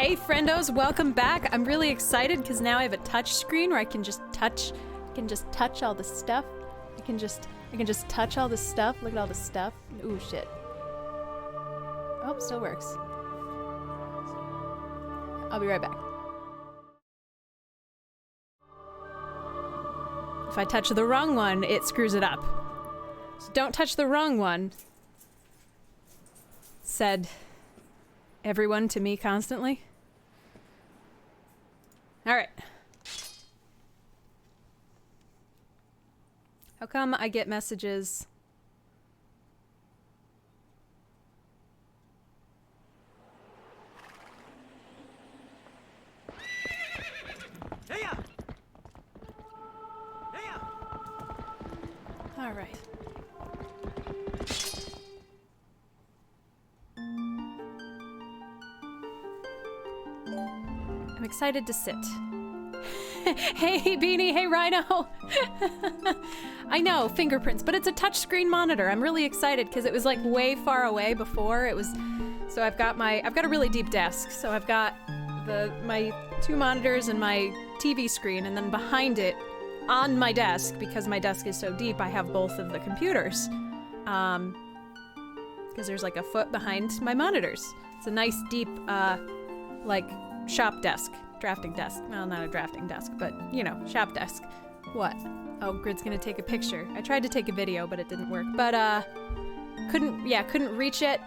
Hey friendos, welcome back. I'm really excited because now I have a touch screen where I can just touch all the stuff. I can just touch all the stuff. Look at all the stuff. Ooh, shit. Oh, still works. I'll be right back. If I touch the wrong one, it screws it up. So don't touch the wrong one. Said everyone to me constantly. All right. How come I get messages? All right. I'm excited to sit. Hey, Beanie. Hey, Rhino. I know, fingerprints, but it's a touchscreen monitor. I'm really excited because it was like way far away before. It was, so I've got a really deep desk. So I've got my two monitors and my TV screen, and then behind it, on my desk, because my desk is so deep, I have both of the computers. Because there's like a foot behind my monitors. It's a nice deep, like, shop desk. Drafting desk. Well, not a drafting desk, but, you know, shop desk. What? Oh, Grid's gonna take a picture. I tried to take a video, but it didn't work. But, couldn't reach it.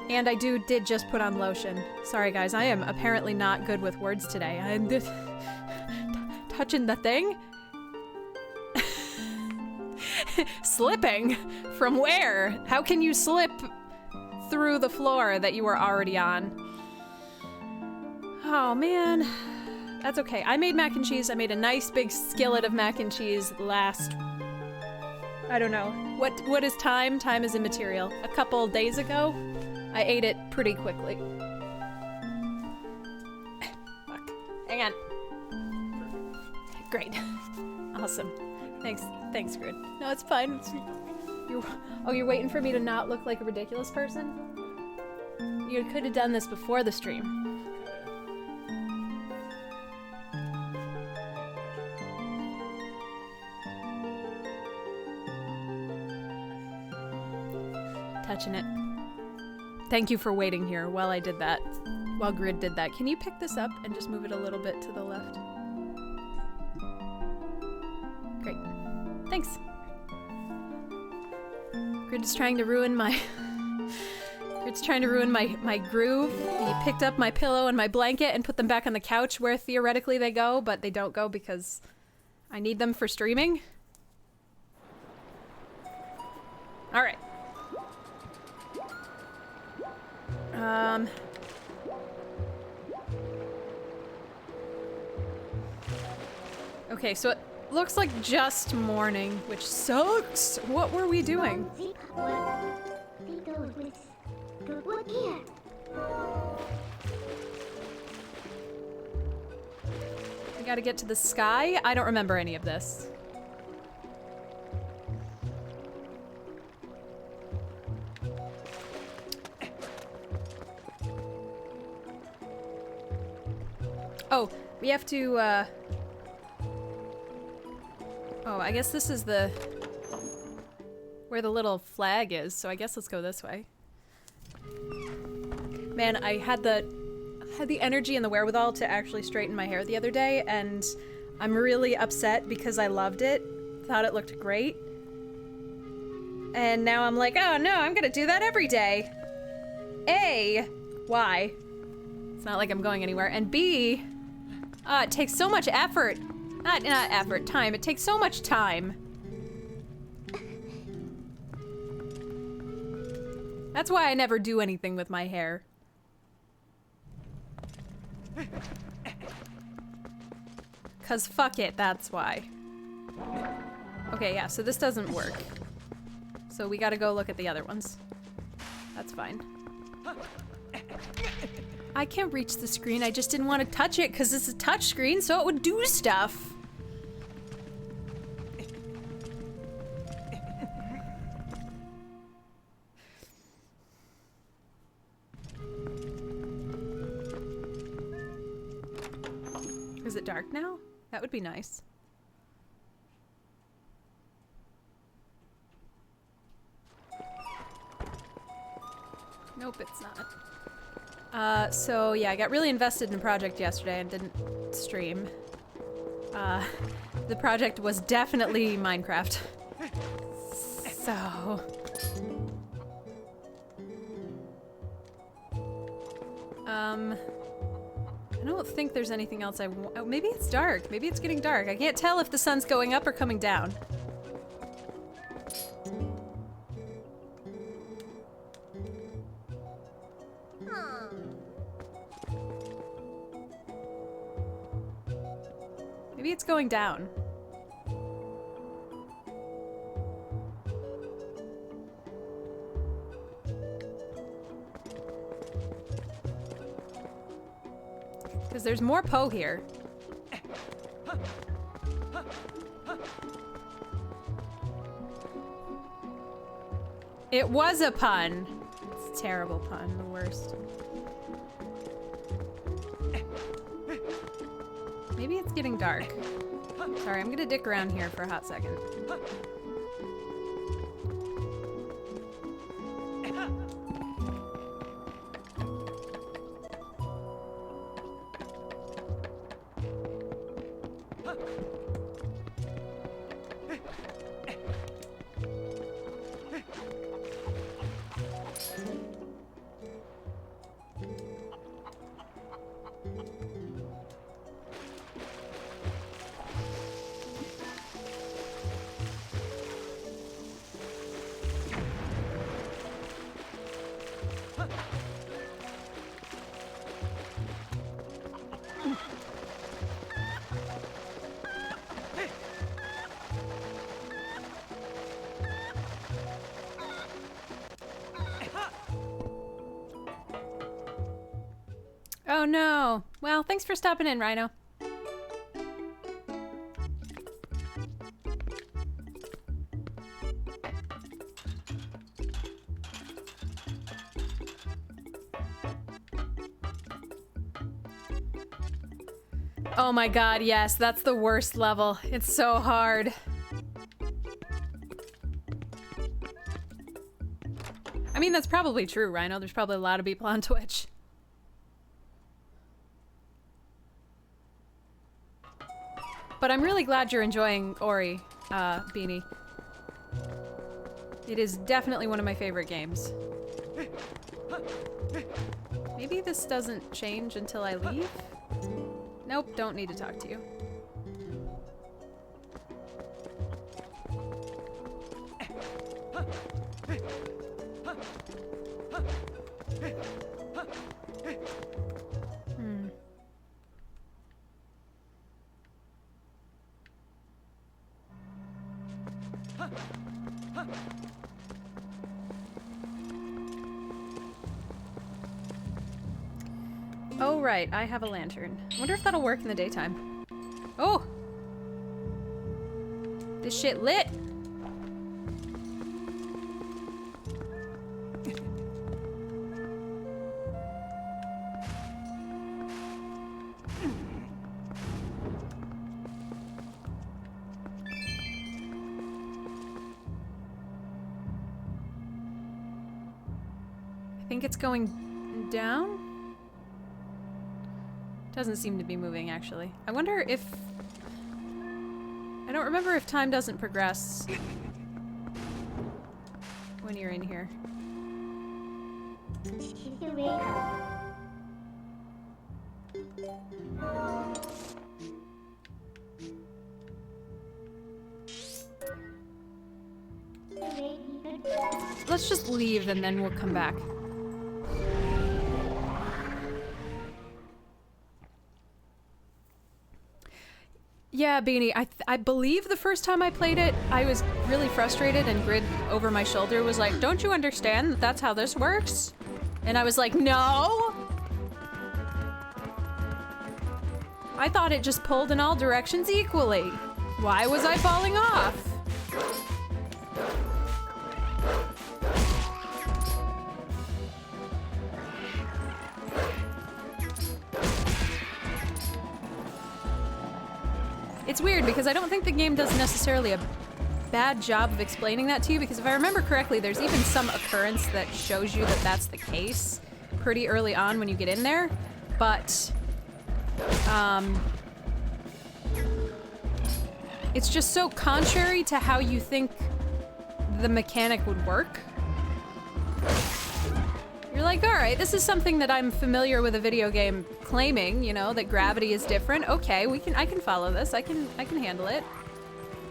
And I did just put on lotion. Sorry, guys, I am apparently not good with words today. I'm just touching the thing? Slipping? From where? How can you slip through the floor that you were already on? Oh, man. That's okay. I made mac and cheese. I made a nice big skillet of mac and cheese last... I don't know. What is time? Time is immaterial. A couple days ago, I ate it pretty quickly. Fuck. Hang on. Great. Awesome. Thanks, Grid. No, it's fine. You're waiting for me to not look like a ridiculous person? You could have done this before the stream. Touching it. Thank you for waiting here while I did that. While Grid did that. Can you pick this up and just move it a little bit to the left? Great. Thanks. Grid is trying to ruin my... Grid's trying to ruin my groove. He picked up my pillow and my blanket and put them back on the couch where theoretically they go, but they don't go because I need them for streaming. Alright. Okay, so it looks like just morning, which sucks. What were we doing? We gotta get to the sky? I don't remember any of this. Oh, we have to, oh, I guess this is where the little flag is, so I guess let's go this way. Man, I had the energy and the wherewithal to actually straighten my hair the other day, and I'm really upset because I loved it. Thought it looked great. And now I'm like, oh no, I'm gonna do that every day. A, why? It's not like I'm going anywhere. And B, it takes so much effort. Not effort, time. It takes so much time. That's why I never do anything with my hair. Cause fuck it, that's why. Okay, yeah, so this doesn't work. So we gotta go look at the other ones. That's fine. I can't reach the screen, I just didn't want to touch it because it's a touch screen, so it would do stuff. Is it dark now? That would be nice. Nope, it's not. So yeah, I got really invested in a project yesterday and didn't stream. The project was definitely Minecraft. So... I don't think there's anything else I want. Oh, maybe it's dark. Maybe it's getting dark. I can't tell if the sun's going up or coming down. Maybe it's going down. Because there's more Poe here. It was a pun. It's a terrible pun, the worst. Maybe it's getting dark. Sorry, I'm gonna dick around here for a hot second. Oh no. Well, thanks for stopping in, Rhino. Oh my god, yes, that's the worst level. It's so hard. I mean, that's probably true, Rhino. There's probably a lot of people on Twitch. But I'm really glad you're enjoying Ori, Beanie. It is definitely one of my favorite games. Maybe this doesn't change until I leave? Nope, don't need to talk to you. Oh, right, I have a lantern. I wonder if that'll work in the daytime. Oh! This shit lit! I think it's going down? Doesn't seem to be moving, actually. I wonder if... I don't remember if time doesn't progress when you're in here. Let's just leave and then we'll come back. Yeah, Beanie, I believe the first time I played it, I was really frustrated and Grid over my shoulder was like, "Don't you understand that that's how this works?" And I was like, "No!" I thought it just pulled in all directions equally. Why was I falling off? It's weird because I don't think the game does necessarily a bad job of explaining that to you, because if I remember correctly, there's even some occurrence that shows you that that's the case pretty early on when you get in there, but it's just so contrary to how you think the mechanic would work. You're like, all right, this is something that I'm familiar with a video game claiming, you know, that gravity is different. Okay, I can follow this. I can handle it.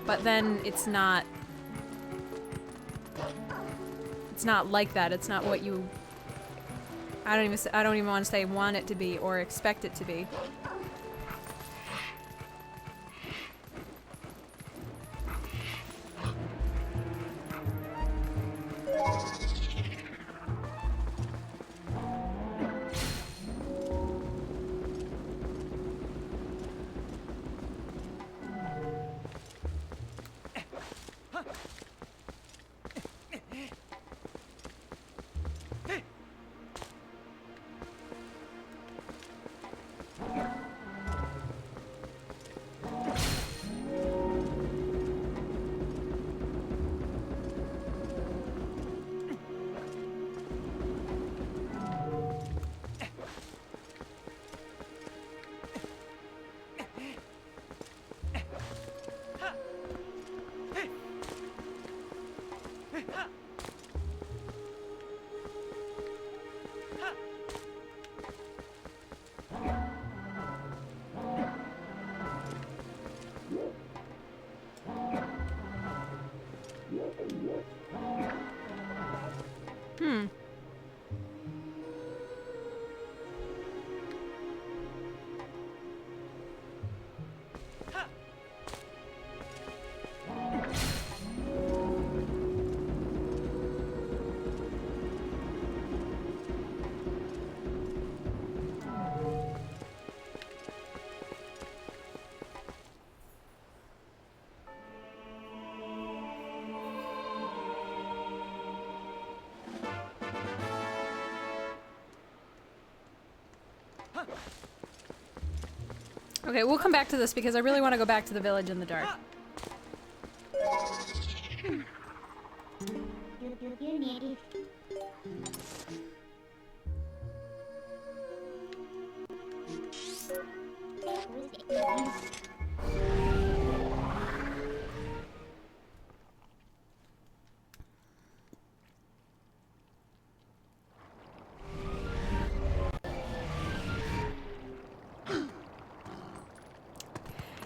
But then it's not like that. It's not what you I don't even want to say want it to be or expect it to be. Okay, we'll come back to this because I really want to go back to the village in the dark.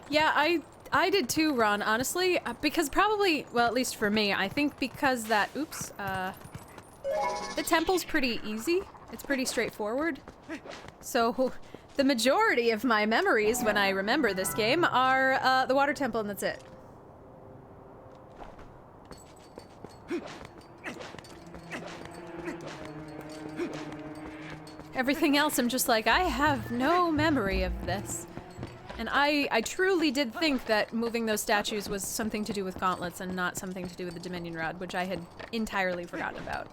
Yeah, I did too, Ron, honestly, because probably, well, at least for me, I think because that, oops, the temple's pretty easy. It's pretty straightforward. So, the majority of my memories when I remember this game are, the water temple, and that's it. Everything else, I'm just like, I have no memory of this. And I truly did think that moving those statues was something to do with gauntlets and not something to do with the Dominion Rod, which I had entirely forgotten about.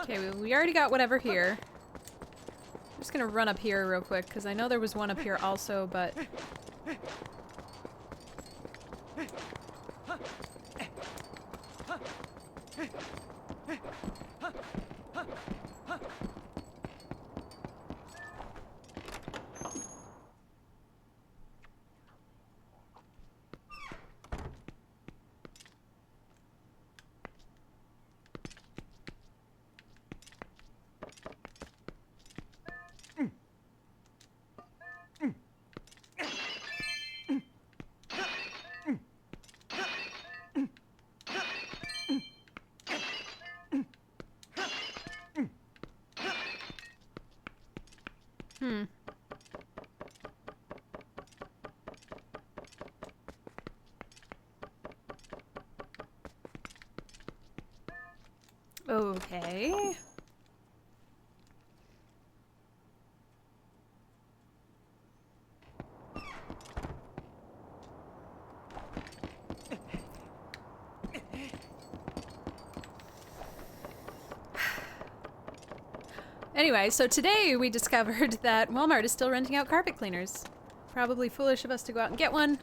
Okay, we already got whatever here. I'm just gonna run up here real quick, because I know there was one up here also, but... Okay. Anyway, so today we discovered that Walmart is still renting out carpet cleaners. Probably foolish of us to go out and get one,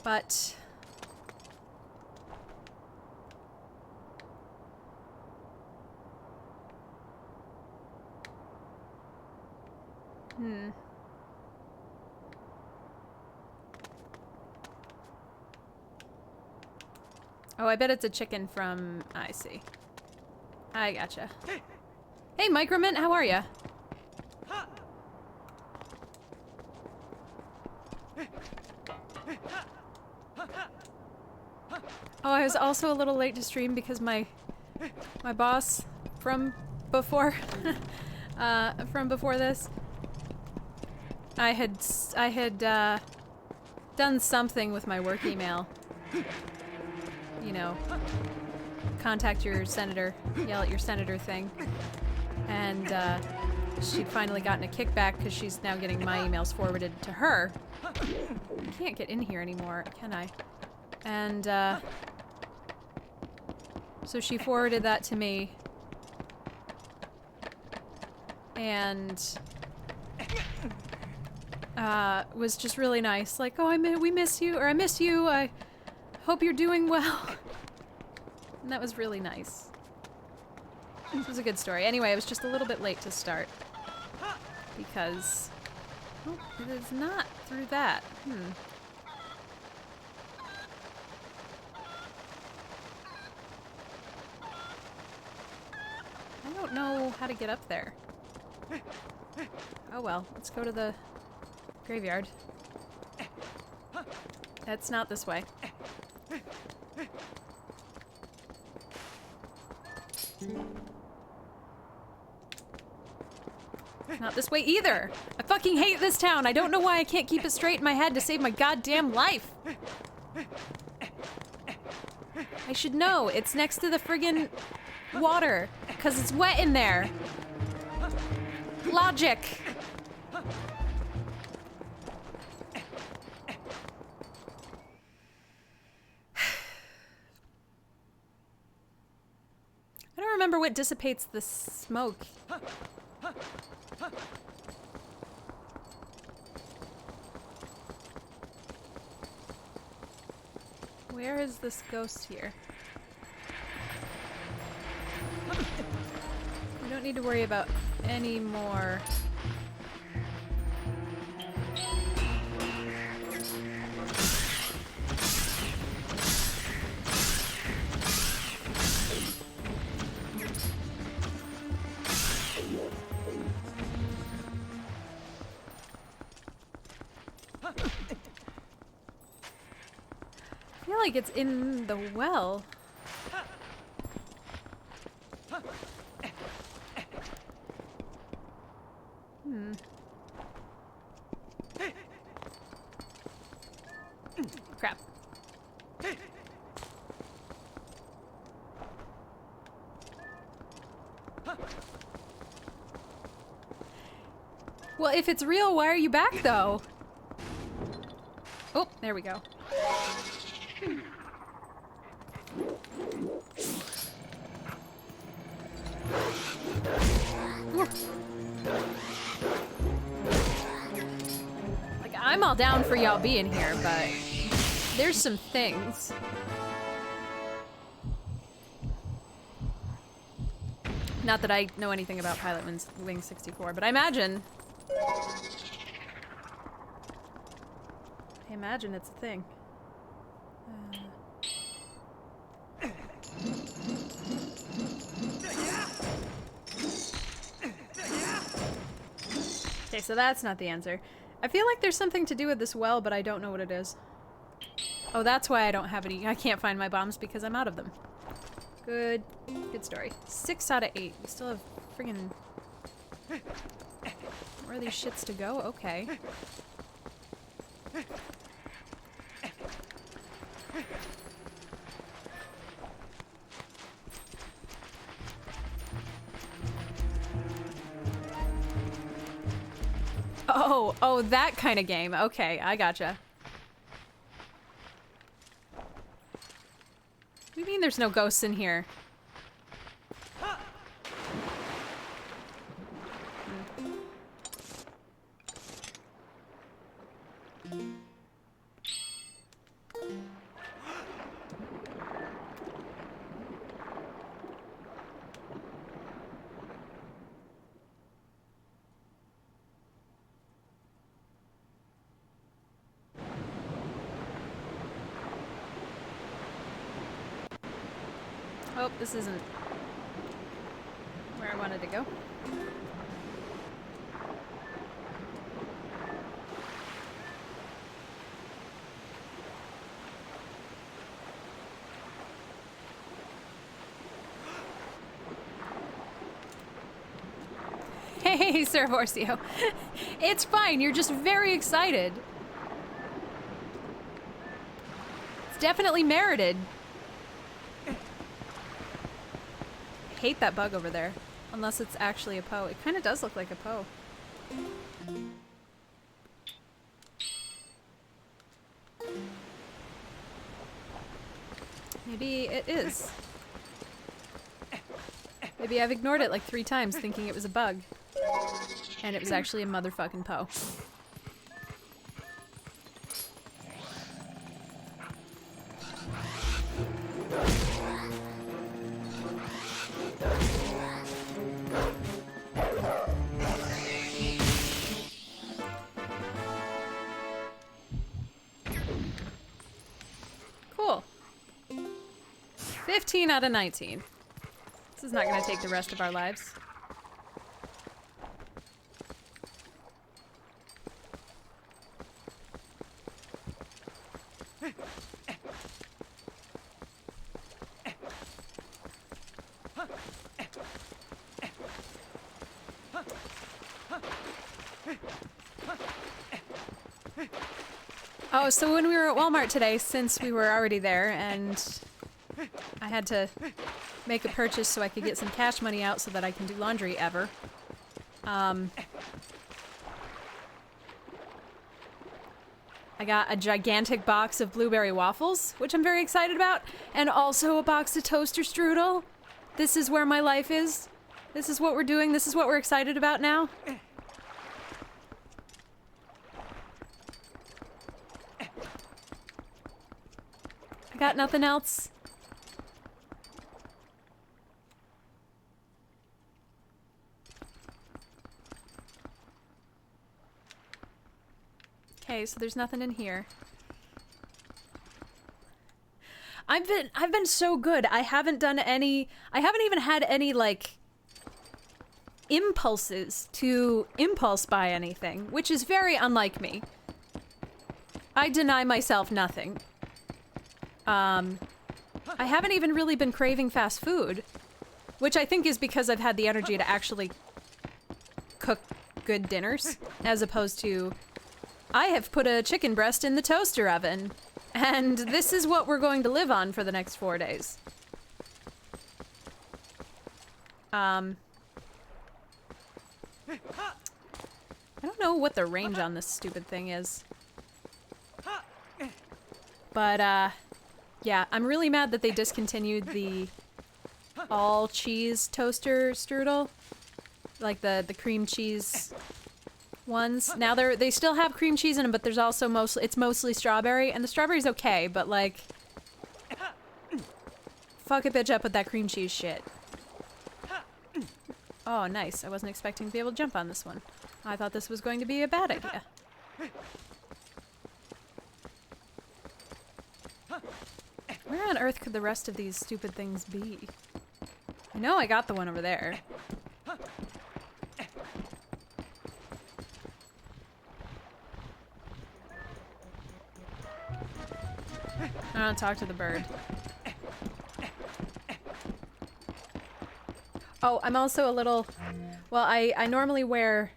but... Oh, I bet it's a chicken from... I see. I gotcha. Hey, Micromint, how are ya? Oh, I was also a little late to stream because my boss from before this, I had done something with my work email. You know, contact your senator, yell at your senator thing. And she'd finally gotten a kickback because she's now getting my emails forwarded to her. I can't get in here anymore, can I? And so she forwarded that to me. And was just really nice. Like, oh, we miss you, or I miss you. I hope you're doing well. And that was really nice. This was a good story. Anyway, I was just a little bit late to start. Because... oh, it is not through that. I don't know how to get up there. Oh well, let's go to the graveyard. That's not this way. Not this way either! I fucking hate this town! I don't know why I can't keep it straight in my head to save my goddamn life! I should know, it's next to the friggin' water, because it's wet in there! Logic! I don't remember what dissipates the smoke. Where is this ghost here? We don't need to worry about any more. I feel like it's in the well. Crap. Well, if it's real, why are you back, though? Oh, there we go. Like, I'm all down for y'all being here, but there's some things. Not that I know anything about Pilot Wing 64, but I imagine it's a thing. Okay, so that's not the answer. I feel like there's something to do with this well, but I don't know what it is. Oh, that's why I don't have any. I can't find my bombs because I'm out of them. Good story. 6 out of 8. We still have friggin' where are these shits to go? Okay. Oh, that kind of game. Okay, I gotcha. What do you mean there's no ghosts in here? Oh, this isn't where I wanted to go. Hey, Sir Horsio. It's fine, you're just very excited. It's definitely merited. I hate that bug over there. Unless it's actually a Poe. It kind of does look like a Poe. Maybe it is. Maybe I've ignored it like 3 times thinking it was a bug. And it was actually a motherfucking Poe. Cool. 15 out of 19. This is not going to take the rest of our lives. Oh, so when we were at Walmart today, since we were already there and I had to make a purchase so I could get some cash money out so that I can do laundry ever. I got a gigantic box of blueberry waffles, which I'm very excited about, and also a box of toaster strudel. This is where my life is. This is what we're doing. This is what we're excited about now. I got nothing else. Okay, so there's nothing in here. I've been so good. I haven't even had any like impulses to impulse buy anything, which is very unlike me. I deny myself nothing. I haven't even really been craving fast food, which I think is because I've had the energy to actually cook good dinners, as opposed to I have put a chicken breast in the toaster oven, and this is what we're going to live on for the next 4 days. I don't know what the range on this stupid thing is. But, yeah, I'm really mad that they discontinued the all-cheese toaster strudel. Like the cream cheese ones. Now they still have cream cheese in them, but there's also it's mostly strawberry, and the strawberry's okay, but like, fuck a bitch up with that cream cheese shit. Oh, nice. I wasn't expecting to be able to jump on this one. I thought this was going to be a bad idea. Where on earth could the rest of these stupid things be? I know I got the one over there. I don't talk to the bird. Oh, I'm also a little... Well, I normally wear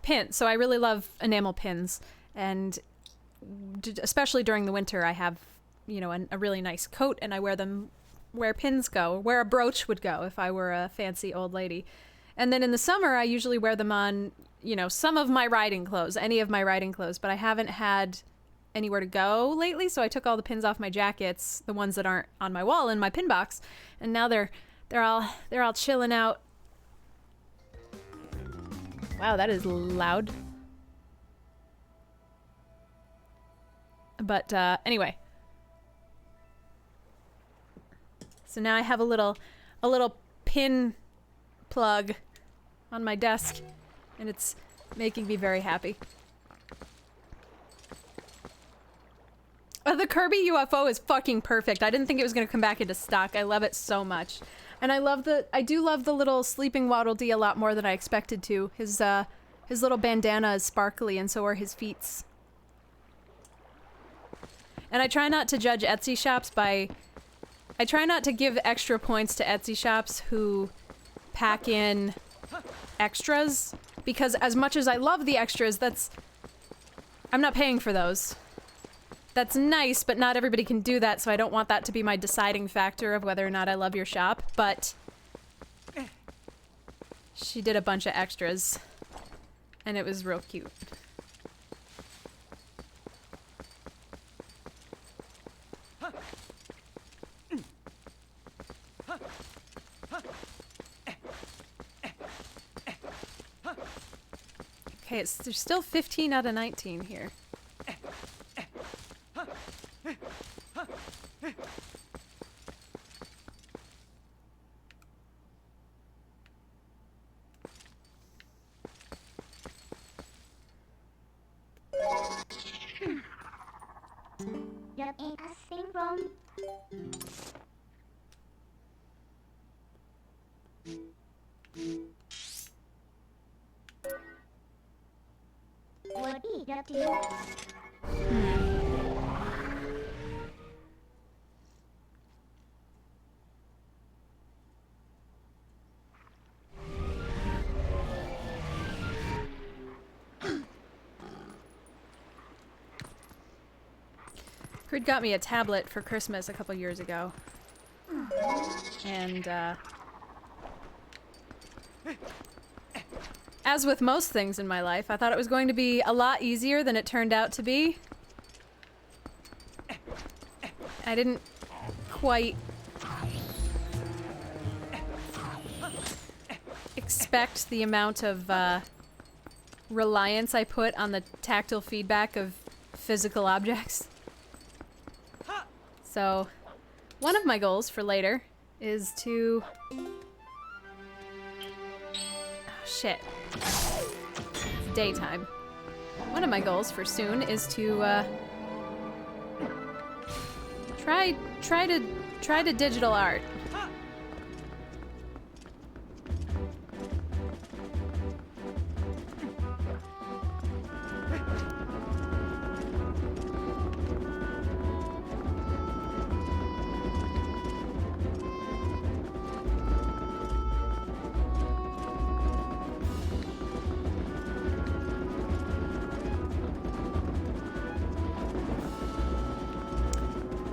pins, so I really love enamel pins. And especially during the winter, I have, you know, a really nice coat, and I wear them where pins go, where a brooch would go if I were a fancy old lady. And then in the summer, I usually wear them on you know, some of my riding clothes, any of my riding clothes, but I haven't had anywhere to go lately, so I took all the pins off my jackets, the ones that aren't on my wall in my pin box, and now they're all chilling out. Wow, that is loud. But anyway. So now I have a little pin plug on my desk, and it's making me very happy. The Kirby UFO is fucking perfect. I didn't think it was gonna come back into stock. I love it so much. And I do love the little sleeping Waddle Dee a lot more than I expected to. His little bandana is sparkly, and so are his feets. And I try not to judge Etsy shops by... I try not to give extra points to Etsy shops who pack in extras, because as much as I love the extras, I'm not paying for those. That's nice, but not everybody can do that, so I don't want that to be my deciding factor of whether or not I love your shop, but she did a bunch of extras, and it was real cute. Okay, there's still 15 out of 19 here. Crid got me a tablet for Christmas a couple years ago. And, as with most things in my life, I thought it was going to be a lot easier than it turned out to be. I didn't quite expect the amount of reliance I put on the tactile feedback of physical objects. So, one of my goals for later is to... Oh, shit. It's daytime. One of my goals for soon is to, try to digital art.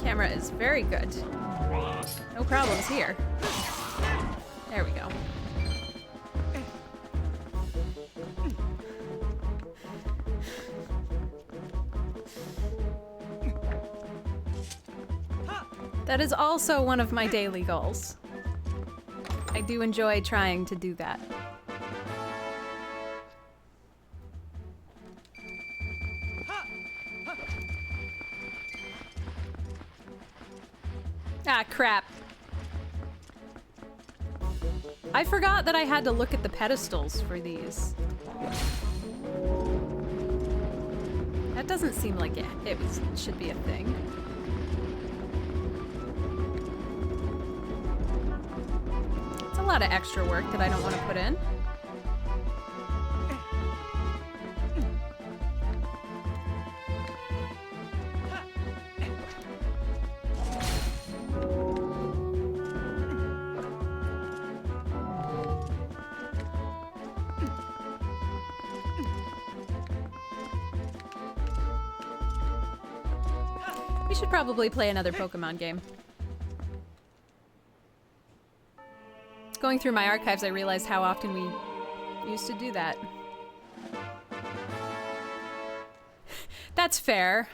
Camera is very good. No problems here. There we go. That is also one of my daily goals. I do enjoy trying to do that. Ah, crap. I forgot that I had to look at the pedestals for these. That doesn't seem like it should be a thing. It's a lot of extra work that I don't want to put in. We should probably play another Pokemon game. Going through my archives, I realized how often we used to do that. That's fair.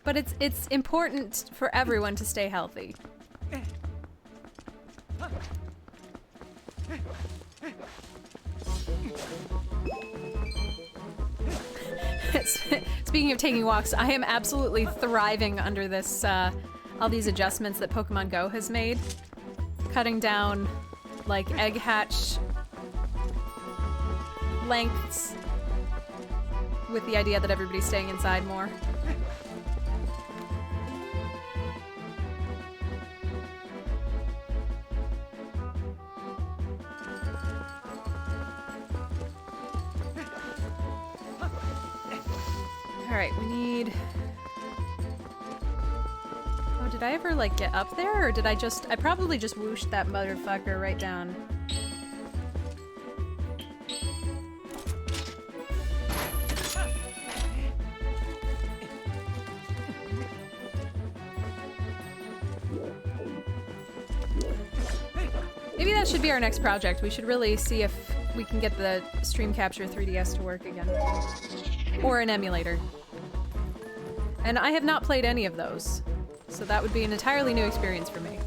But it's important for everyone to stay healthy. Speaking of taking walks, I am absolutely thriving under this, all these adjustments that Pokemon Go has made. Cutting down, like, egg hatch lengths with the idea that everybody's staying inside more. Alright, we need... Oh, did I ever, like, get up there? Or did I just... I probably just whooshed that motherfucker right down. Maybe that should be our next project. We should really see if we can get the Stream Capture 3DS to work again. Or an emulator. And I have not played any of those, so that would be an entirely new experience for me.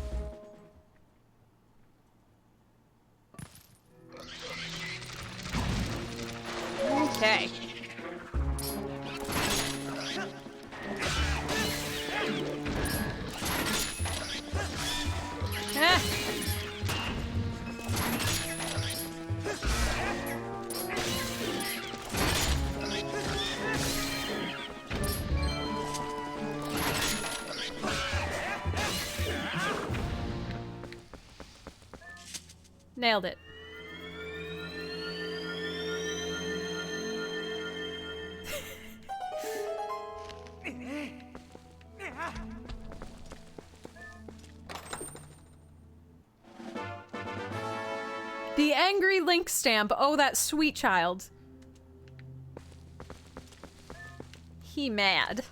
Okay. Ah. Nailed it. The angry Link stamp. Oh, that sweet child. He mad.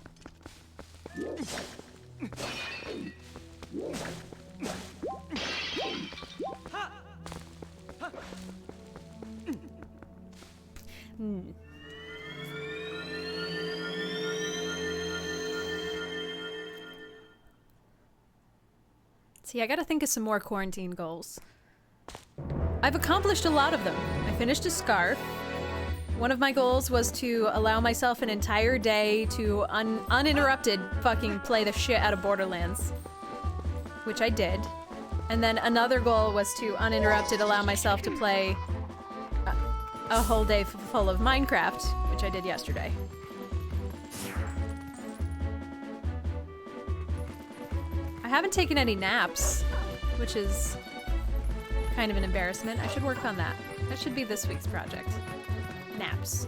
See, I gotta think of some more quarantine goals. I've accomplished a lot of them. I finished a scarf. One of my goals was to allow myself an entire day to uninterrupted fucking play the shit out of Borderlands. Which I did. And then another goal was to uninterrupted allow myself to play a whole day full of Minecraft, which I did yesterday. I haven't taken any naps, which is kind of an embarrassment. I should work on that. That should be this week's project. Naps.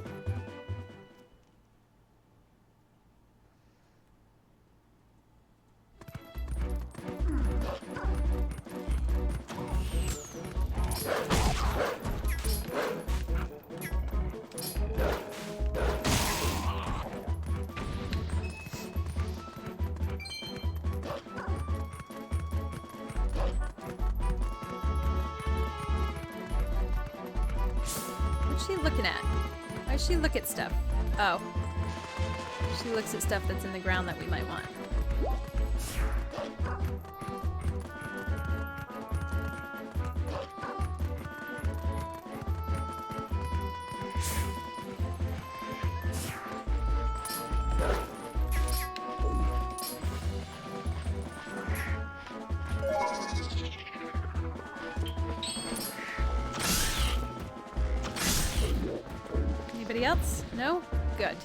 She look at stuff. Oh. She looks at stuff that's in the ground that we might want. Anybody else? No? Good.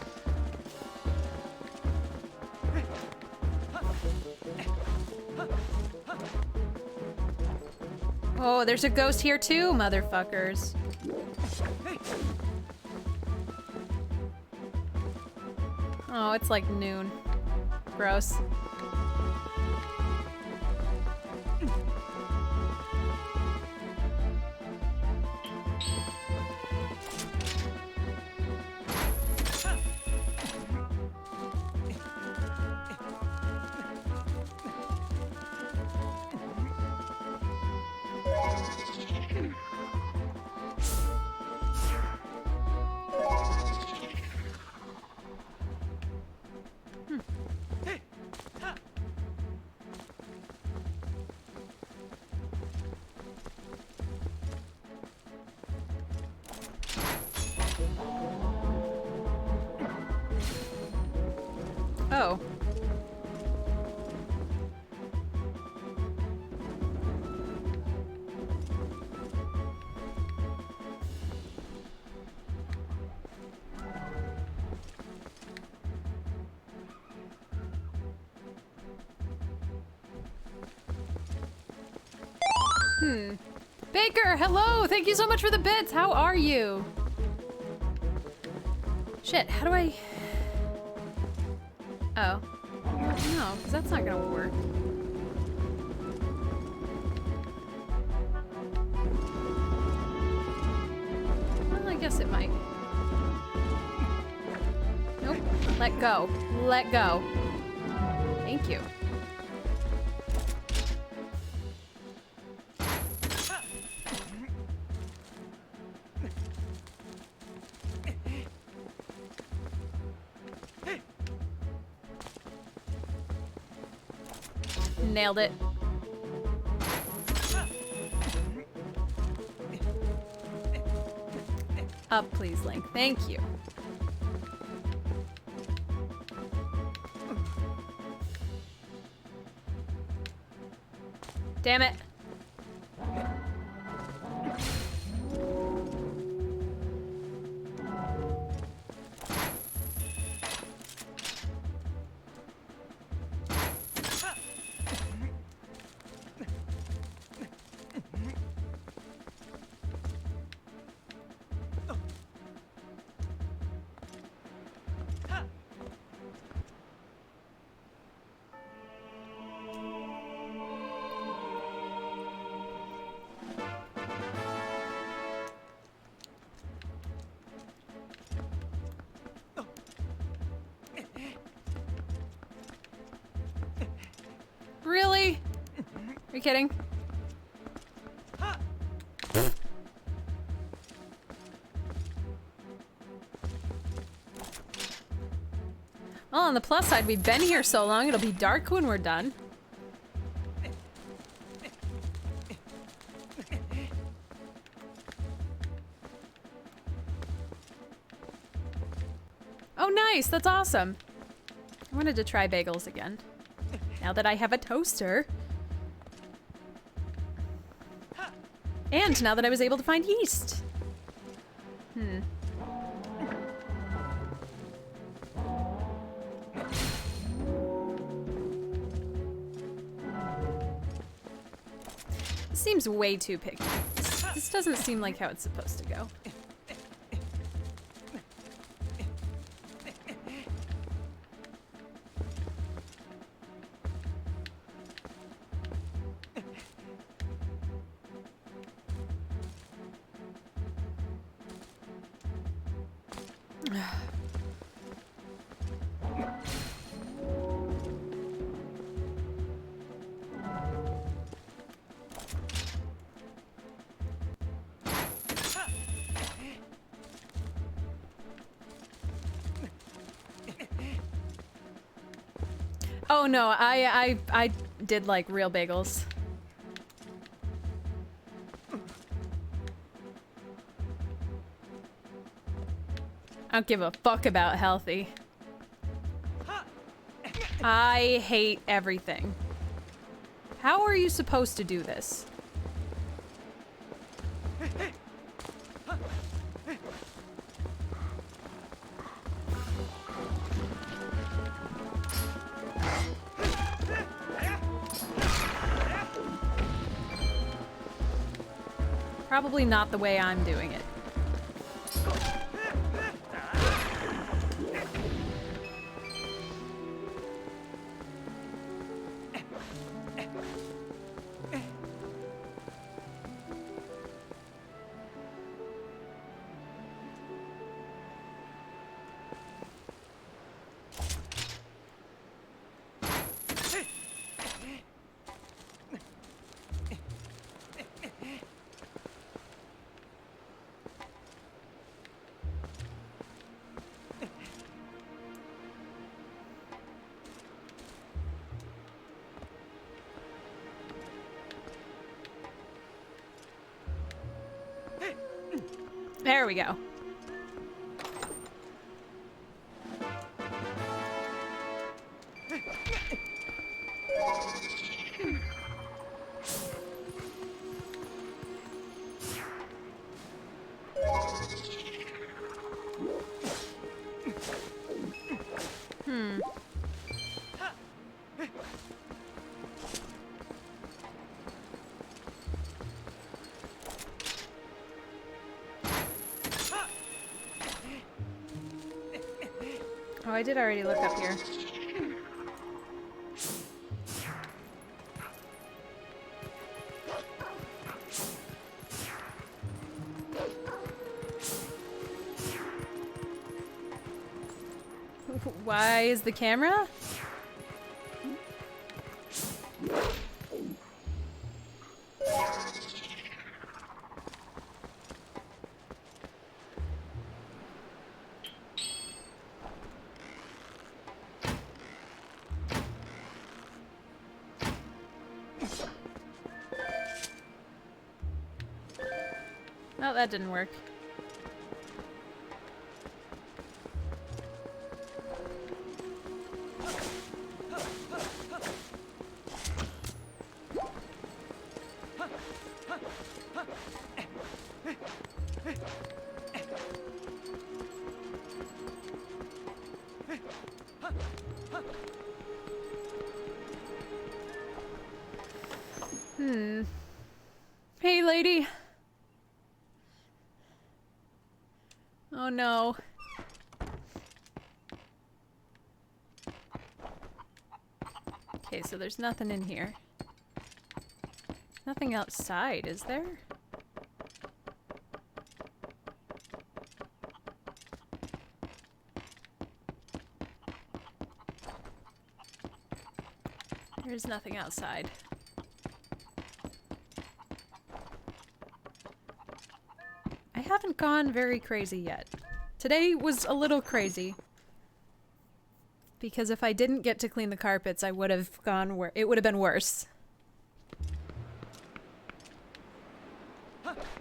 Oh, there's a ghost here too, motherfuckers. Oh, it's like noon. Gross. Baker, hello! Thank you so much for the bits! How are you? Shit, how do I... Oh. No, because that's not gonna work. Well, I guess it might. Nope. Let go. Let go. Thank you. Nailed it. Up, please, Link. Thank you. Damn it. Really? Are you kidding? Well, on the plus side, we've been here so long, it'll be dark when we're done. Oh, nice! That's awesome. I wanted to try bagels again. Now that I have a toaster. And now that I was able to find yeast. This seems way too picky. This doesn't seem like how it's supposed to go. Oh no, I did like real bagels. I don't give a fuck about healthy. I hate everything. How are you supposed to do this? Probably not the way I'm doing it. There we go. Oh, I did already look up here. Why is the camera? Oh, that didn't work. Hey, lady. Oh no. Okay, so there's nothing in here. Nothing outside, is there? There's nothing outside. I haven't gone very crazy yet. Today was a little crazy. Because if I didn't get to clean the carpets, I would have gone it would have been worse.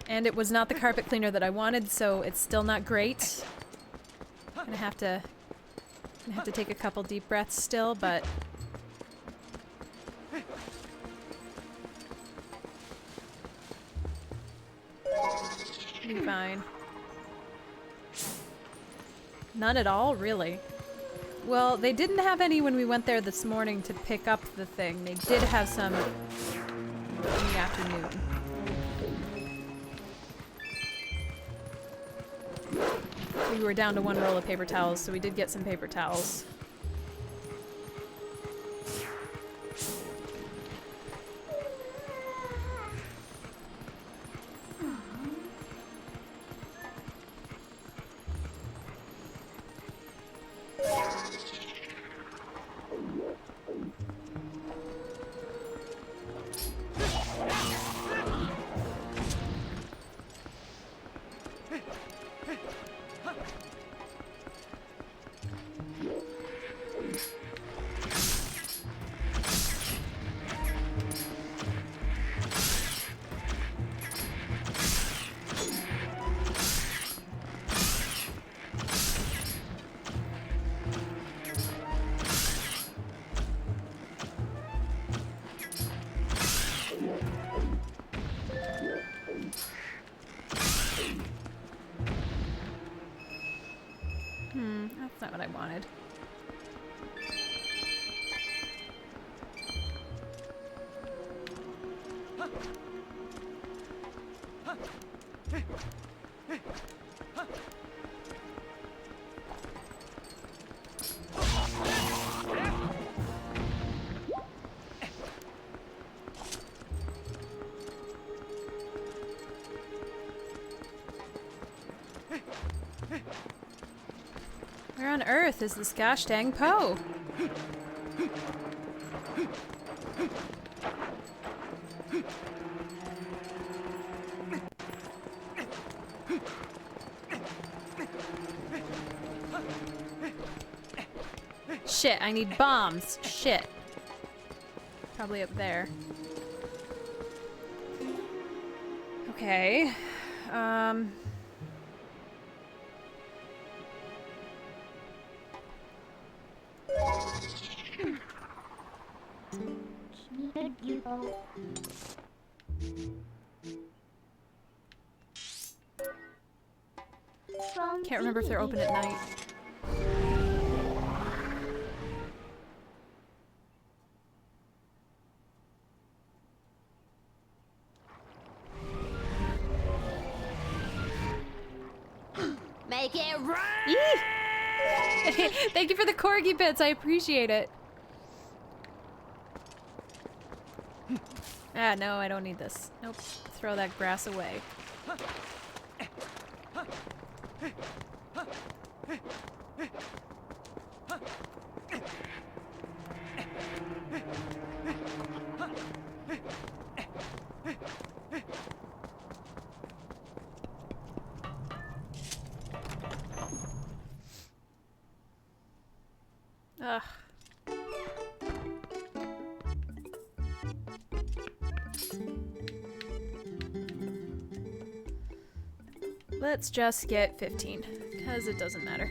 And it was not the carpet cleaner that I wanted, so it's still not great. I'm gonna have to take a couple deep breaths still, but be fine. None at all, really. Well, they didn't have any when we went there this morning to pick up the thing. They did have some in the afternoon. We were down to one roll of paper towels, so we did get some paper towels. That's not what I wanted. Where on earth is this gosh dang Poe? Shit, I need bombs. Shit. Probably up there. Okay. Can't remember if they're open at night. Make it rain! Eee! Thank you for the corgi bits. I appreciate it. Ah, no, I don't need this. Nope. Throw that grass away. Ugh. Let's just get 15, because it doesn't matter.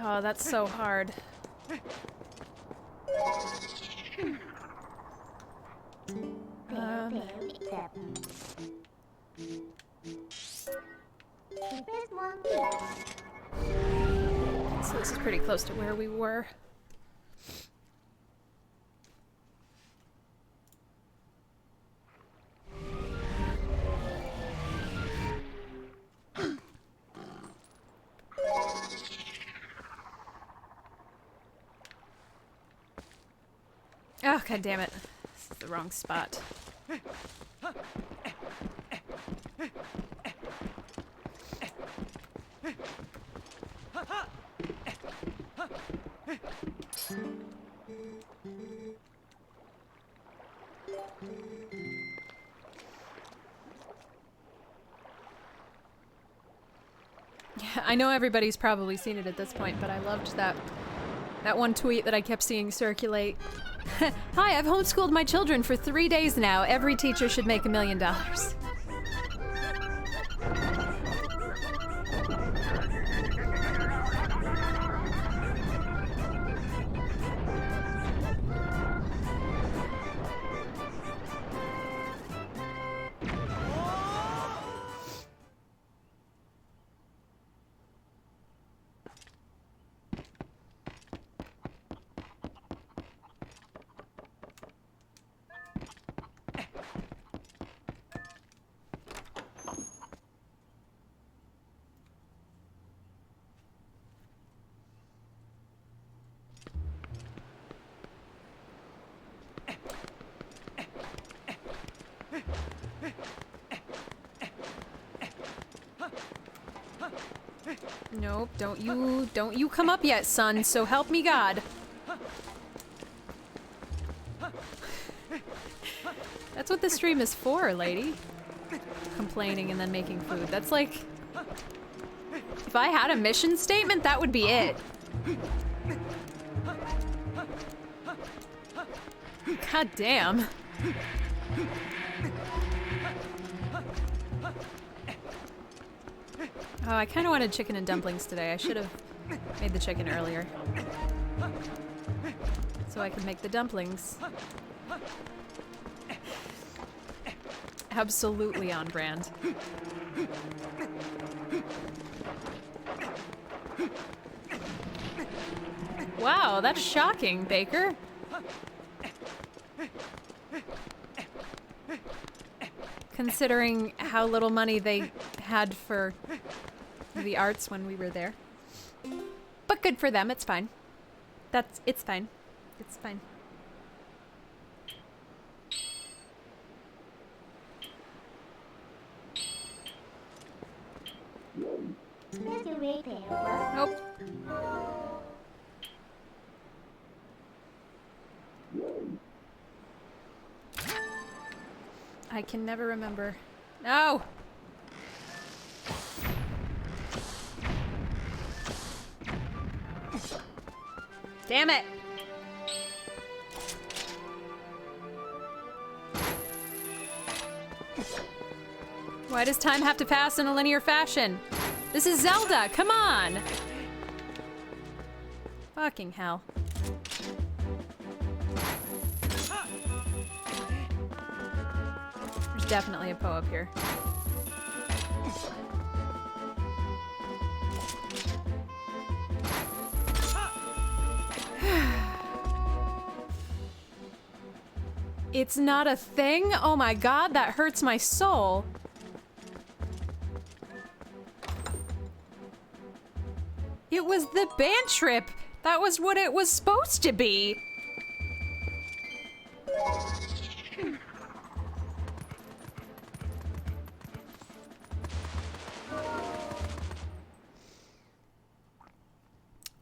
Oh, that's so hard. So this is pretty close to where we were. Oh, god damn it. This is the wrong spot. Yeah, I know everybody's probably seen it at this point, but I loved that one tweet that I kept seeing circulate. Hi, I've homeschooled my children for 3 days now. Every teacher should make $1 million. Nope, don't you come up yet, son, so help me God. That's what this stream is for, lady. Complaining and then making food. That's like... If I had a mission statement, that would be it. God damn. Oh, I kind of wanted chicken and dumplings today. I should have made the chicken earlier. So I could make the dumplings. Absolutely on brand. Wow, that's shocking, Baker. Considering how little money they had for the arts when we were there. But good for them, it's fine. It's fine. It's fine. Nope. I can never remember. No! Damn it! Why does time have to pass in a linear fashion? This is Zelda, come on! Fucking hell. There's definitely a Poe up here. It's not a thing? Oh my god, that hurts my soul. It was the band trip. That was what it was supposed to be.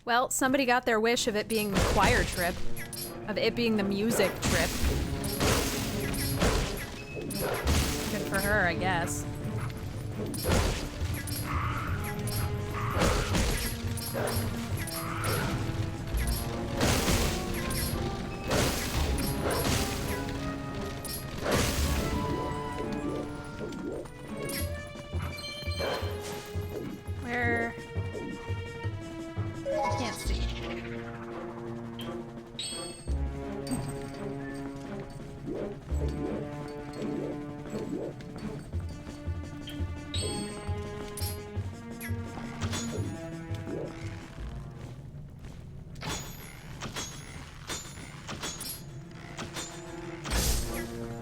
Well, somebody got their wish of it being the choir trip, of it being the music trip. Good for her, I guess. Where? I can't see.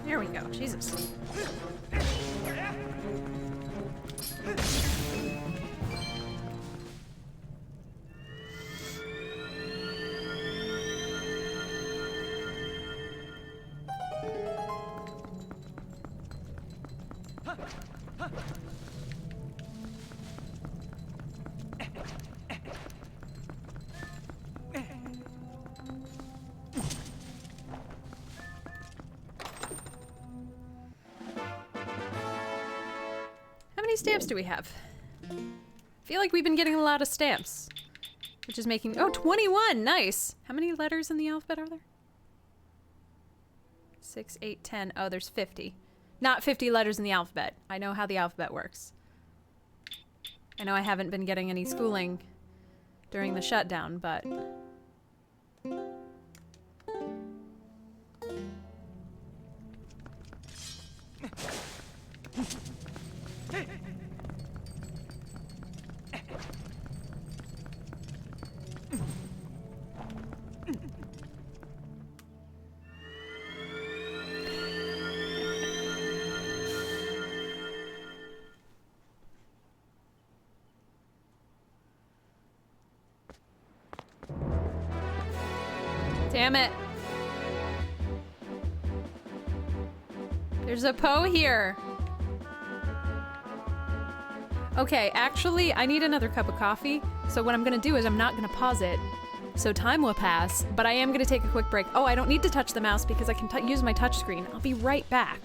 There we go. Jesus. How many stamps do we have? I feel like we've been getting a lot of stamps, which is making, oh, 21, nice. How many letters in the alphabet are there? 6, 8, 10, oh, there's 50. Not 50 letters in the alphabet. I know how the alphabet works. I know I haven't been getting any schooling during the shutdown, but... Damn it. There's a Poe here. Okay, actually, I need another cup of coffee. So what I'm gonna do is I'm not gonna pause it. So time will pass, but I am gonna take a quick break. Oh, I don't need to touch the mouse because I can use my touchscreen. I'll be right back.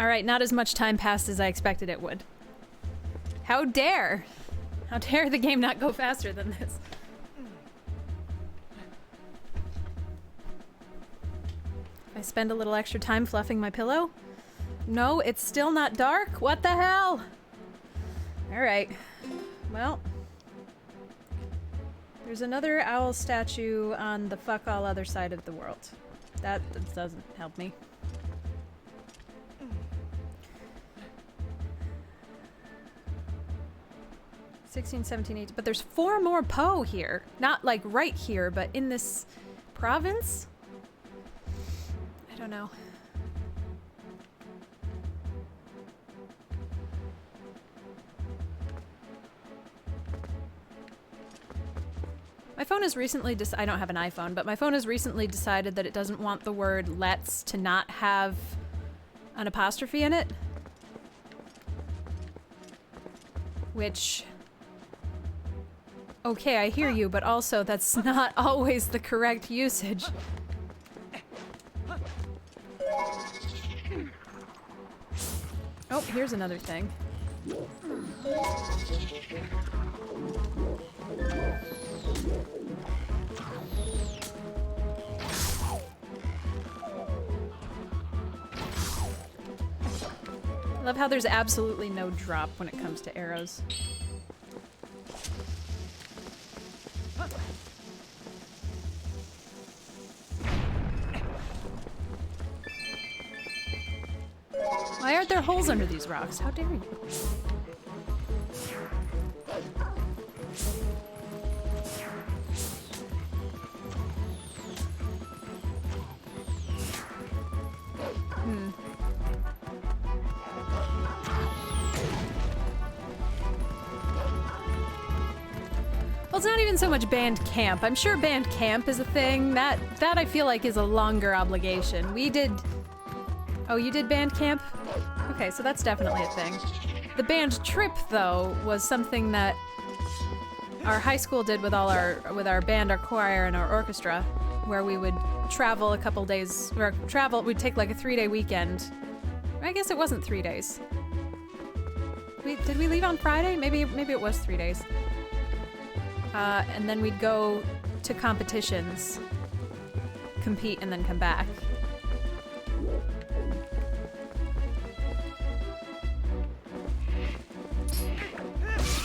Alright, not as much time passed as I expected it would. How dare! How dare the game not go faster than this? I spend a little extra time fluffing my pillow? No, it's still not dark? What the hell? Alright. Well. There's another owl statue on the fuck all other side of the world. That doesn't help me. '16, 17, 18. But there's 4 more Poe here. Not like right here, but in this province? I don't know. My phone has recently I don't have an iPhone, but my phone has recently decided that it doesn't want the word let's to not have an apostrophe in it. Which... Okay, I hear you, but also that's not always the correct usage. Oh, here's another thing. I love how there's absolutely no drop when it comes to arrows. Why aren't there holes under these rocks? How dare you? Well, it's not even so much band camp. I'm sure band camp is a thing. That I feel like is a longer obligation. We did... Oh, you did band camp? Okay, so that's definitely a thing. The band trip, though, was something that our high school did with our band, our choir, and our orchestra, where we would travel a couple days, or we'd take like a 3-day weekend. I guess it wasn't 3 days. Did we leave on Friday? Maybe it was 3 days. And then we'd go to competitions, compete, and then come back.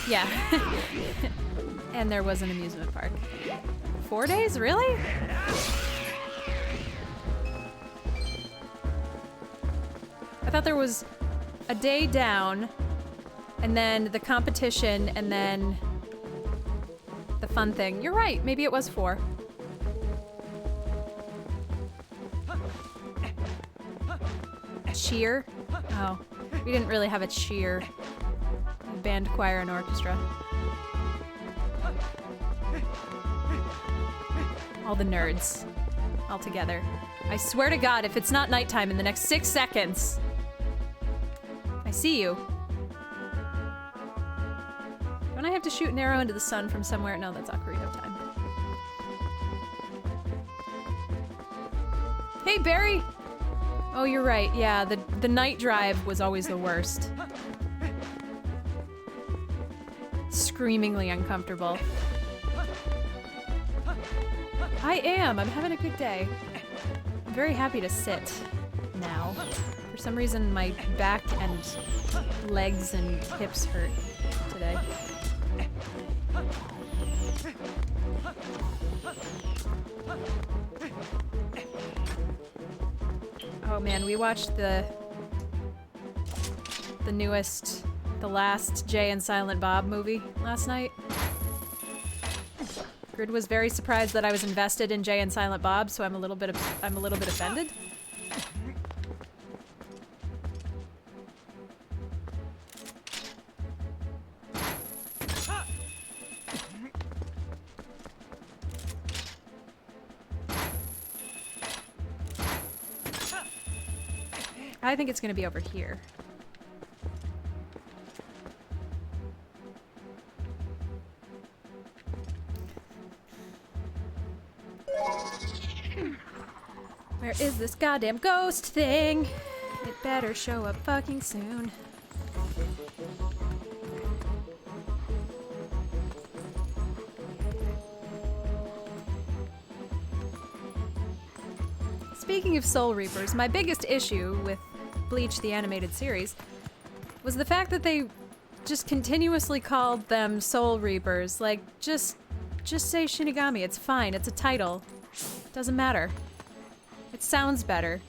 Yeah. And there was an amusement park. 4 days? Really? I thought there was a day down, and then the competition, and then the fun thing. You're right, maybe it was 4. Cheer? Oh, we didn't really have a cheer. Band, choir, and orchestra. All the nerds. All together. I swear to God, if it's not nighttime in the next 6 seconds. I see you. Don't I have to shoot an arrow into the sun from somewhere? No, that's Ocarina of Time. Hey, Barry! Oh, you're right. Yeah, the night drive was always the worst. Screamingly uncomfortable. I am. I'm having a good day. I'm very happy to sit now. For some reason, my back and legs and hips hurt today. Oh man, we watched the newest, the last Jay and Silent Bob movie last night. Grid was very surprised that I was invested in Jay and Silent Bob, so I'm a little bit offended. I think it's gonna be over here. Where is this goddamn ghost thing? better show up fucking soon. Speaking of Soul Reapers, my biggest issue with Bleach the animated series was the fact that they just continuously called them Soul Reapers. Like, just say Shinigami, it's fine, it's a title. Doesn't matter. It sounds better.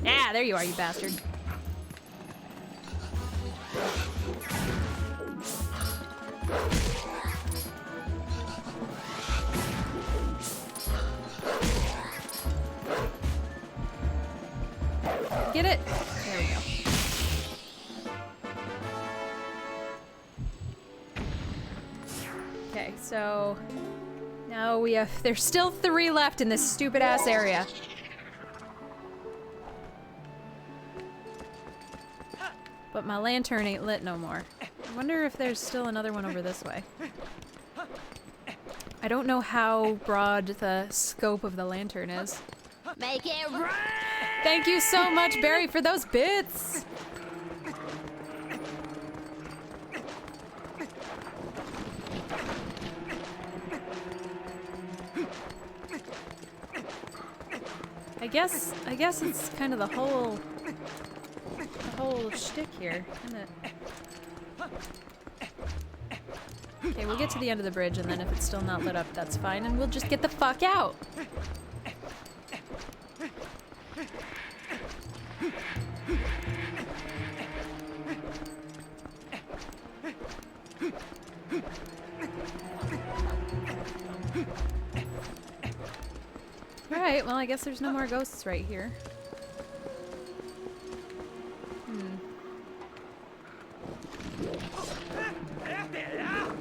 Ah, there you are, you bastard. Get it? There we go. Okay, so now we have, there's still 3 left in this stupid ass area. But my lantern ain't lit no more. I wonder if there's still another one over this way. I don't know how broad the scope of the lantern is. Make it rain! Thank you so much, Barry, for those bits! I guess it's kind of the whole shtick here, isn't it? Okay, we'll get to the end of the bridge, and then if it's still not lit up, that's fine, and we'll just get the fuck out! Alright, well I guess there's no more ghosts right here.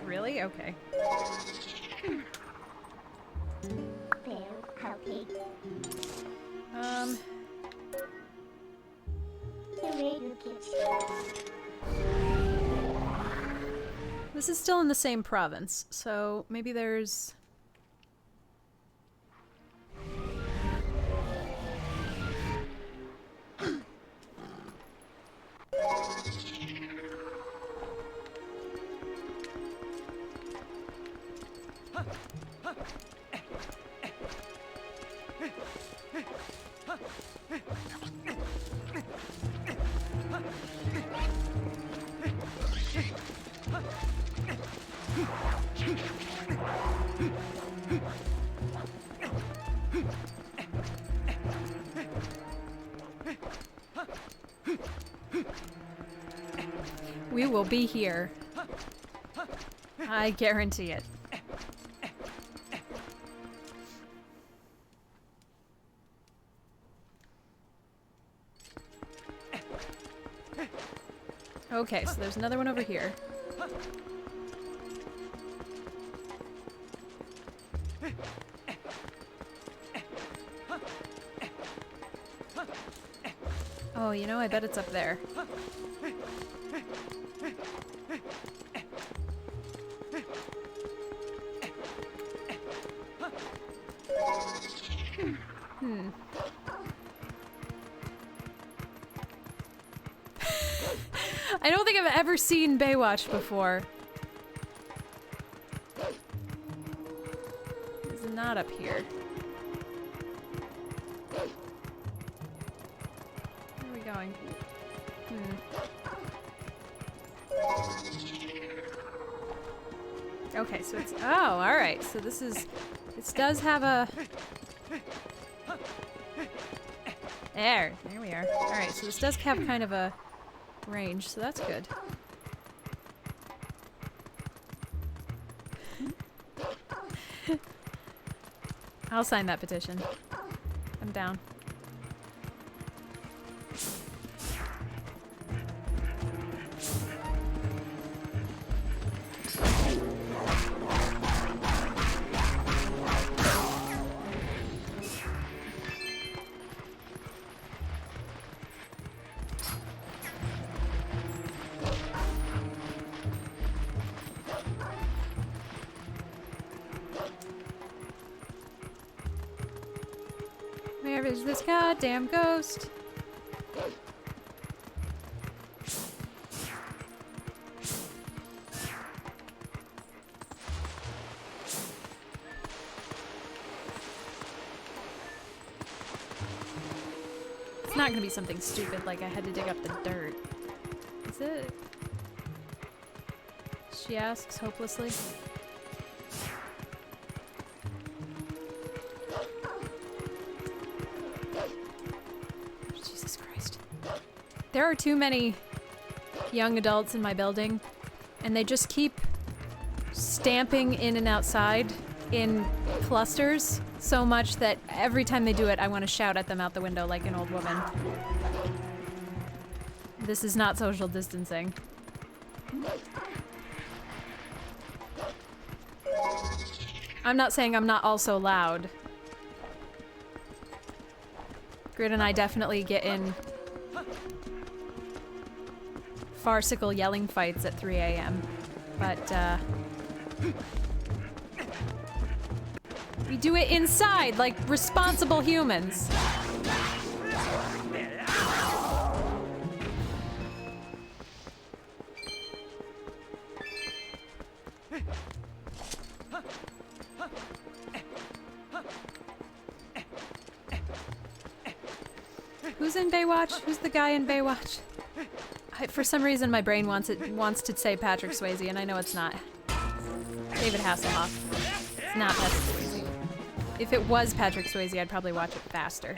Really? Okay. This is still in the same province, so maybe there's... We will be here. I guarantee it. Okay, so there's another one over here. Oh, you know, I bet it's up there. I don't think I've ever seen Baywatch before. It's not up here. Where are we going? Okay, so it's... Oh, alright. So this is... This does have a... There we are. Alright, so this does have kind of a range, so that's good. I'll sign that petition. I'm down. Where is this goddamn ghost? It's not gonna be something stupid like I had to dig up the dirt. Is it? She asks hopelessly. Jesus Christ. There are too many young adults in my building, and they just keep stamping in and outside in clusters so much that every time they do it, I want to shout at them out the window like an old woman. This is not social distancing. I'm not saying I'm not also loud. Grid and I definitely get in farcical yelling fights at 3 a.m. But, we do it inside, like responsible humans. Who's in Baywatch? Who's the guy in Baywatch? For some reason, my brain wants to say Patrick Swayze, and I know it's not. David Hasselhoff. It's not Patrick Swayze. If it was Patrick Swayze, I'd probably watch it faster.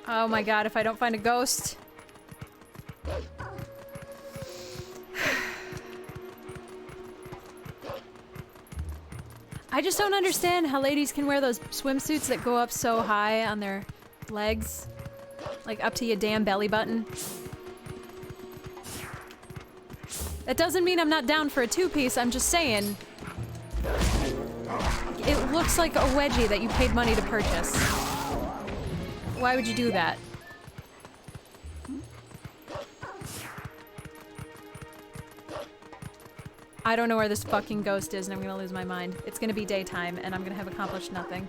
Oh my god, if I don't find a ghost. I just don't understand how ladies can wear those swimsuits that go up so high on their legs. Like up to your damn belly button. That doesn't mean I'm not down for a two-piece, I'm just saying. It looks like a wedgie that you paid money to purchase. Why would you do that? I don't know where this fucking ghost is and I'm gonna lose my mind. It's gonna be daytime and I'm gonna have accomplished nothing.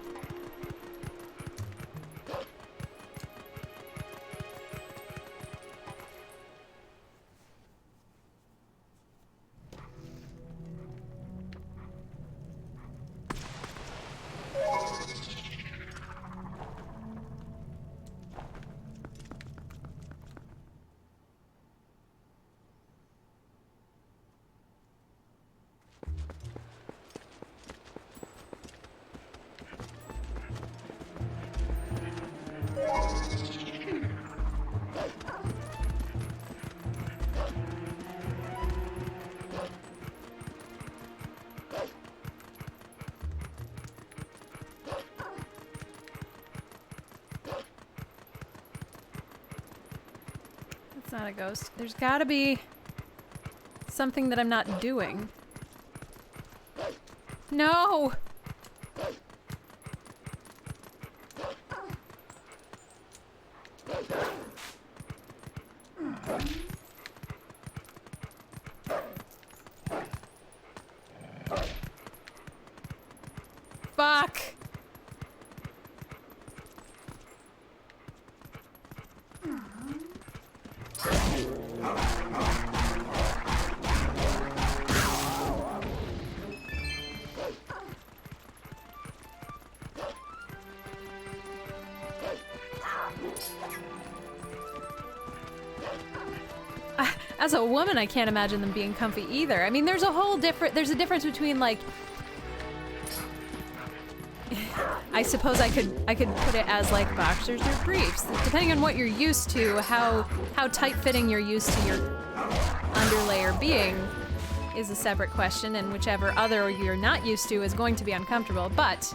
Not a ghost. There's gotta be something that I'm not doing. No! Fuck! As a woman, I can't imagine them being comfy either. I mean, there's a difference between, like, I suppose I could put it as like boxers or briefs, depending on what you're used to, how tight-fitting you're used to your underlayer being is a separate question, and whichever other you're not used to is going to be uncomfortable, but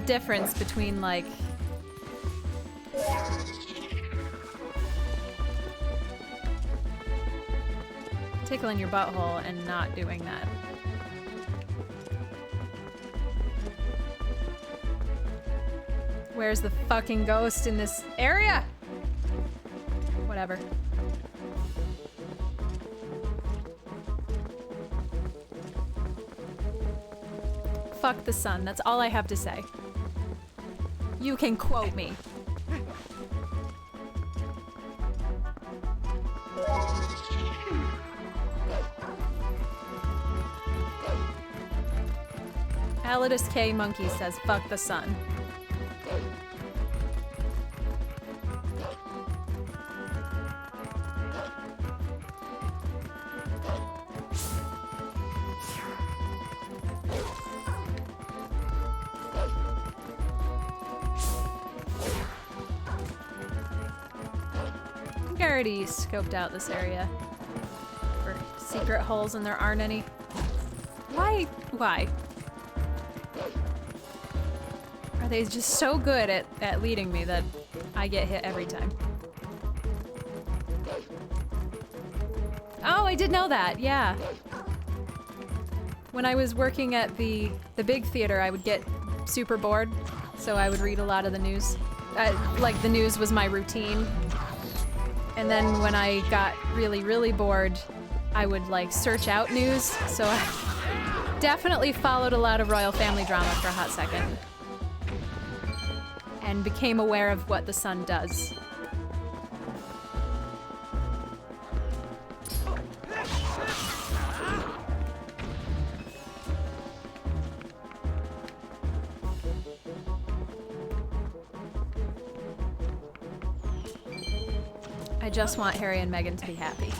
difference between, like... tickling your butthole and not doing that. Where's the fucking ghost in this area? Whatever. Fuck the sun. That's all I have to say. You can quote me. Alidus K. Monkey says, fuck the sun. I think I already scoped out this area for secret holes, and there aren't any. Why? Why? Are they just so good at leading me that I get hit every time? Oh, I did know that, yeah. When I was working at the big theater, I would get super bored, so I would read a lot of the news. Like, the news was my routine. And then when I got really, really bored, I would, like, search out news. So I definitely followed a lot of royal family drama for a hot second. And became aware of what the sun does. I just want Harry and Meghan to be happy.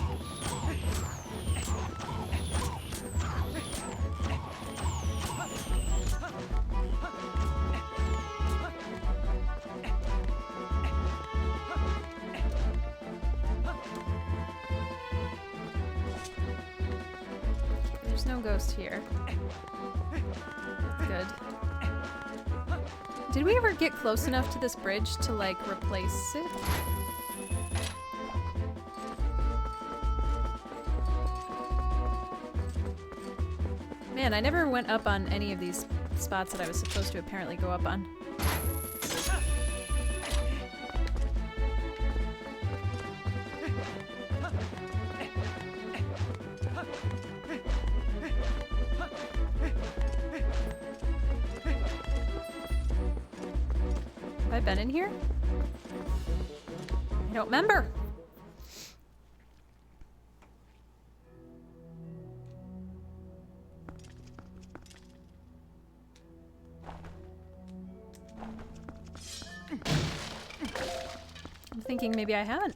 There's no ghost here. Good. Did we ever get close enough to this bridge to, like, replace it? Man, I never went up on any of these spots that I was supposed to apparently go up on. Have I been in here? I don't remember. I'm thinking maybe I haven't.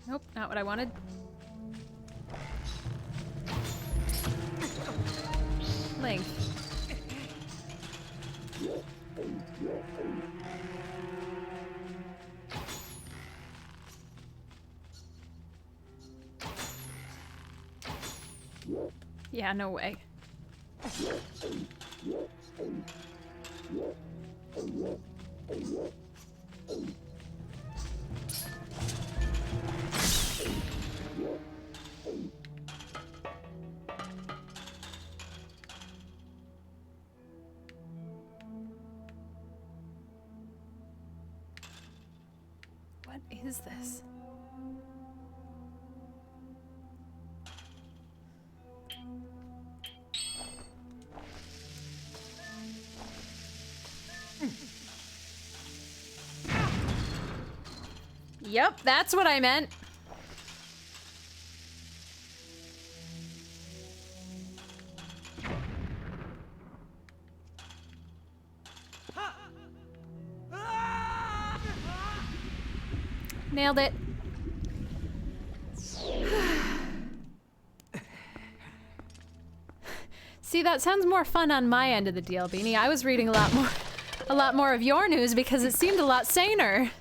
Nope, not what I wanted. Link. Yeah, no way. What is this? Yep, that's what I meant. Nailed it. See, that sounds more fun on my end of the deal, Beanie. I was reading a lot more of your news because it seemed a lot saner.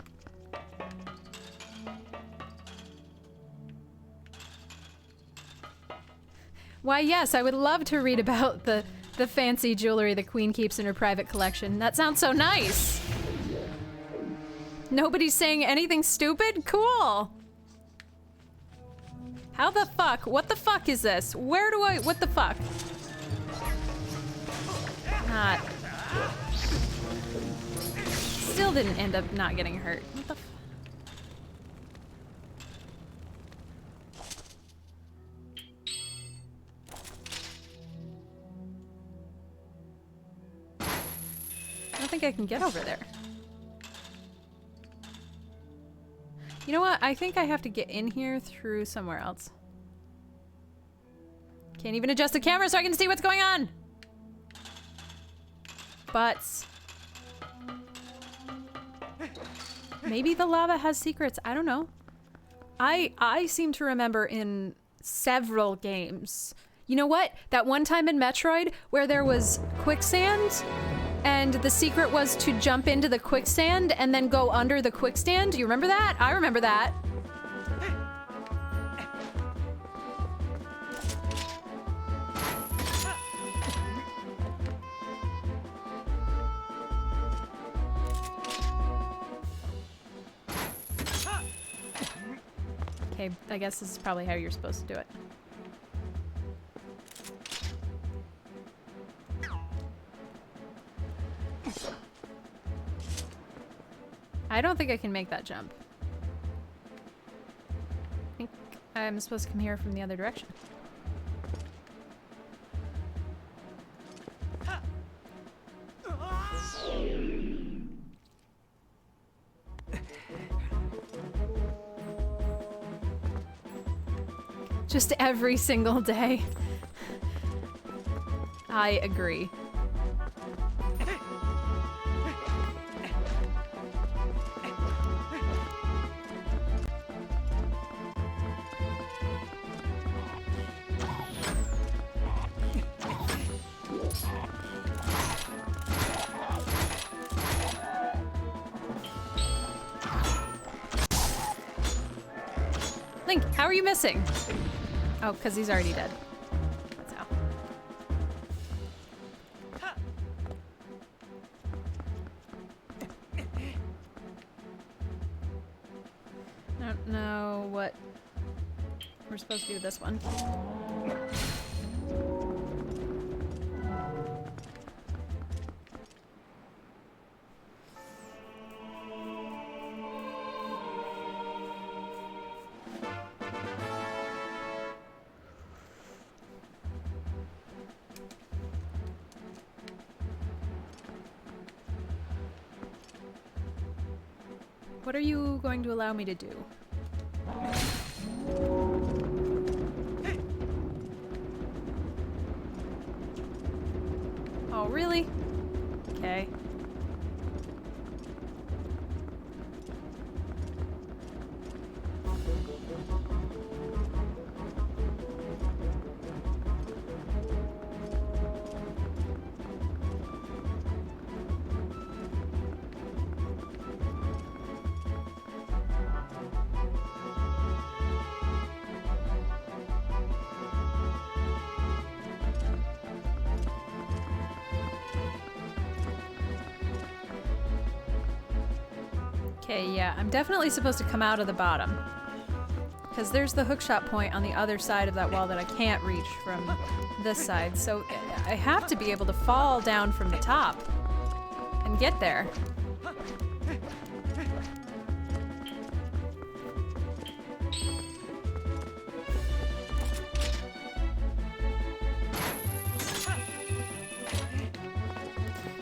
Why, yes, I would love to read about the fancy jewelry the Queen keeps in her private collection. That sounds so nice. Nobody's saying anything stupid? Cool. How the fuck? What the fuck is this? Where do I, what the fuck? Not. Still didn't end up not getting hurt. What the I don't think I can get over there. You know what? I think I have to get in here through somewhere else. Can't even adjust the camera so I can see what's going on! Butts. Maybe the lava has secrets. I don't know. I seem to remember in several games. You know what? That one time in Metroid where there was quicksand and the secret was to jump into the quicksand and then go under the quicksand. Do you remember that? I remember that. Okay, I guess this is probably how you're supposed to do it. I don't think I can make that jump. I think I'm supposed to come here from the other direction. Just every single day. I agree. Link, how are you missing? Oh, because he's already dead. That's how. I don't know what we're supposed to do with this one. What are you going to allow me to do? Oh, really? Okay. Okay, yeah, I'm definitely supposed to come out of the bottom. Because there's the hookshot point on the other side of that wall that I can't reach from this side. So I have to be able to fall down from the top and get there.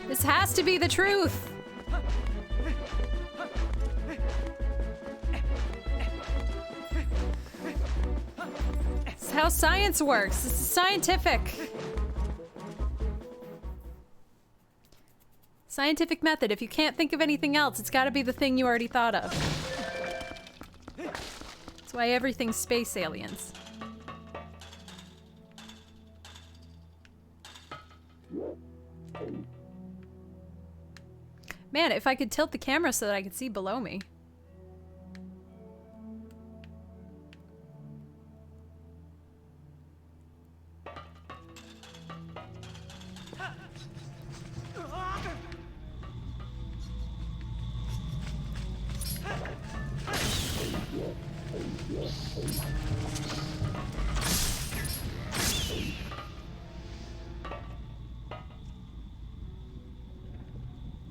This has to be the truth. How science works. This is scientific. Scientific method. If you can't think of anything else, it's got to be the thing you already thought of. That's why everything's space aliens. Man, if I could tilt the camera so that I could see below me.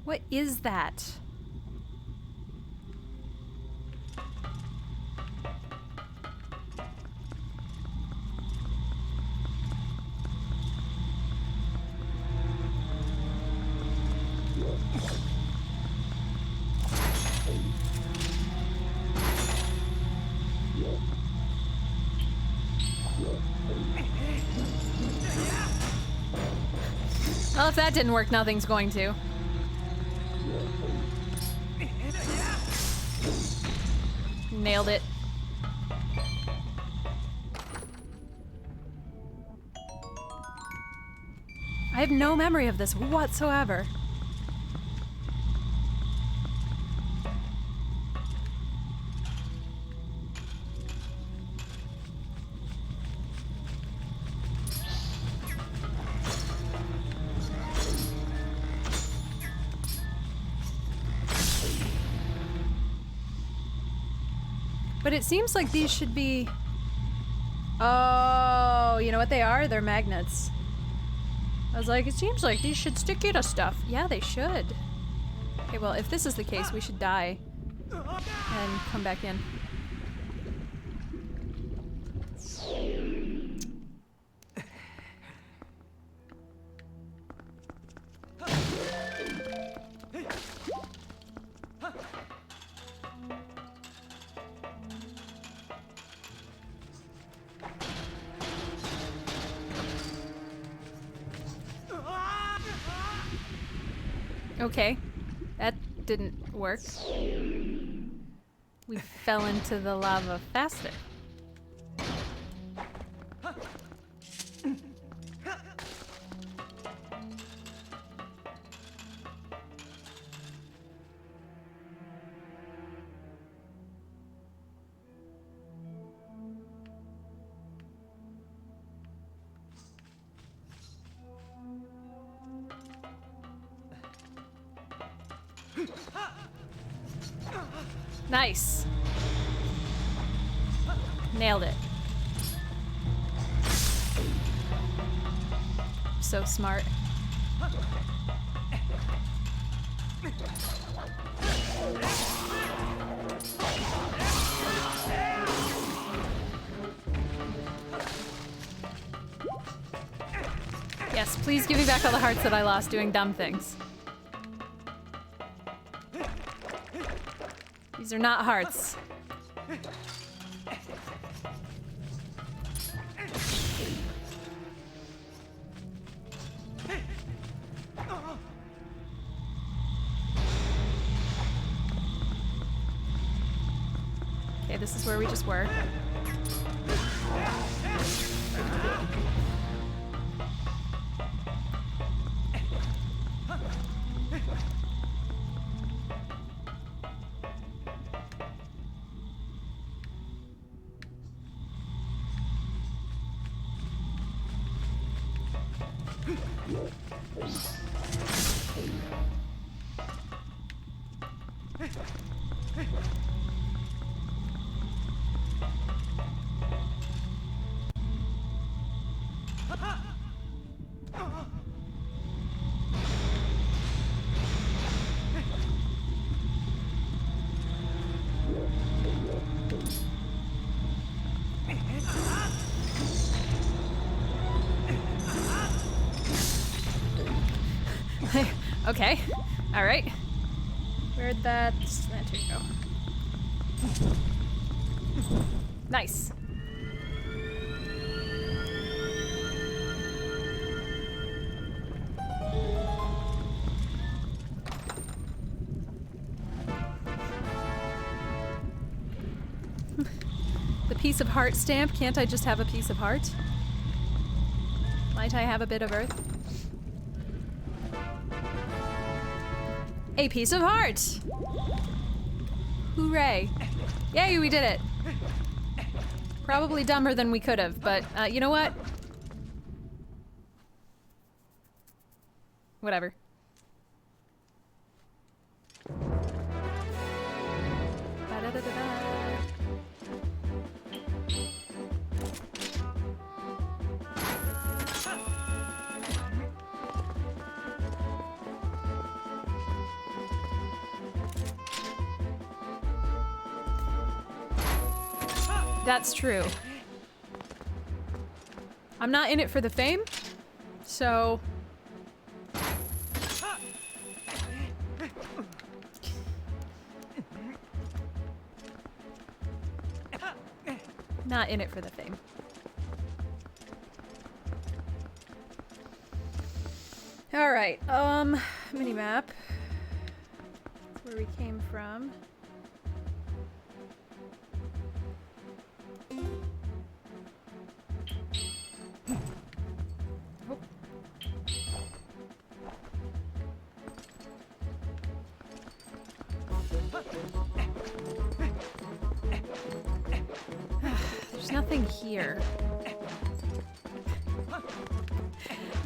What is that? Well, if that didn't work, nothing's going to. Nailed it. I have no memory of this whatsoever. But it seems like these should be... Oh, you know what they are? They're magnets. I was like, it seems like these should stick you to stuff. Yeah, they should. Okay, well, if this is the case, we should die and come back in. Okay, that didn't work. We fell into the lava faster. Nice. Nailed it. So smart. Yes, please give me back all the hearts that I lost doing dumb things. These are not hearts. Okay, this is where we just were. Okay, all right. Where'd that lantern go? Nice. The piece of heart stamp, can't I just have a piece of heart? Might I have a bit of earth? A piece of heart! Hooray. Yay, we did it! Probably dumber than we could have, but you know what? Whatever. Ba-da-da-da-da. That's true. I'm not in it for the fame, so... Not in it for the fame. Alright, minimap. That's where we came from. Oh. There's nothing here.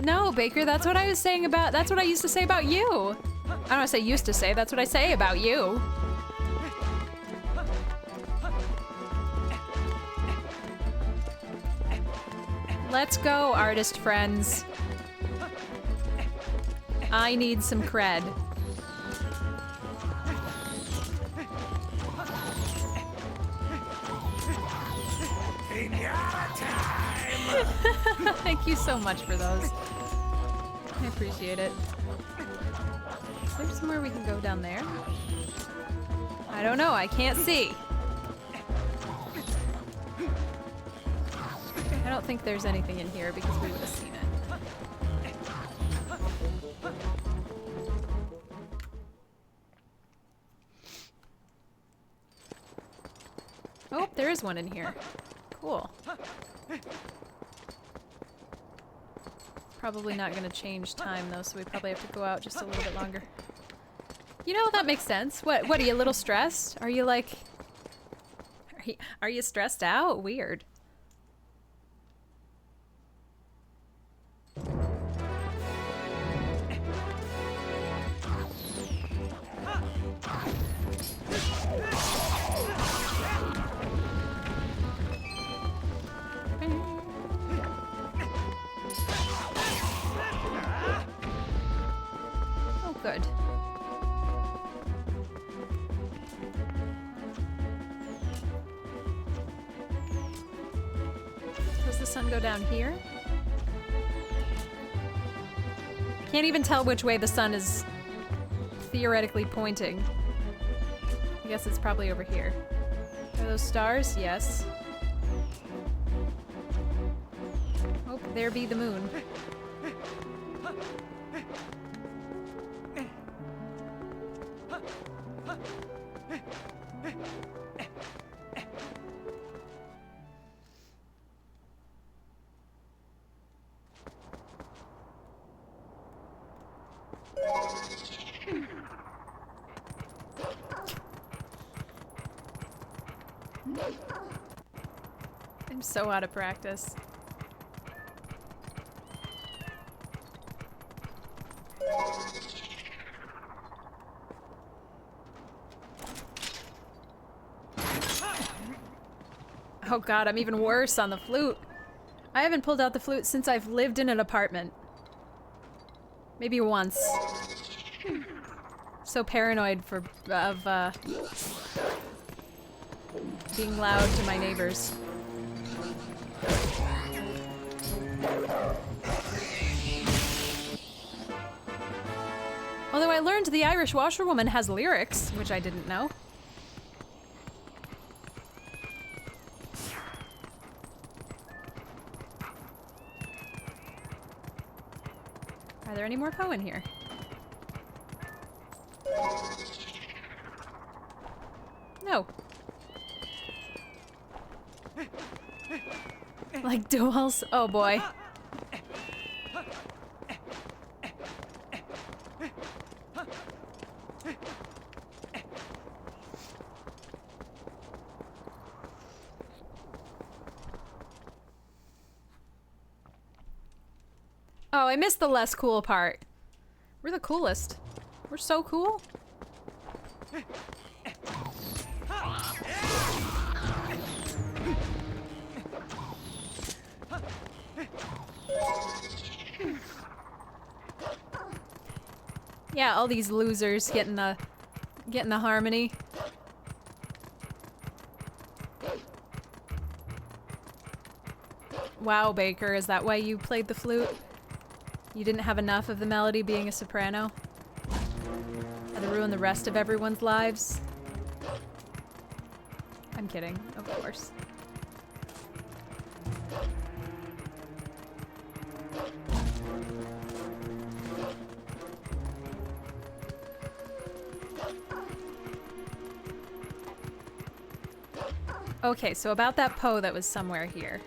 No, Baker, that's what I was saying about- that's what I used to say about you! I don't want to say used to say, that's what I say about you. Let's go, artist friends. I need some cred. Thank you so much for those. I appreciate it. Is there somewhere we can go down there? I don't know, I can't see. I don't think there's anything in here because we would have seen it. Oh, there is one in here. Cool. Probably not gonna change time though, so we probably have to go out just a little bit longer. You know, that makes sense. What are you a little stressed? Are you like... Are you stressed out? Weird. Oh, good. Does the sun go down here? Can't even tell which way the sun is theoretically pointing. I guess it's probably over here. Are those stars? Yes. Oh, there be the moon. I'm so out of practice. Oh god, I'm even worse on the flute. I haven't pulled out the flute since I've lived in an apartment. Maybe once. So paranoid of being loud to my neighbors. Although I learned the Irish washerwoman has lyrics, which I didn't know. Are there any more Poe in here? No. Like duels? Oh boy. Oh, I missed the less cool part. We're the coolest. We're so cool. Yeah, all these losers getting the harmony. Wow, Baker, is that why you played the flute? You didn't have enough of the melody being a soprano? Had to ruin the rest of everyone's lives? I'm kidding, of course. Okay, so about that Poe that was somewhere here.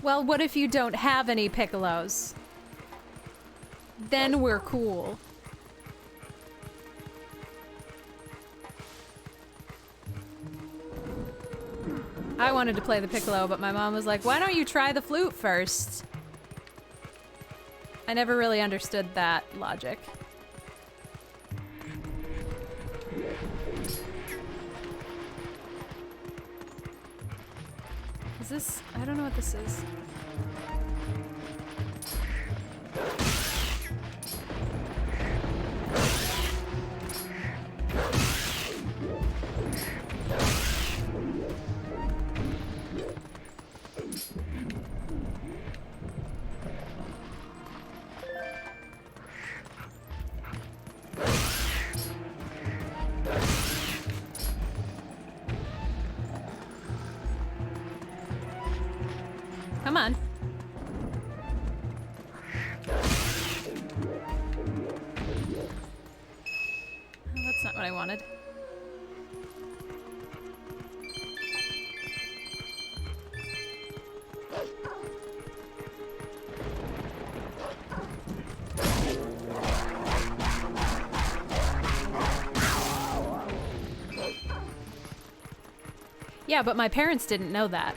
Well, what if you don't have any piccolos? Then we're cool. I wanted to play the piccolo, but my mom was like, why don't you try the flute first? I never really understood that logic. Is this... I don't know what this is. Come on. Oh, that's not what I wanted. Yeah, but my parents didn't know that.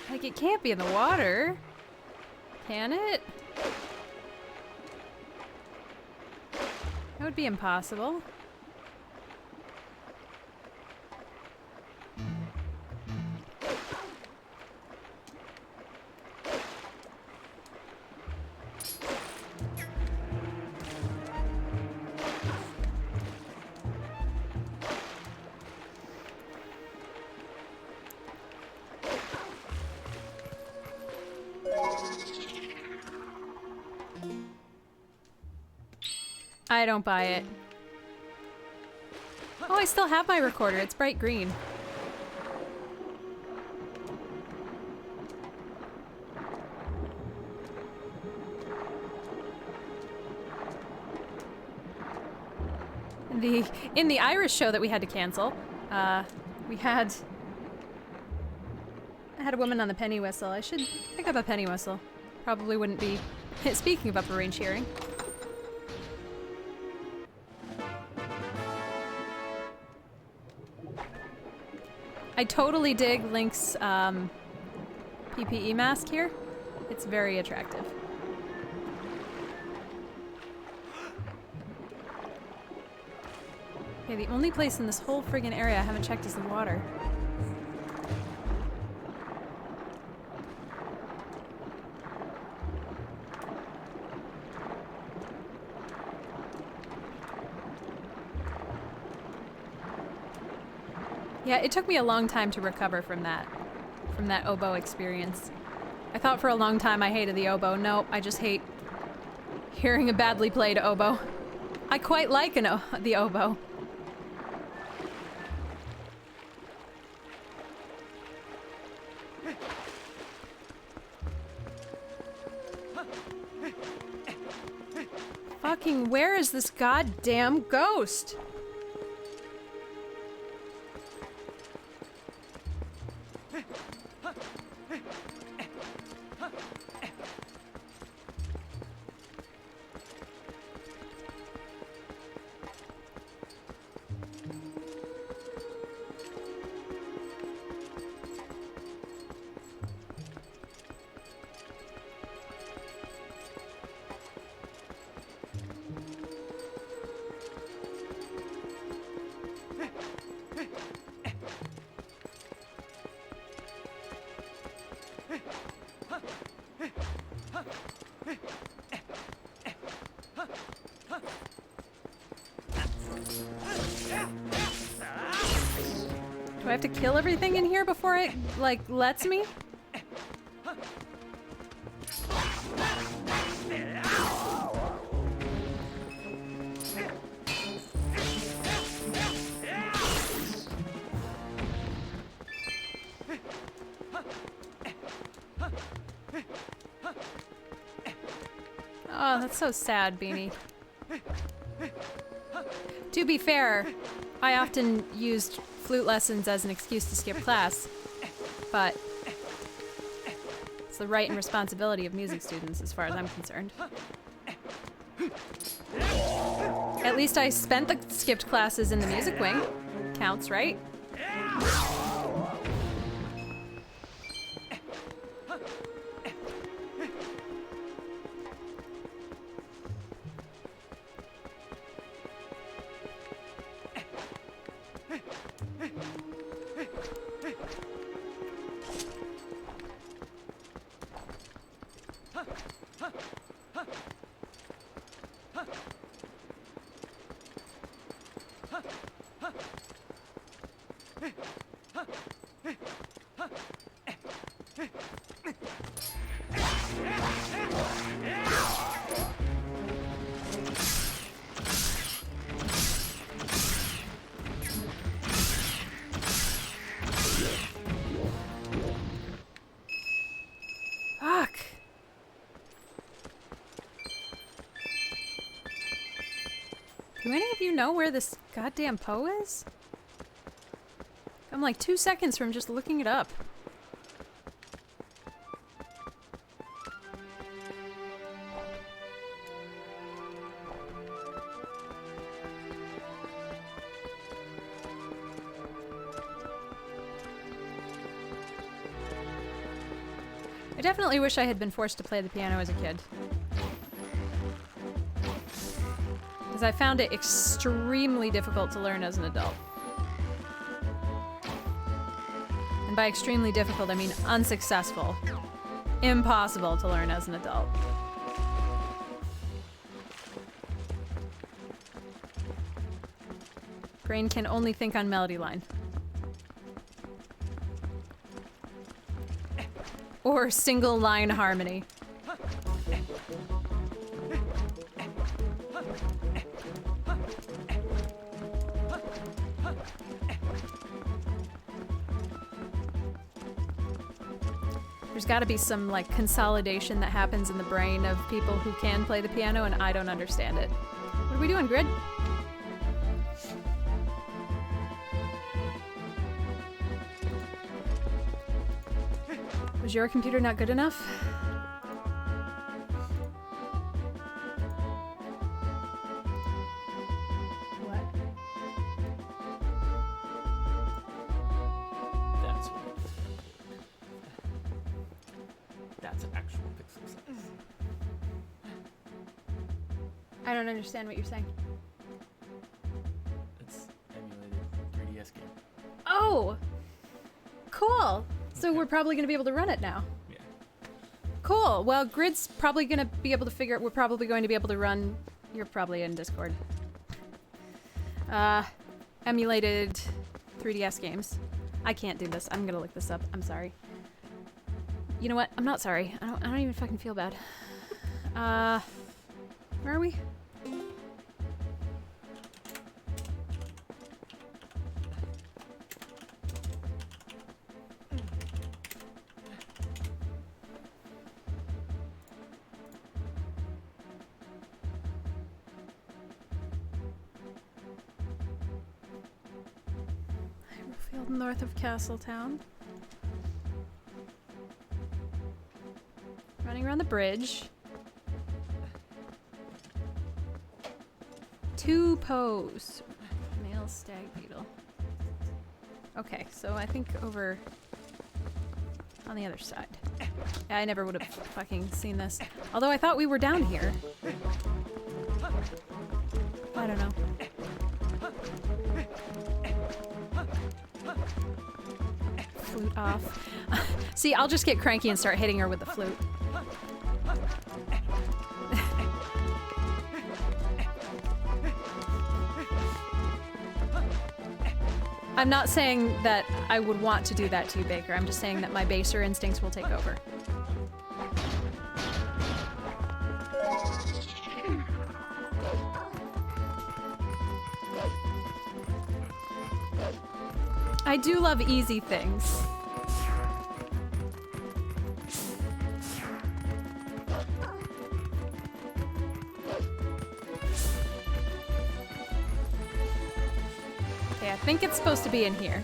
Like, it can't be in the water. Can it? That would be impossible. I don't buy it. Oh, I still have my recorder. It's bright green. In the Irish show that we had to cancel, I had a woman on the penny whistle. I should pick up a penny whistle. Probably wouldn't be. Speaking of upper range hearing. I totally dig Link's PPE mask here. It's very attractive. Okay, the only place in this whole friggin' area I haven't checked is the water. Yeah, it took me a long time to recover from that oboe experience. I thought for a long time I hated the oboe. Nope, I just hate hearing a badly played oboe. I quite like the oboe. fucking where is this goddamn ghost? Do I have to kill everything in here before it, like, lets me? Oh, that's so sad, Beanie. To be fair, I often used flute lessons as an excuse to skip class, but it's the right and responsibility of music students as far as I'm concerned. At least I spent the skipped classes in the music wing. Counts, right? Fuck. Do any of you know where this goddamn Poe is? I'm like 2 seconds from just looking it up. I definitely wish I had been forced to play the piano as a kid. Because I found it extremely difficult to learn as an adult. And by extremely difficult, I mean unsuccessful. Impossible to learn as an adult. Brain can only think on melody line. Or single line harmony. There's got to be some like consolidation that happens in the brain of people who can play the piano, and I don't understand it. What are we doing, Grid? Was your computer not good enough? What? That's what. That's actual pixel size. I don't understand what you're saying. It's emulated 3DS game. Oh! Cool! So Okay. we're probably going to be able to run it now. Yeah. Cool. Well, Grid's probably going to be able to figure... We're probably going to be able to run... You're probably in Discord. Emulated 3DS games. I can't do this. I'm going to look this up. I'm sorry. You know what? I'm not sorry. I don't even fucking feel bad. Where are we? Field north of Castletown. Running around the bridge. 2 pose. Male stag beetle. Okay, so I think over on the other side. Yeah, I never would have fucking seen this. Although I thought we were down here. I don't know. Flute off. See, I'll just get cranky and start hitting her with the flute. I'm not saying that I would want to do that to you, Baker. I'm just saying that my baser instincts will take over. I do love easy things. Okay, I think it's supposed to be in here.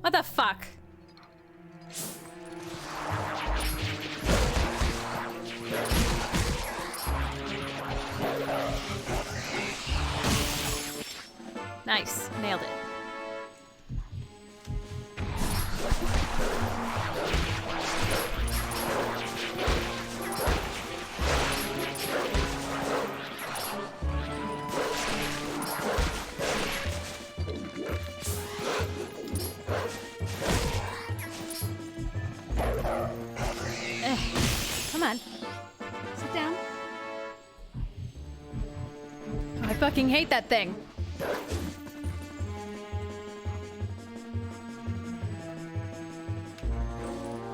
What the fuck? Nice. Nailed it. Come on. Sit down. Oh, I fucking hate that thing.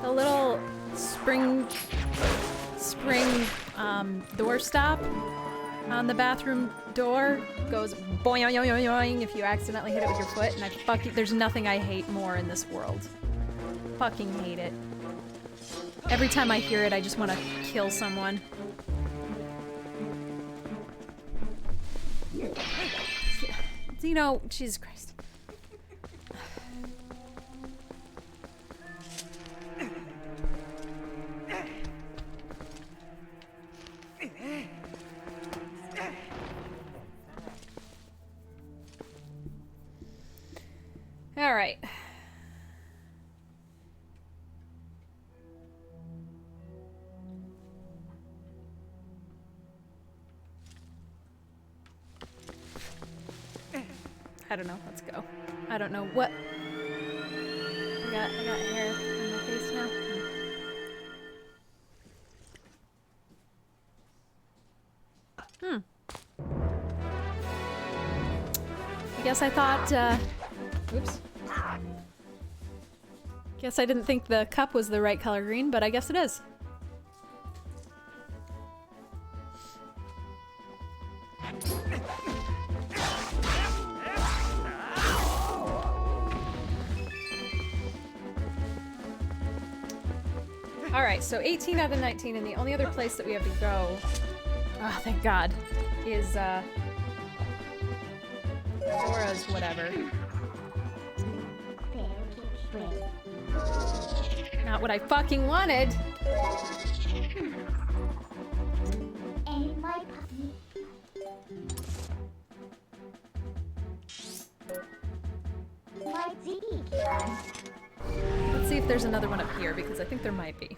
The little spring door stop on the bathroom door goes boing boing boing if you accidentally hit it with your foot, and I fucking there's nothing I hate more in this world. Fucking hate it. Every time I hear it, I just want to kill someone. You know, Jesus Christ. All right. I don't know. Let's go. I don't know what. I got hair on my face now. I guess I thought. Oops. Guess I didn't think the cup was the right color green, but I guess it is. Alright, so 18 out of 19, and the only other place that we have to go, oh thank God, is Zora's whatever. Not what I fucking wanted! Let's see if there's another one up here, because I think there might be.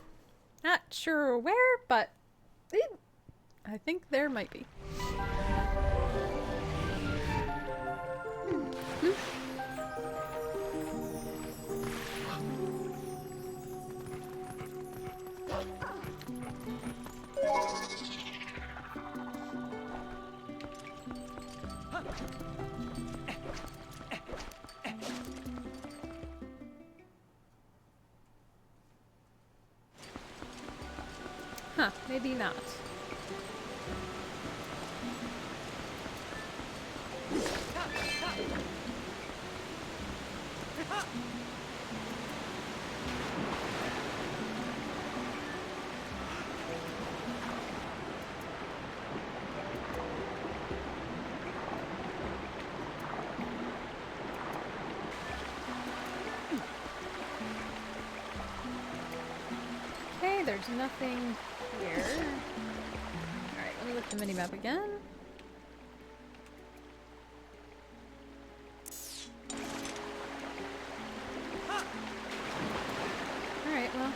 Not sure where, but I think there might be. Huh, maybe not. there's nothing here. Alright, let me look at the minimap again. Alright, well.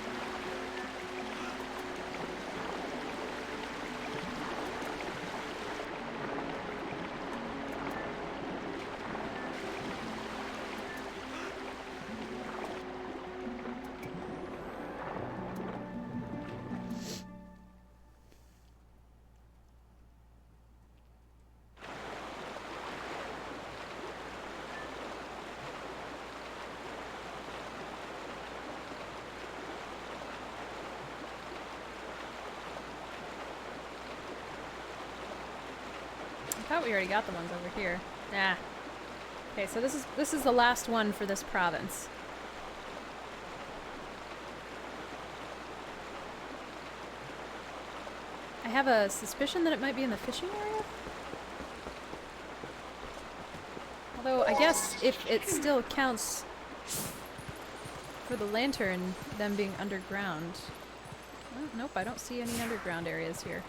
I thought we already got the ones over here. Nah. Okay, so this is the last one for this province. I have a suspicion that it might be in the fishing area. Although I guess if it still counts for the lantern, them being underground. Well, nope, I don't see any underground areas here.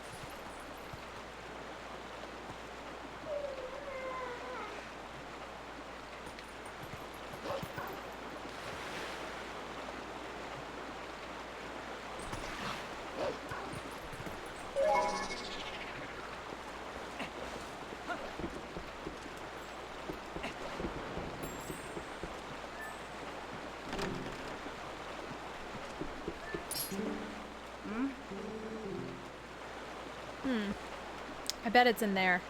I bet it's in there.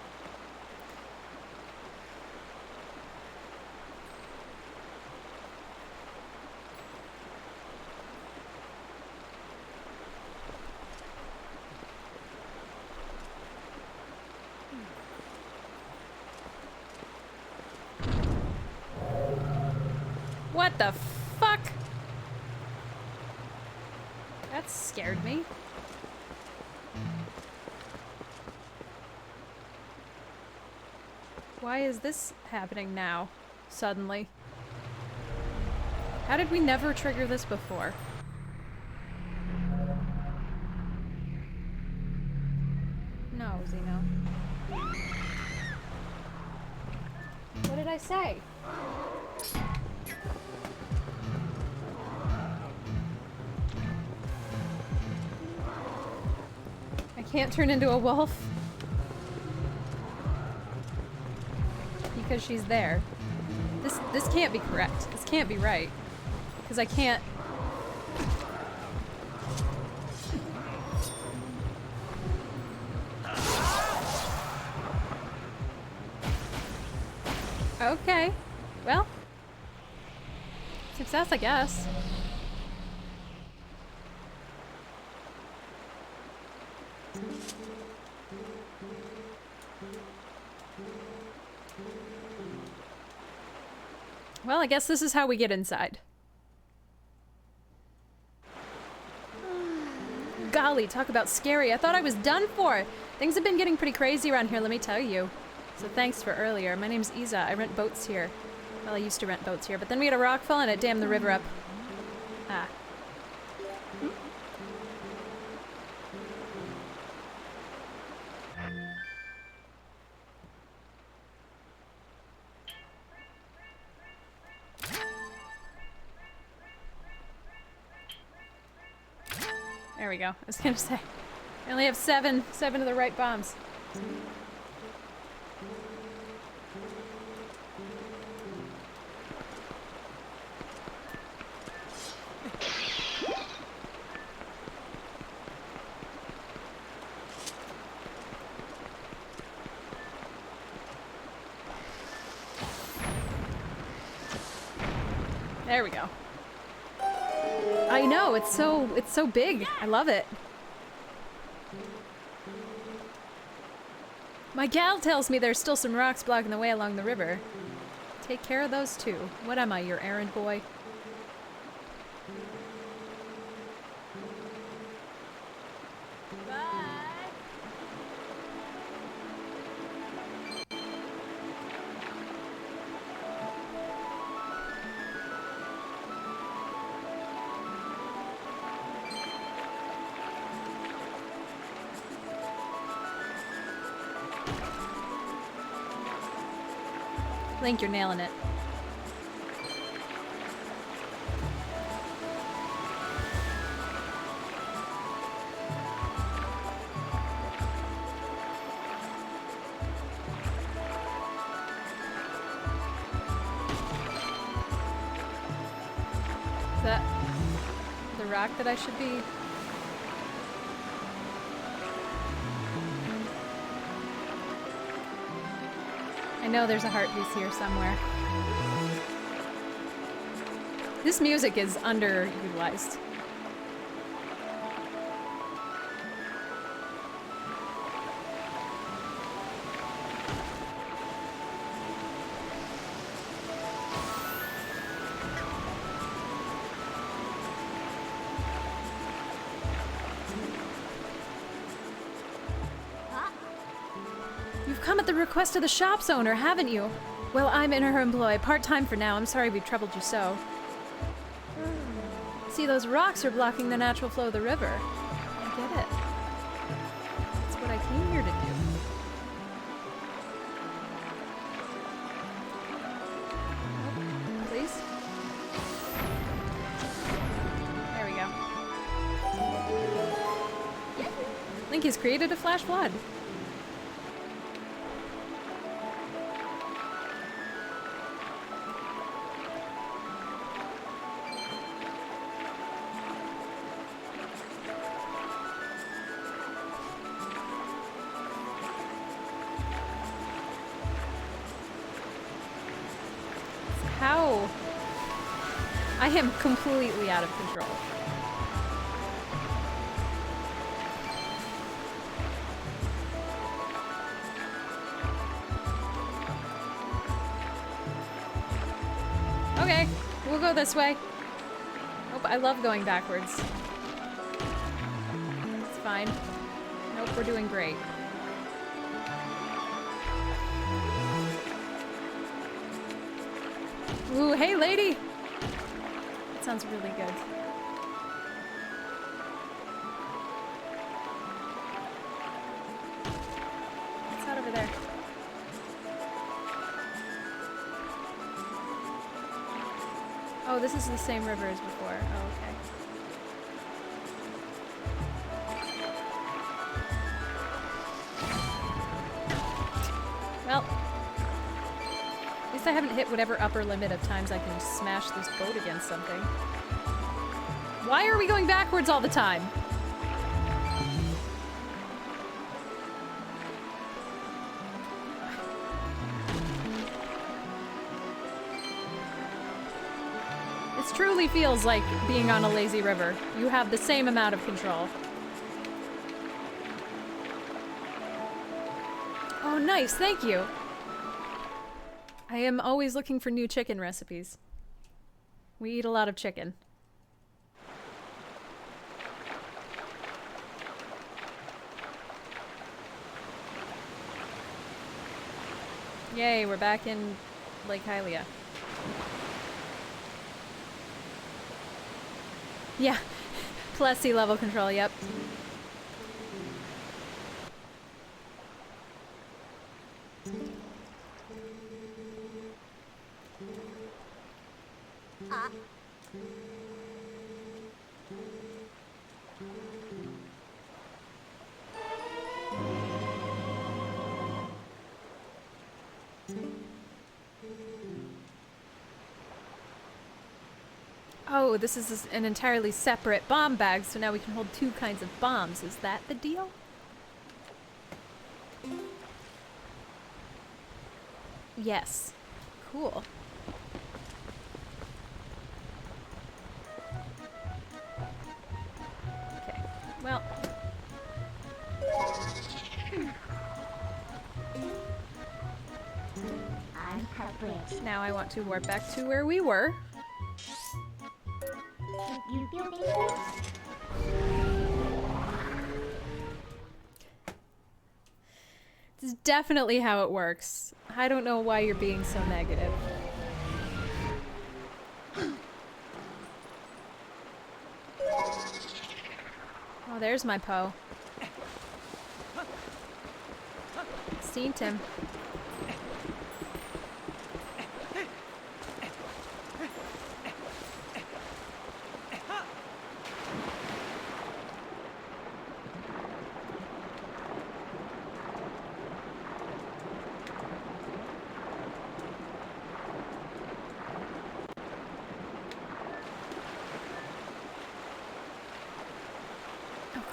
What the fuck? That scared me. Why is this happening now, suddenly? How did we never trigger this before? No, Zeno. What did I say? I can't turn into a wolf. Because she's there. This can't be correct. This can't be right. Because I can't... Okay. Well. Success, I guess. Well, I guess this is how we get inside. Golly, talk about scary. I thought I was done for. Things have been getting pretty crazy around here, let me tell you. So thanks for earlier. My name's Isa. I rent boats here. Well, I used to rent boats here, but then we had a rockfall and it dammed the river up. Ah. There we go. I was gonna say, I only have seven of the right bombs. There we go. I know, it's so big. I love it. My gal tells me there's still some rocks blocking the way along the river. Take care of those too. What am I, your errand boy? Link, you're nailing it. Is that the rock that I should be? I know there's a heart piece here somewhere. This music is underutilized. You've come at the request of the shop's owner, haven't you? Well, I'm in her employ, part-time for now. I'm sorry we've troubled you so. See, those rocks are blocking the natural flow of the river. I get it. That's what I came here to do. Oh, please? There we go. Link has created a flash flood. How? I am completely out of control. Okay, we'll go this way. Nope, I love going backwards. It's fine. Nope, we're doing great. Ooh, hey lady! That sounds really good. What's that over there? Oh, this is the same river as before. Oh, okay. Well, at least I haven't hit whatever upper limit of times I can smash this boat against something. Why are we going backwards all the time? This truly feels like being on a lazy river. You have the same amount of control. Oh, nice, thank you. I am always looking for new chicken recipes. We eat a lot of chicken. Yay, we're back in Lake Hylia. Yeah, plus sea level control, yep. Oh, this is an entirely separate bomb bag, so now we can hold two kinds of bombs. Is that the deal? Yes. Cool. Okay. Well. Now I want to warp back to where we were. This is definitely how it works. I don't know why you're being so negative. Oh, there's my Poe. Seen him.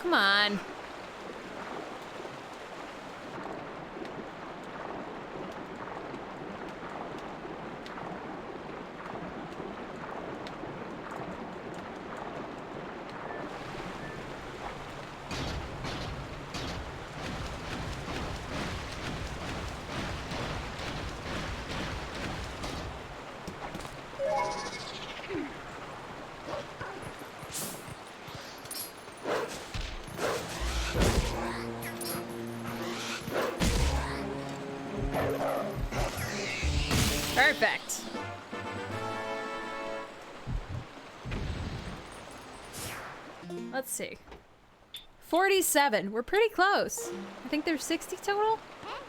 Come on. Perfect. Let's see. 47. We're pretty close. I think there's 60 total? I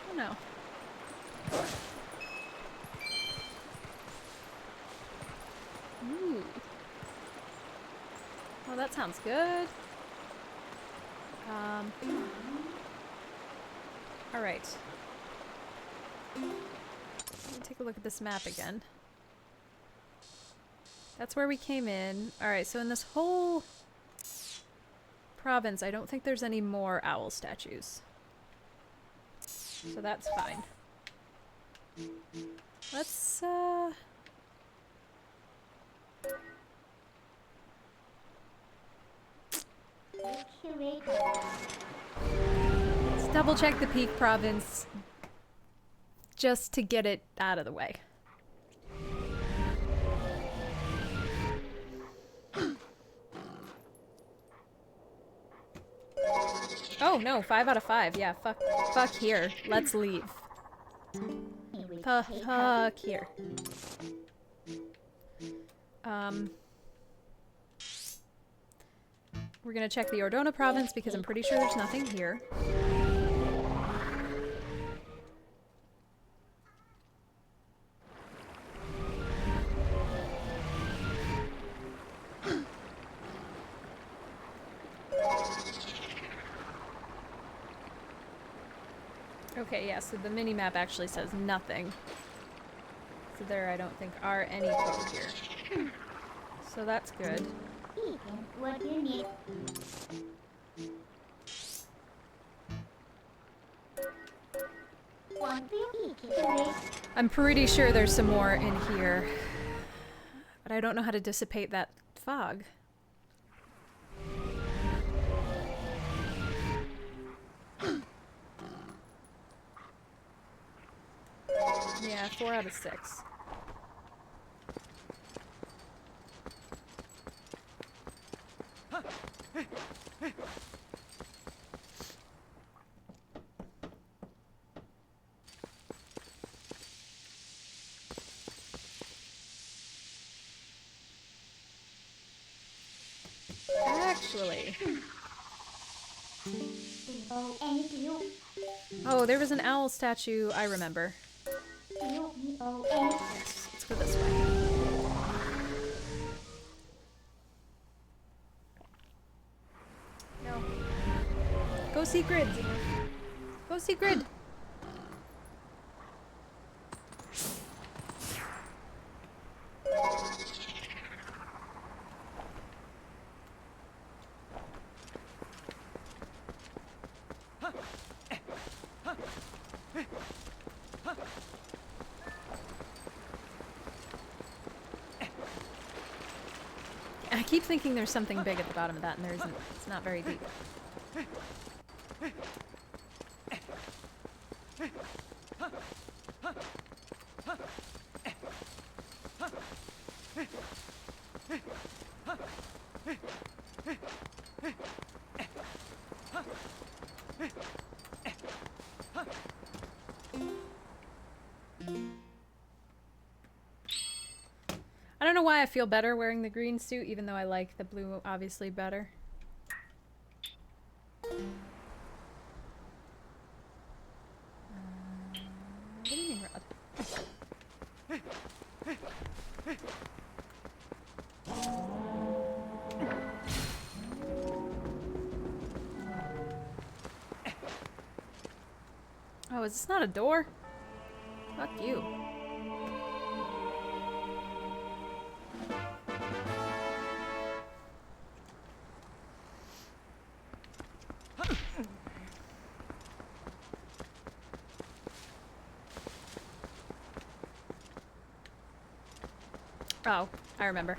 don't know. Ooh. Well, that sounds good. All right. Let me take a look at this map again. That's where we came in. All right, so in this whole province, I don't think there's any more owl statues. So that's fine. Let's double check the Peak province just to get it out of the way. Oh no, 5 out of 5. Yeah, fuck here. Let's leave. Fuck here. We're gonna check the Ordona province because I'm pretty sure there's nothing here. Okay, yeah, so the mini-map actually says nothing. So there I don't think are any folk here. So that's good. What do you need? I'm pretty sure there's some more in here. But I don't know how to dissipate that fog. Yeah, 4 out of 6. Actually. Oh, there was an owl statue I remember. Yes, let's go this way. No. Go see Grid. Go see Grid. I keep thinking there's something big at the bottom of that, and there isn't. It's not very deep. I don't know why I feel better wearing the green suit, even though I like the blue obviously better. What do you mean, Rod? Oh, is this not a door? Fuck you. Oh, I remember.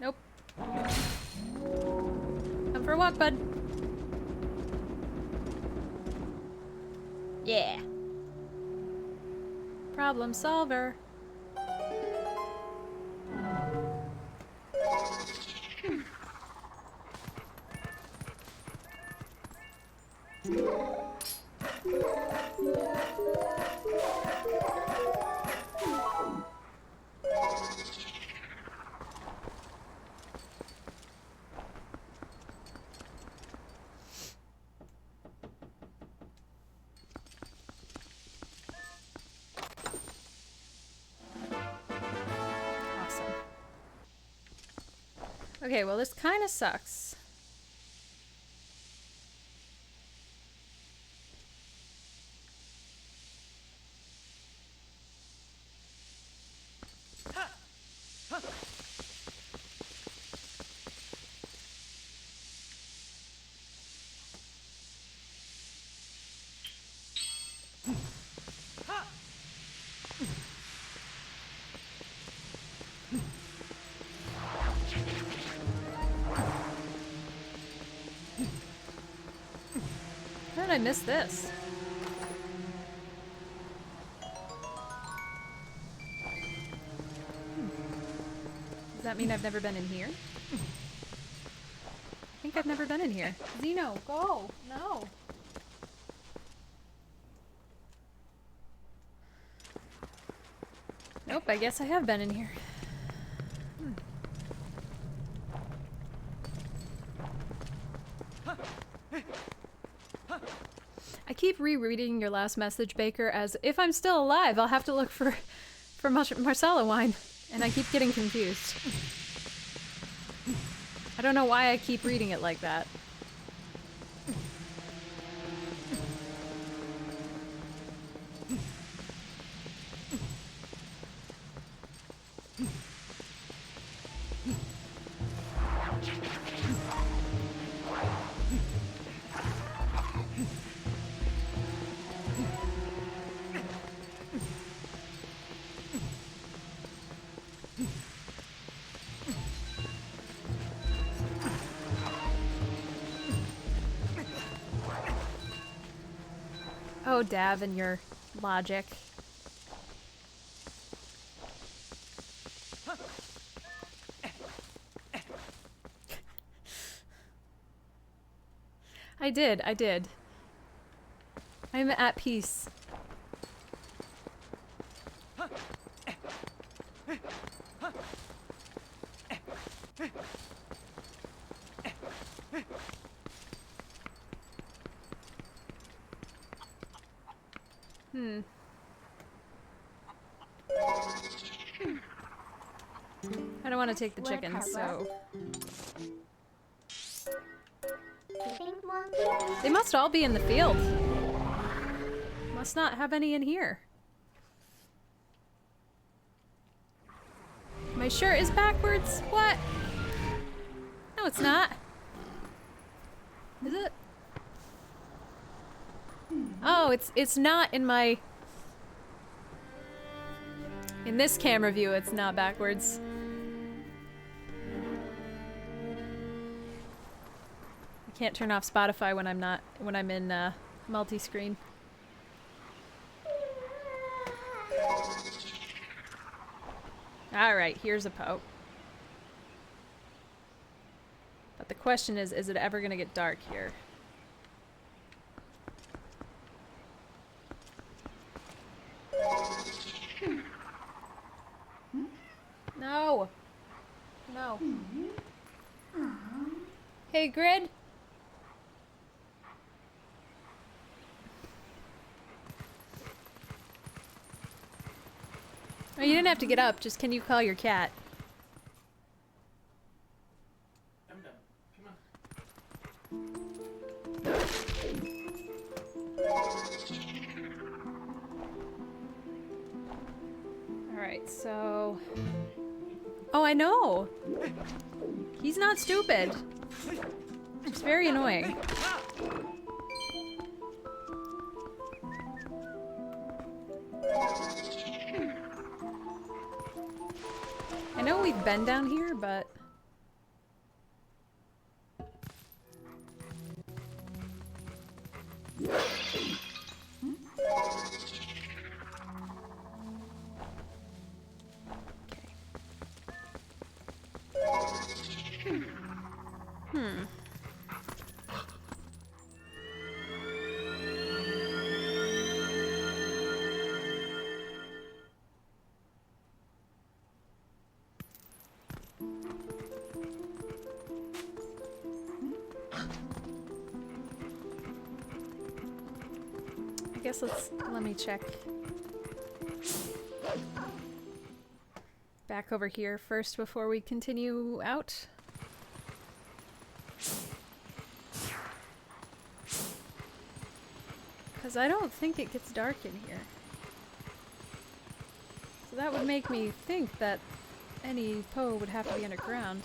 Nope. Come for a walk, bud. Yeah. Problem solver. Awesome. Okay, well, this kind of sucks. How did I miss this? Does that mean I've never been in here? I think I've never been in here. Zeno, go! No! Nope, I guess I have been in here. I keep rereading your last message, Baker, as if I'm still alive, I'll have to look for Marsala wine. And I keep getting confused. I don't know why I keep reading it like that. Oh, Dav and your logic. I did. I'm at peace. I don't want to take the chickens, so... They must all be in the field. Must not have any in here. My shirt is backwards? What? No, it's not. Is it? Oh, it's not in my... In this camera view, it's not backwards. I can't turn off Spotify when I'm in multi-screen. Alright, here's a Poe. But the question is it ever gonna get dark here? No! No. Hey, Grid? Oh, you didn't have to get up, just can you call your cat? I'm done. Come on. Alright, so... Oh, I know! He's not stupid. It's very annoying. know we've been down here, but... Hmm. I guess let me check back over here first before we continue out. Because I don't think it gets dark in here. So that would make me think that any Poe would have to be underground.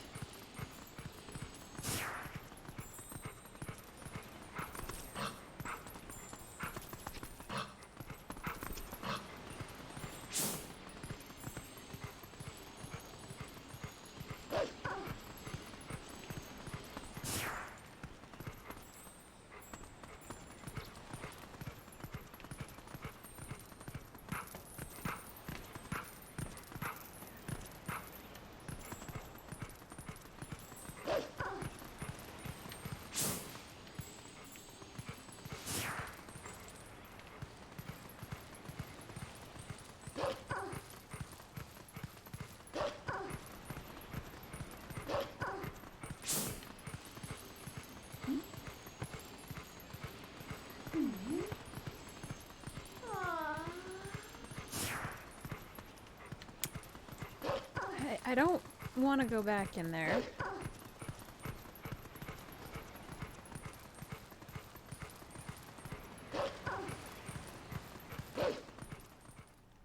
I don't want to go back in there.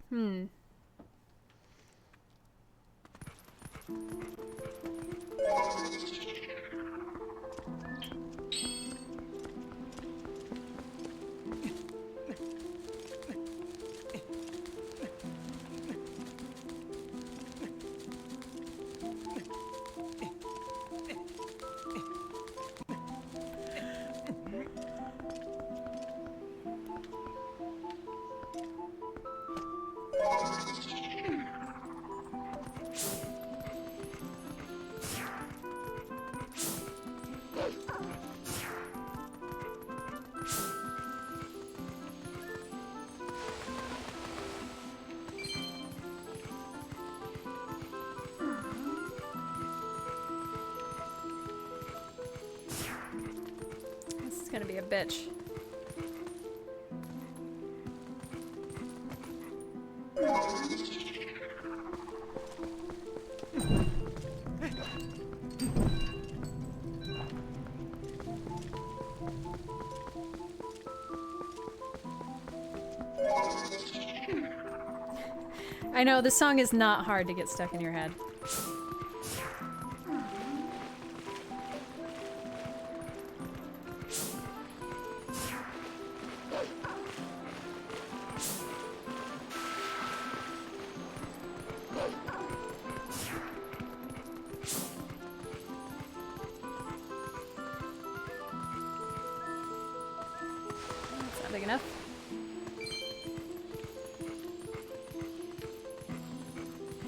Hmm. Gonna be a bitch. I know, this song is not hard to get stuck in your head. Big enough.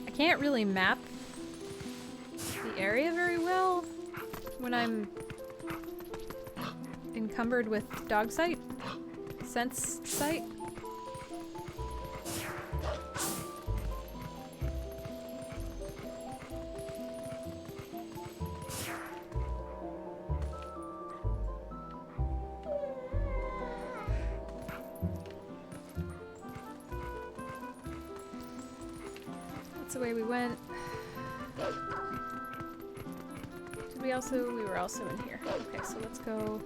I can't really map the area very well when I'm encumbered with dog sight, sense sight. The way we went. Did we also? We were also in here. Okay, so let's go.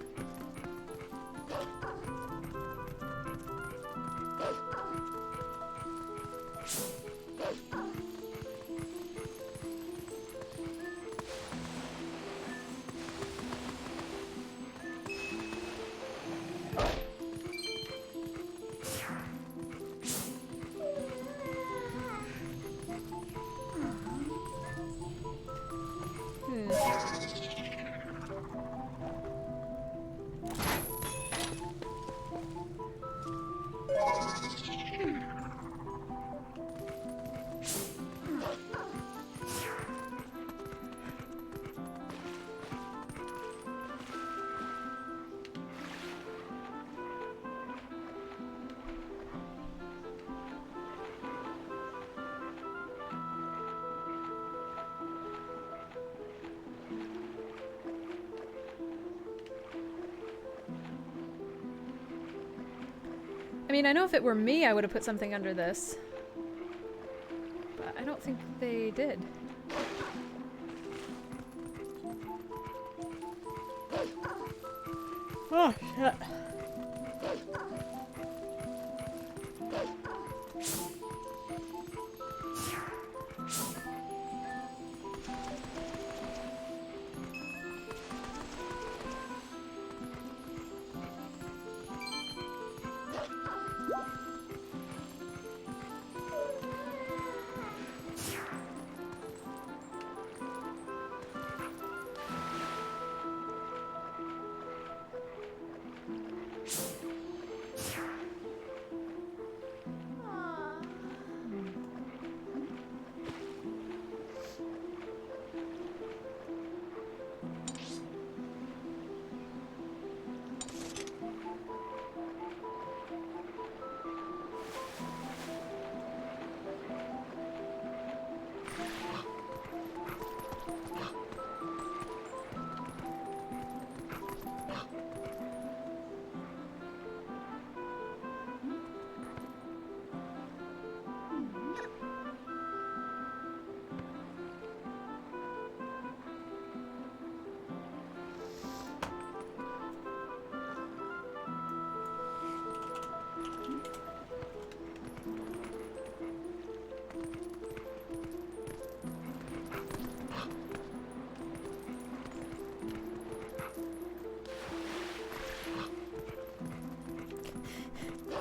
I mean, I know if it were me, I would have put something under this. But I don't think they did. Oh, shit.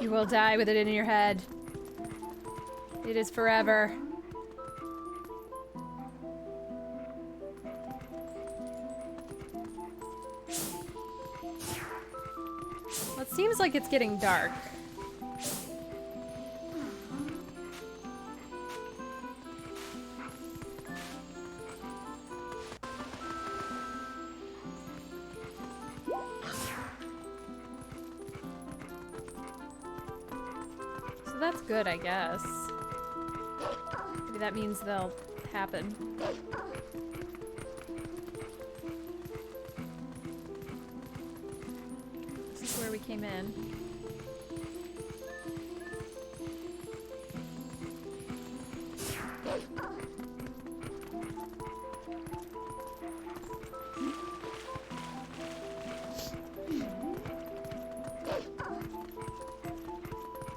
You will die with it in your head. It is forever. Well, it seems like it's getting dark. So that's good, I guess. Maybe that means they'll happen. This is where we came in.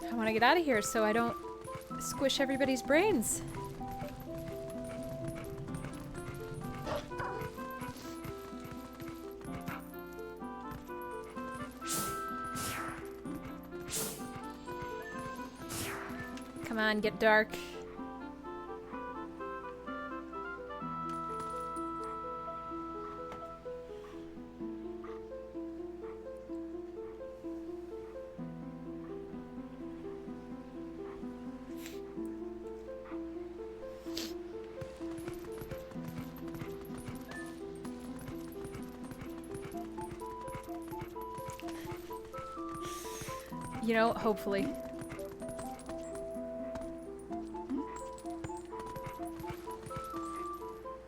I want to get out of here so I don't squish everybody's brains. Come on, get dark. You know, hopefully.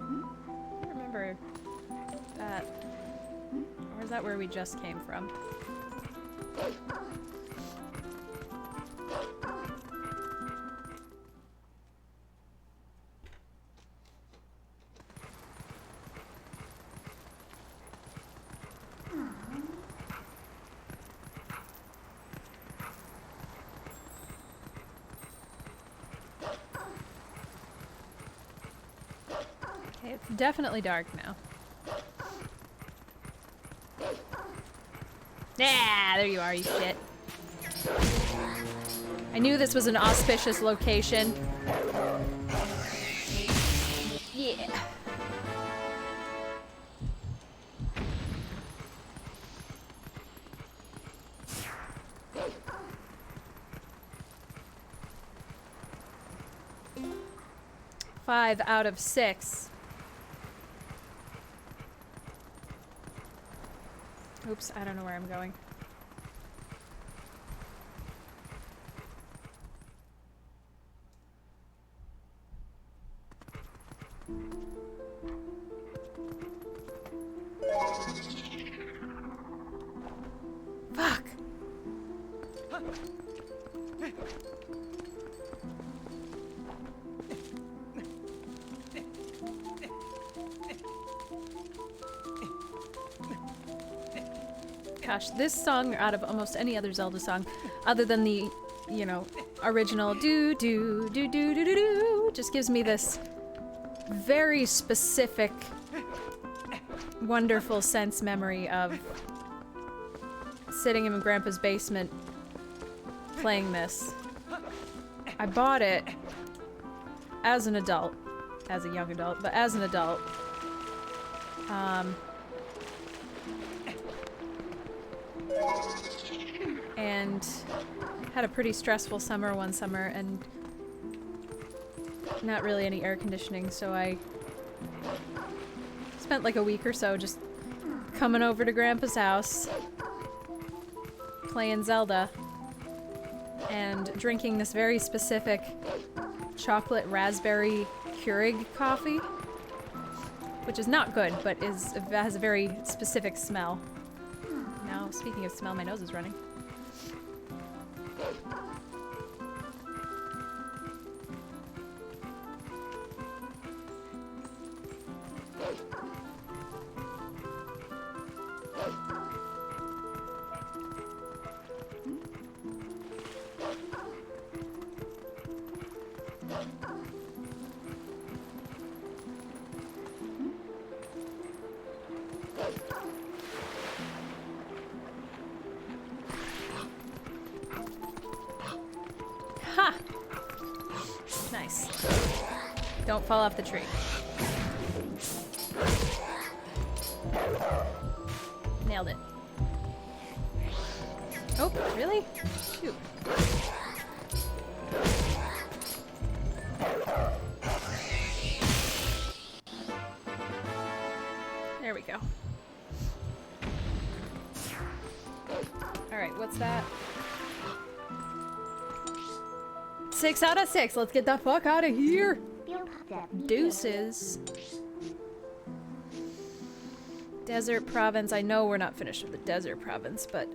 I don't remember that. Or is that where we just came from? Okay, it's definitely dark now. Yeah, there you are, you shit. I knew this was an auspicious location. Yeah. Five out of 6. Oops, I don't know where I'm going. Fuck! Gosh, this song, out of almost any other Zelda song, other than the, you know, original do do do do do do do, just gives me this very specific, wonderful sense memory of sitting in Grandpa's basement playing this. I bought it as an adult, as a young adult, but as an adult. And had a pretty stressful summer one summer, and not really any air conditioning, so I spent like a week or so just coming over to Grandpa's house, playing Zelda, and drinking this very specific chocolate raspberry Keurig coffee, which is not good, but has a very specific smell. Now, speaking of smell, my nose is running. Ha! Nice. Don't fall off the tree. Nailed it. Oh, really? Shoot. There we go. Alright, what's that? 6 out of 6. Let's get the fuck out of here. Deuces. Desert Province. I know we're not finished with the Desert Province, but...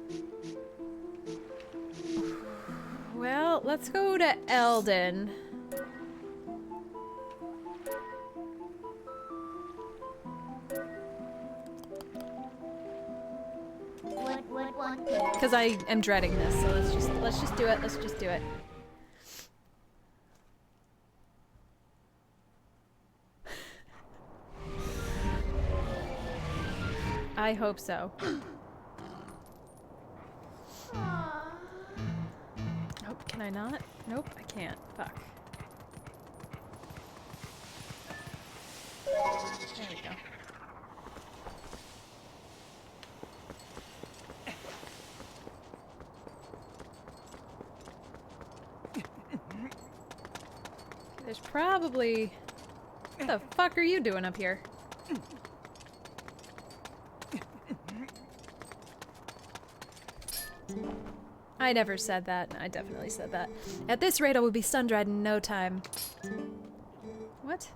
Well, let's go to Eldon. Because I am dreading this, so let's just do it. Let's just do it. I hope so. Nope, can I not? Nope, I can't. Fuck. There we go. There's probably... What the fuck are you doing up here? I never said that. I definitely said that. At this rate, I will be sun-dried in no time. What?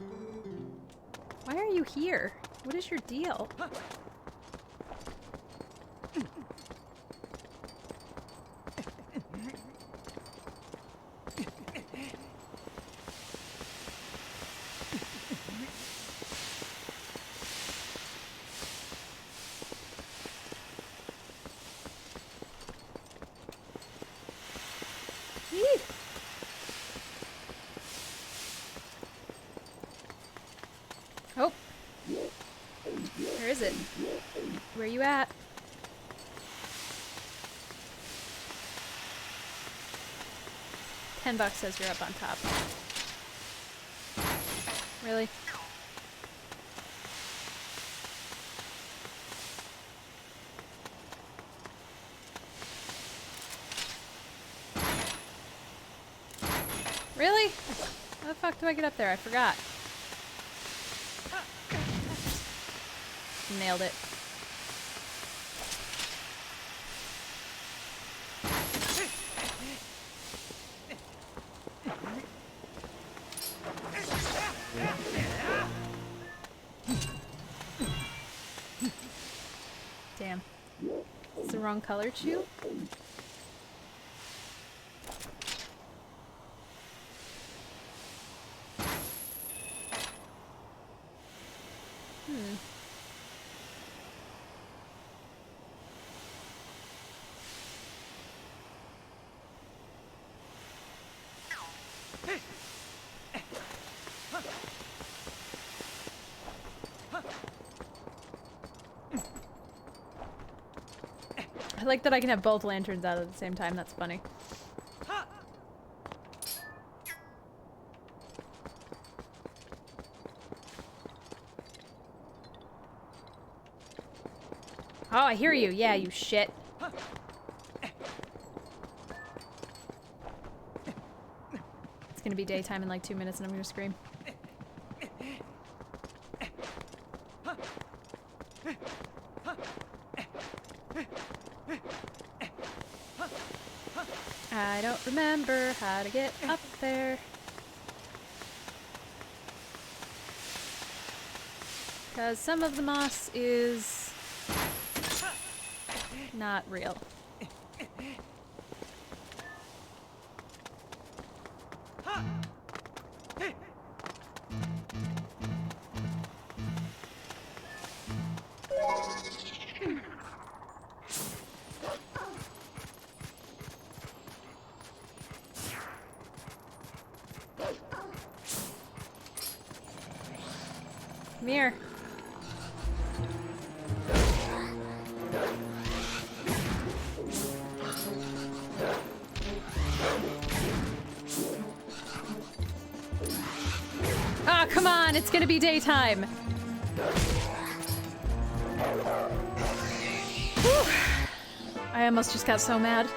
Why are you here? What is your deal? Oh. Where is it? Where you at? $10 says you're up on top. Really? Really? How the fuck do I get up there? I forgot. Nailed it. Damn. It's the wrong color chew? I like that I can have both lanterns out at the same time. That's funny. Oh, I hear you. Yeah, you shit. It's gonna be daytime in like 2 minutes and I'm gonna scream. I don't remember how to get up there. Because some of the moss is not real. Come here. Ah, come on, it's gonna be daytime. Whew. I almost just got so mad.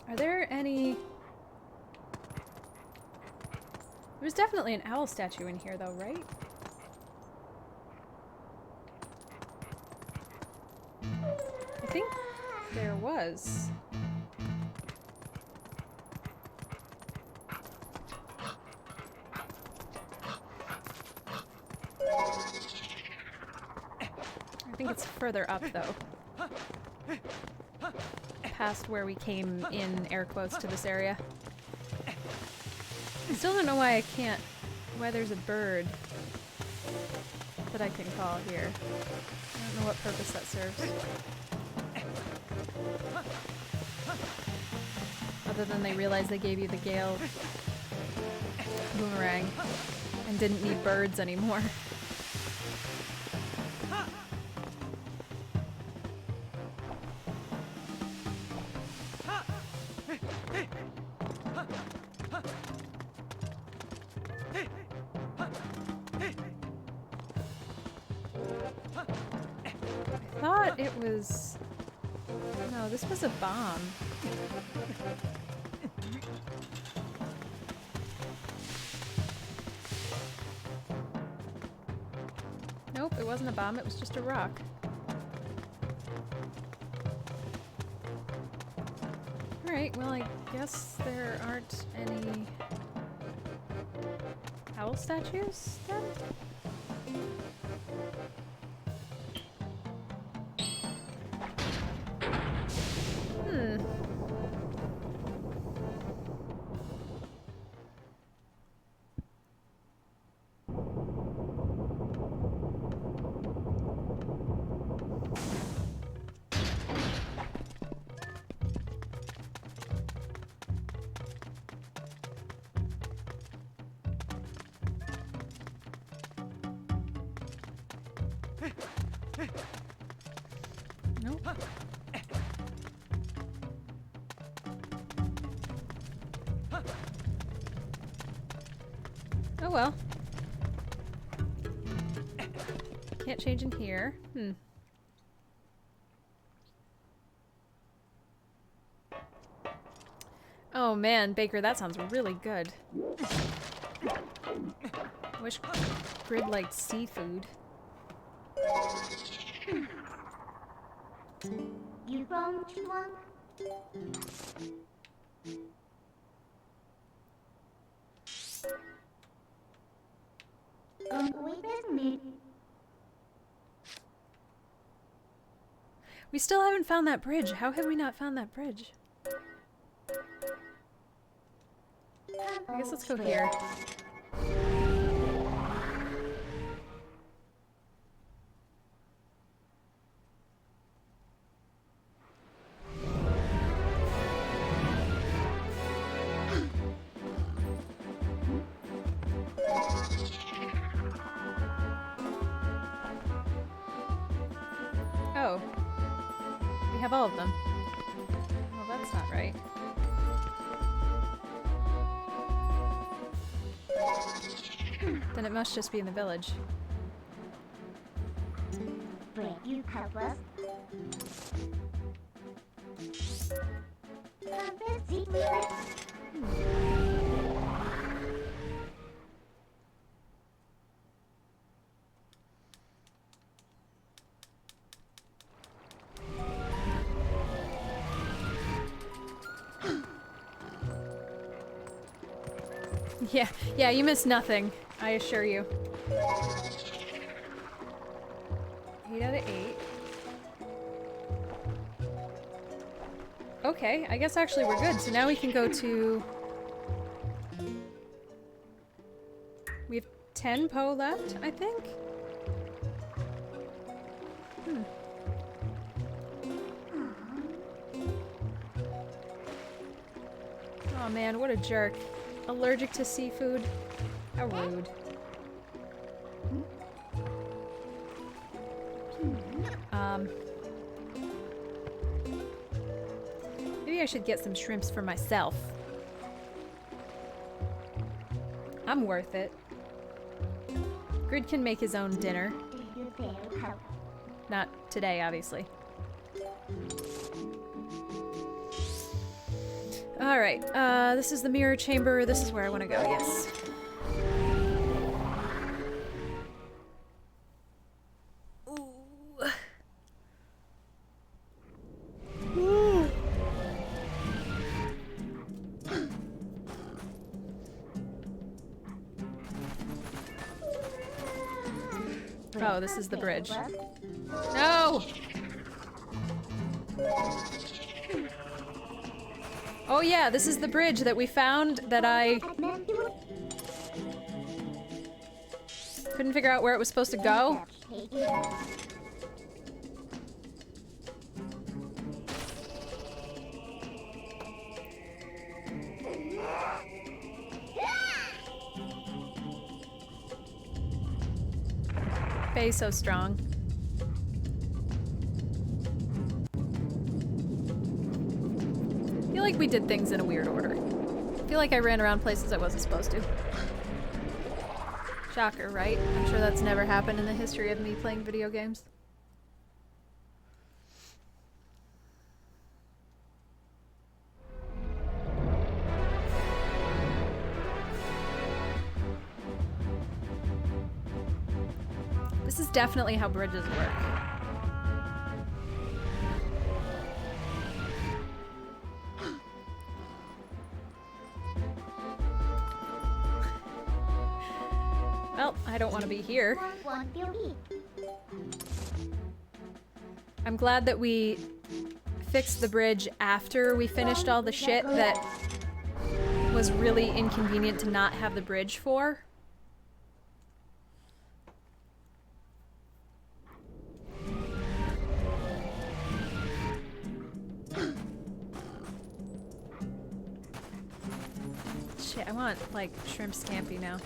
Are there any... There's definitely an owl statue in here though, right? I think there was. I think it's further up though. Past where we came in, air quotes, to this area. I still don't know why I can't... why there's a bird that I can call here. I don't know what purpose that serves. Other than they realized they gave you the Gale boomerang and didn't need birds anymore. I thought it was... No, this was a bomb. Nope, it wasn't a bomb, it was just a rock. Alright, well I guess there aren't any owl statues then? Nope. Oh well. Can't change in here. Oh man, Baker, that sounds really good. I wish Grid liked seafood. You found one? Wait a minute. We still haven't found that bridge. How have we not found that bridge? I guess let's go here. Oh. We have all of them. Well, that's not right. Then it must just be in the village. Will you help us? Busy Yeah, you missed nothing, I assure you. 8 out of 8. Okay, I guess actually we're good. So now we can go to... We have 10 Po left, I think? Oh man, what a jerk. Allergic to seafood? How rude. Maybe I should get some shrimps for myself. I'm worth it. Grid can make his own dinner. Do you feel help? Not today, obviously. Alright, this is the mirror chamber. This is where I want to go, yes. Oh, this is the bridge. No! Oh yeah, this is the bridge that we found that I couldn't figure out where it was supposed to go. Faye's so strong. I feel like we did things in a weird order. I feel like I ran around places I wasn't supposed to. Shocker, right? I'm sure that's never happened in the history of me playing video games. This is definitely how bridges work. Well, I don't want to be here. I'm glad that we fixed the bridge after we finished all the shit that was really inconvenient to not have the bridge for. Shit, I want, like, shrimp scampi now.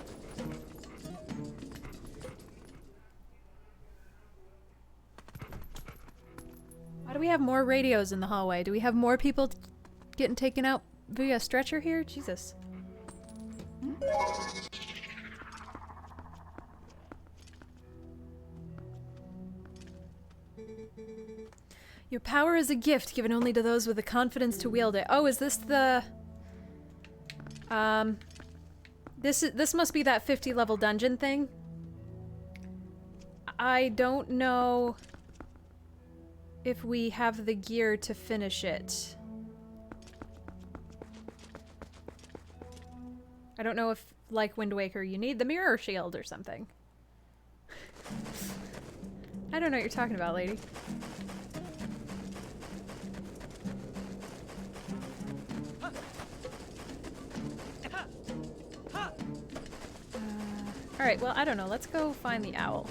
Why do we have more radios in the hallway? Do we have more people getting taken out via stretcher here? Jesus. Your power is a gift given only to those with the confidence to wield it. Oh, is this the... This must be that 50 level dungeon thing. I don't know if we have the gear to finish it. I don't know if, like Wind Waker, you need the mirror shield or something. I don't know what you're talking about, lady. Alright, well, I don't know. Let's go find the owl.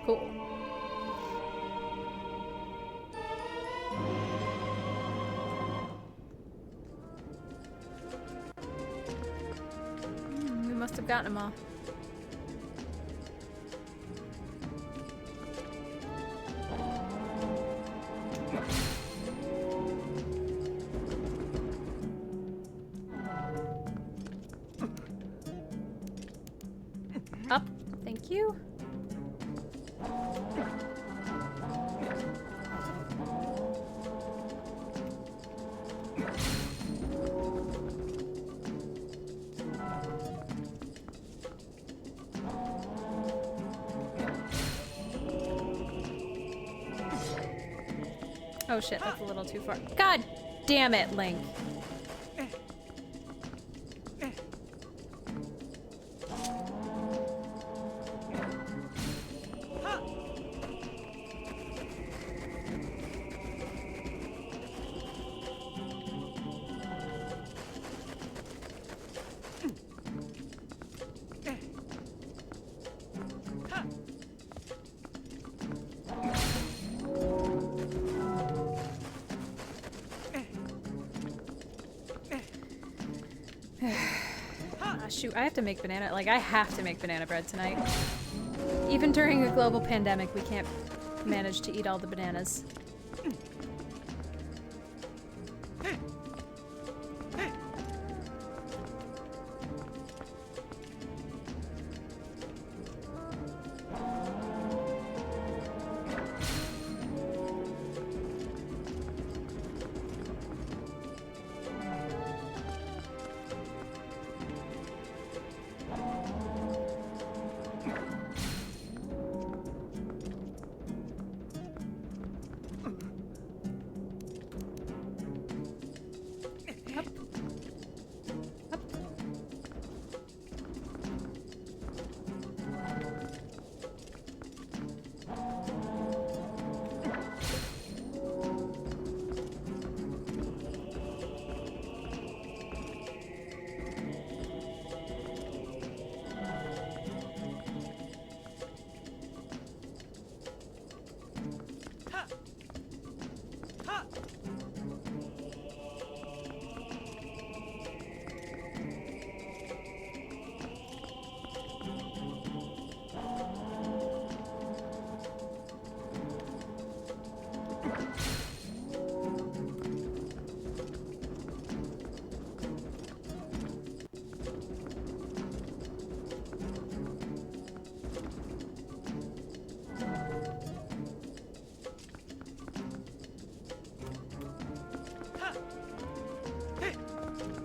Cool. We must have gotten them all. Up. Thank you. Oh shit, that's a little too far. God damn it, Link. Shoot, I have to make banana, like, I have to make banana bread tonight. Even during a global pandemic, we can't manage to eat all the bananas.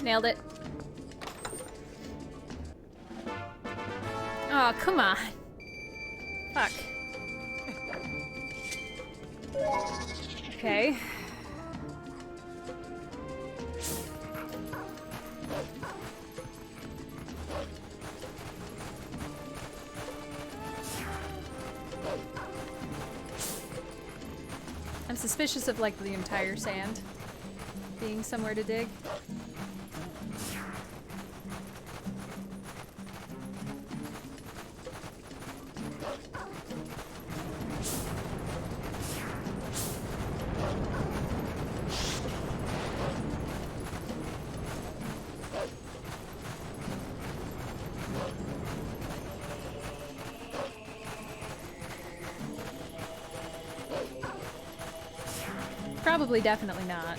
Nailed it. Oh, come on. Fuck. Okay. I'm suspicious of, like, the entire sand being somewhere to dig. Probably, definitely not.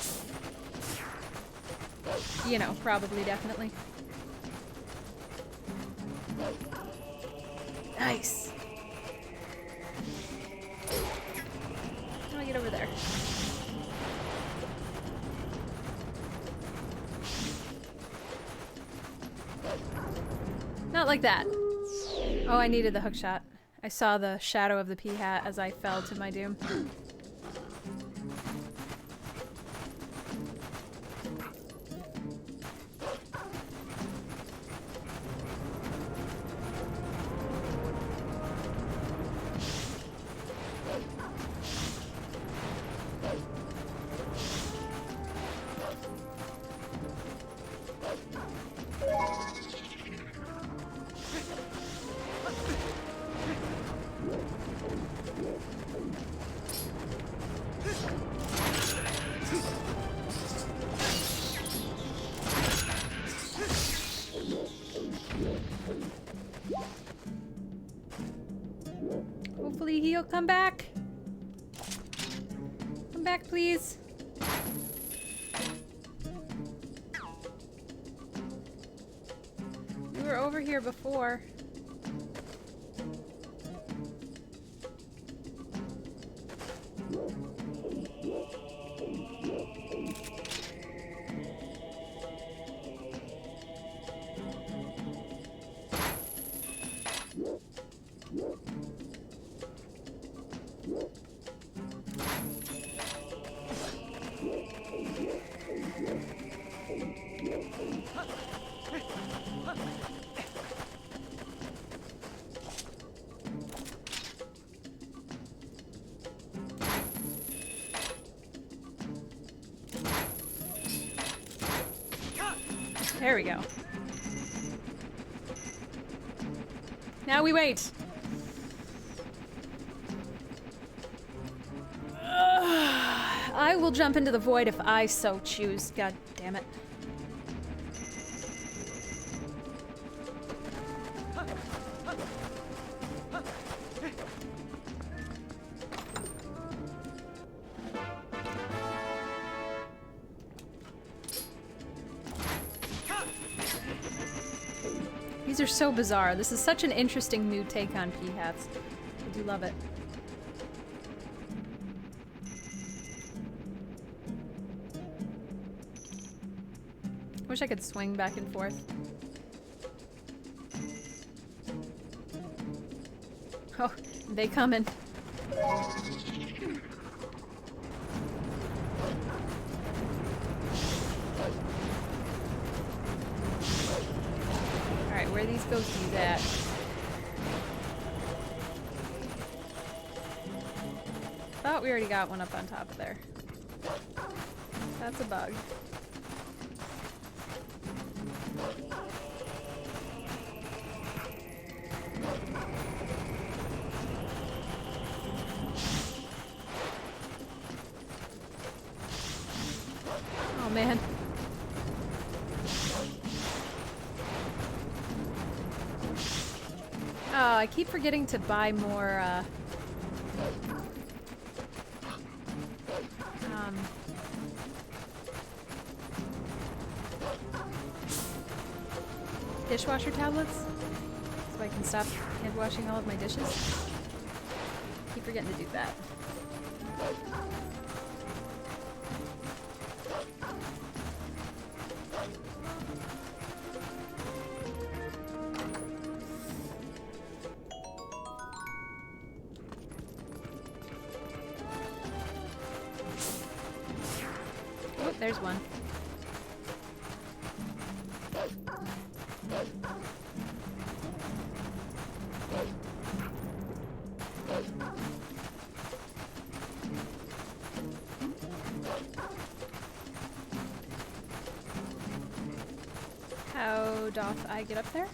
You know, probably, definitely. Nice. How do I get over there? Not like that. Oh, I needed the hook shot. I saw the shadow of the pea hat as I fell to my doom. heal, come back. Come back, please. You were over here before. There we go. Now we wait. I will jump into the void if I so choose. God damn it. These are so bizarre. This is such an interesting new take on P-hats. I do love it. Wish I could swing back and forth. Oh, they coming. Alright, where these go do that. Thought we already got one up on top of there. That's a bug. Oh man. Oh, I keep forgetting to buy more, dishwasher tablets, so I can stop hand washing all of my dishes. Keep forgetting to do that. Oh, there's one. How doth I get up there?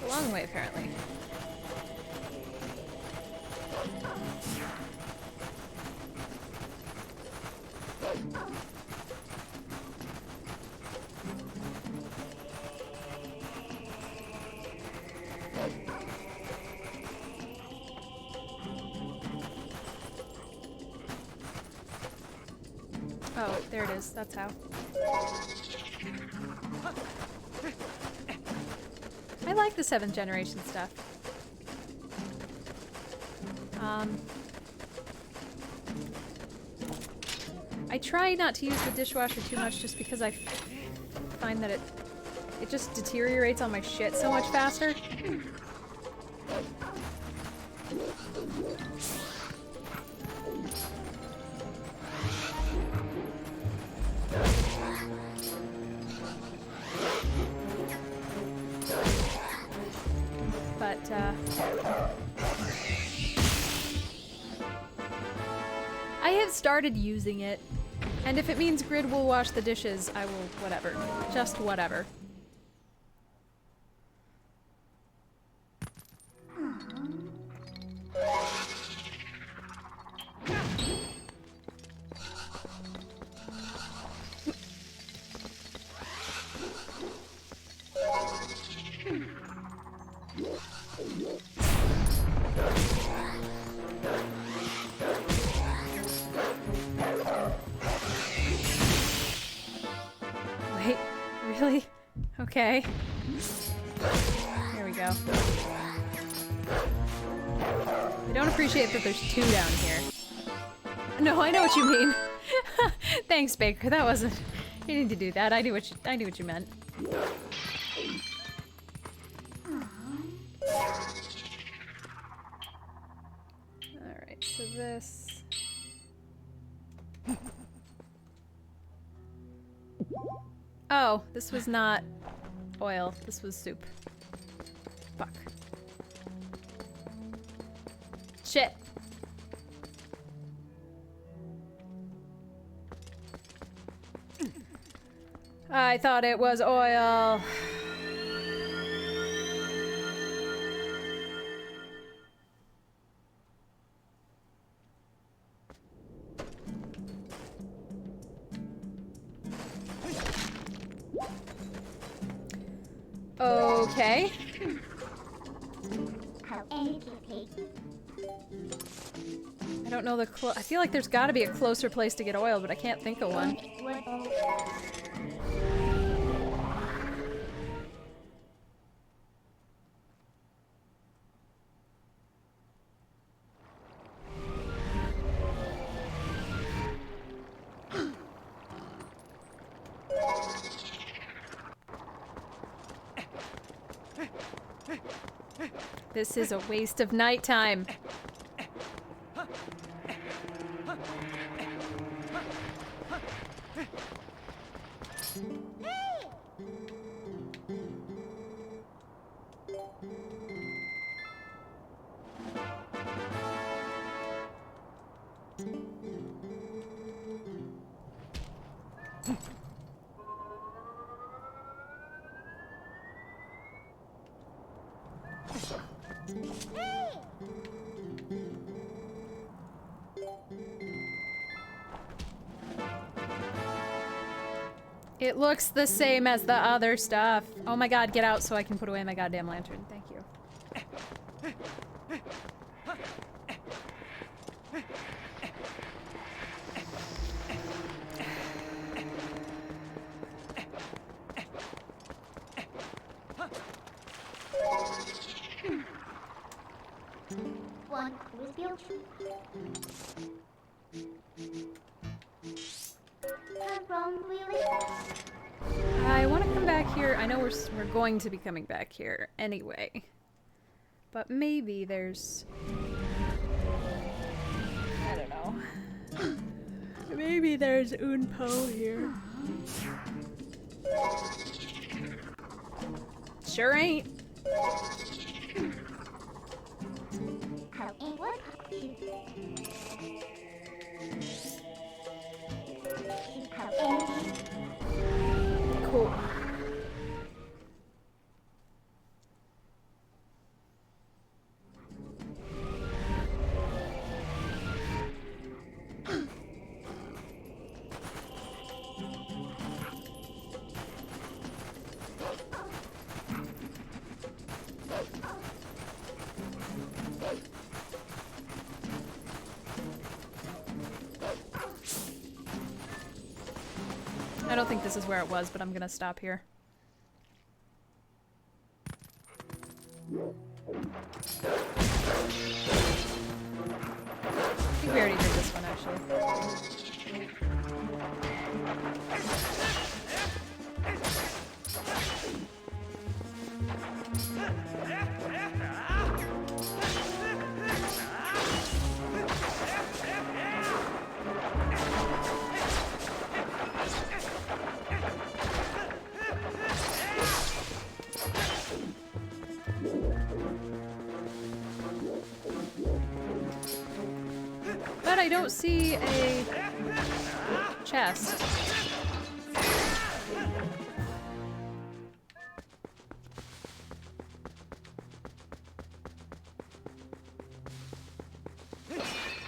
A long way, apparently. Oh, there it is. That's how. I like the 7th generation stuff. I try not to use the dishwasher too much just because I find that it just deteriorates all my shit so much faster. But, I have started using it, and if it means Grid will wash the dishes, I will whatever. Just whatever. Okay. There we go. I don't appreciate that there's two down here. No, I know what you mean. Thanks, Baker. That wasn't. You didn't need to do that. I knew what you meant. All right. So this. Oh, this was not oil. This was soup. Fuck. Shit. I thought it was oil. Okay. I don't know the I feel like there's got to be a closer place to get oil, but I can't think of one. This is a waste of nighttime. It looks the same as the other stuff. Oh my god, get out so I can put away my goddamn lantern. Thank you. One with you. I want to come back here. I know we're going to be coming back here anyway. But maybe there's... I don't know. Maybe there's Unpo here. Sure ain't. Cool. I don't think this is where it was, but I'm gonna stop here. I think we already did this one, actually. But I don't see a chest.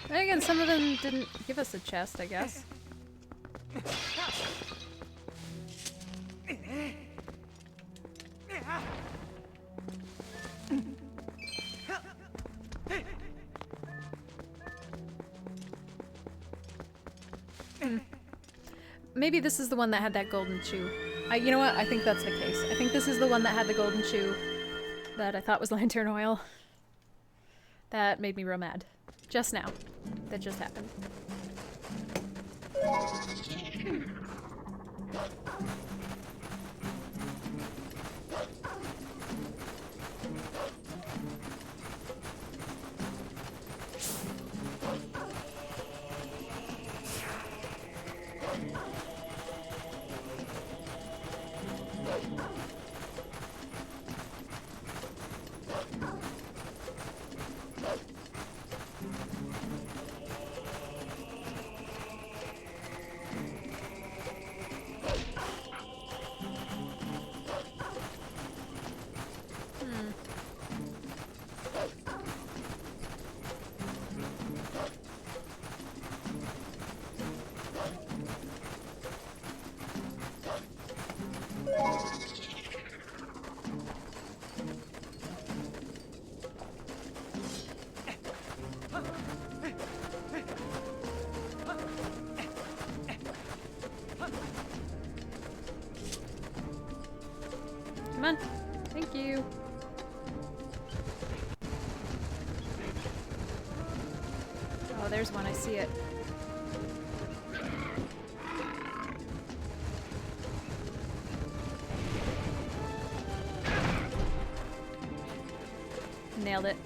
Then again, some of them didn't give us a chest, I guess. Maybe this is the one that had that golden shoe. You know what? I think that's the case. I think this is the one that had the golden shoe that I thought was lantern oil. That made me real mad. Just now. That just happened. Come on. Thank you. Oh, there's one. I see it. Nailed it.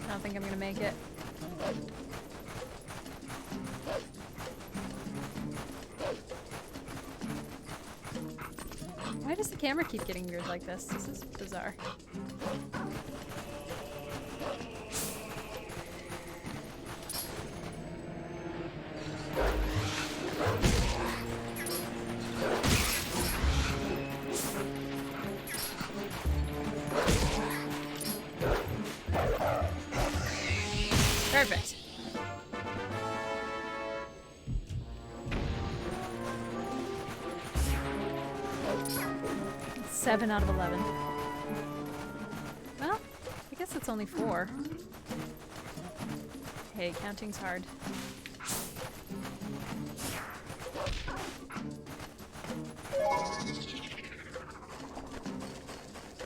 I don't think I'm gonna make it. Why does the camera keep getting weird like this? This is bizarre. Perfect. It's 7 out of 11. Well, I guess it's only 4. Hey, counting's hard.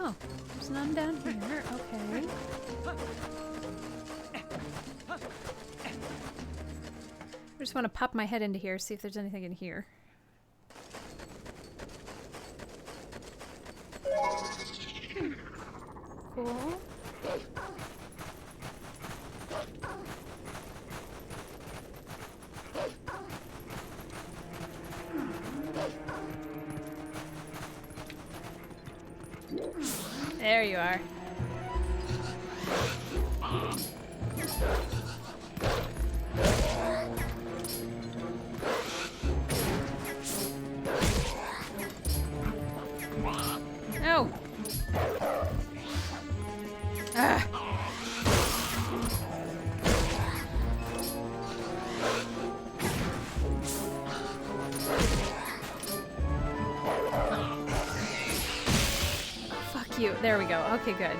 Oh, there's none down here. Okay. I just want to pop my head into here, see if there's anything in here. Cool. There you are. No. Ah. Fuck you. There we go. Okay, good.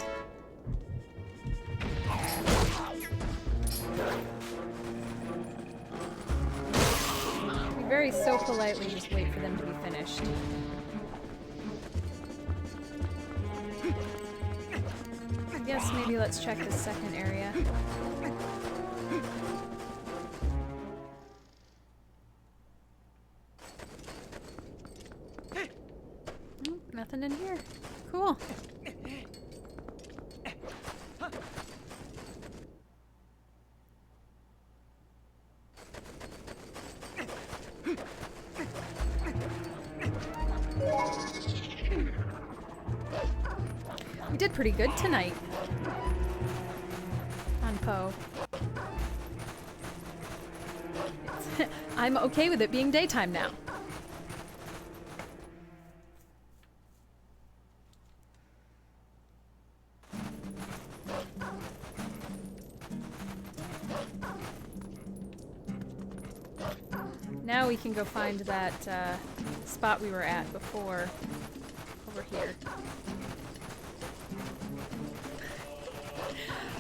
We very so politely just wait for them to be finished. I guess maybe let's check the second area. Nothing in here. Cool. We did pretty good tonight on Poe. I'm okay with it being daytime now. Now we can go find that spot we were at before over here.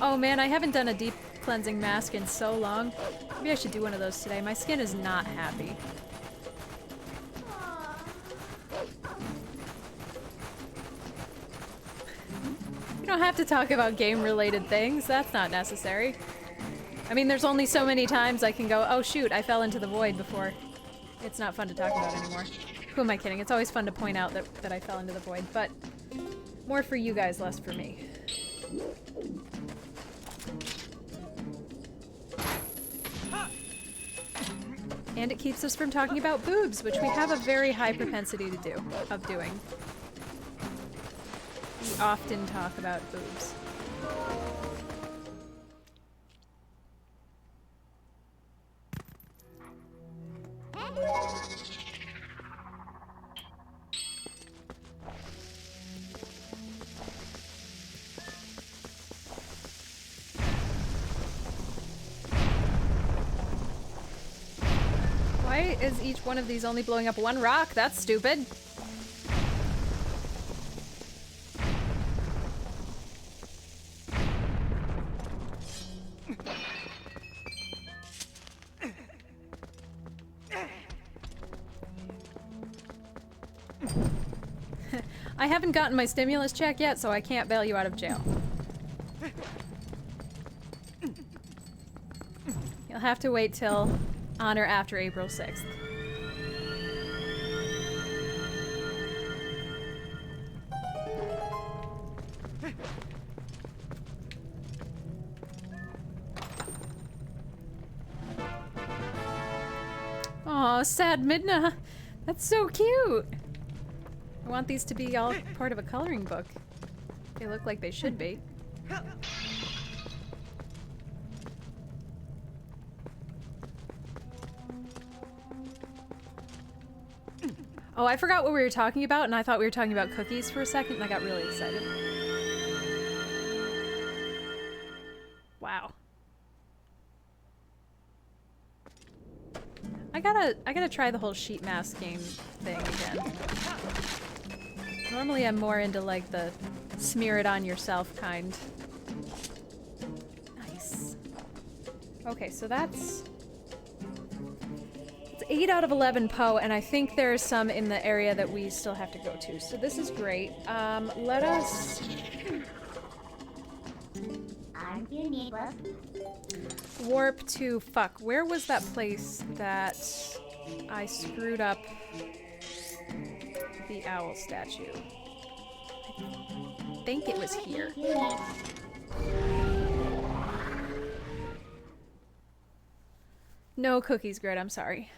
Oh man, I haven't done a deep cleansing mask in so long. Maybe I should do one of those today. My skin is not happy. You don't have to talk about game-related things. That's not necessary. I mean, there's only so many times I can go, oh shoot, I fell into the void before. It's not fun to talk about anymore. Who am I kidding? It's always fun to point out that I fell into the void, but more for you guys, less for me. And it keeps us from talking about boobs, which we have a very high propensity to do, of doing. We often talk about boobs. Why is each one of these only blowing up one rock? That's stupid. I haven't gotten my stimulus check yet, so I can't bail you out of jail. You'll have to wait till on or after April 6th. Aw, sad Midna. That's so cute. I want these to be all part of a coloring book. They look like they should be. Oh, I forgot what we were talking about, and I thought we were talking about cookies for a second, and I got really excited. Wow. I gotta try the whole sheet mask game thing again. Normally I'm more into like the smear it on yourself kind. Nice. Okay, so that's 8 out of 11 Poe, and I think there's some in the area that we still have to go to. So this is great. Let us... Aren't you neighbors? warp to... Fuck, where was that place that I screwed up the owl statue? I think it was here. No cookies, Grid, I'm sorry.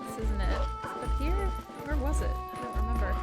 This isn't it. Is it up here? Where was it? I don't remember.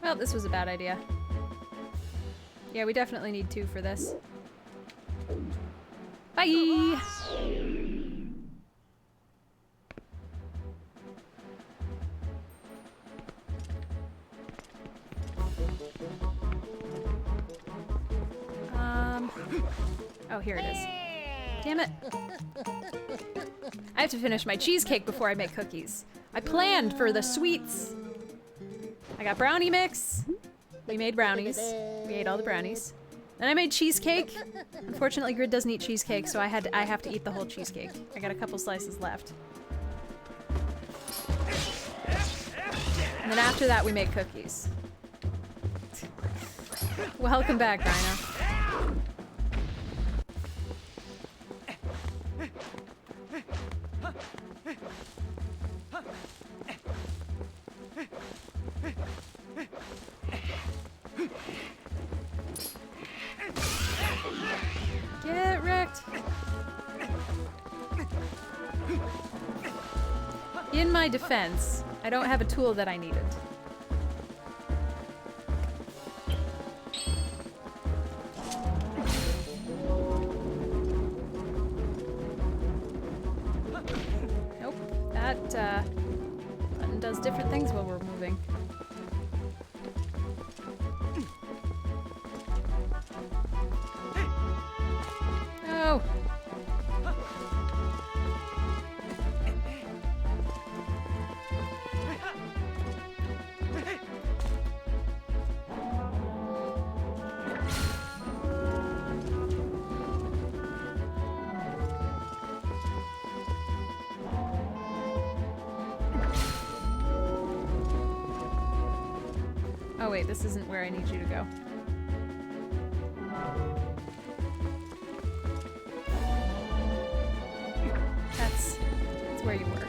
Well, this was a bad idea. Yeah, we definitely need 2 for this. Bye! Oh, here it is. Damn it. I have to finish my cheesecake before I make cookies. I planned for the sweets. I got brownie mix. We made brownies. We ate all the brownies. Then I made cheesecake. Unfortunately, Grid doesn't eat cheesecake, so I have to eat the whole cheesecake. I got a couple slices left. And then after that, we made cookies. Welcome back, Rhino. In my defense, I don't have a tool that I needed. Nope, that button does different things while we're moving. Oh! Oh wait, this isn't where I need you to go. That's where you were.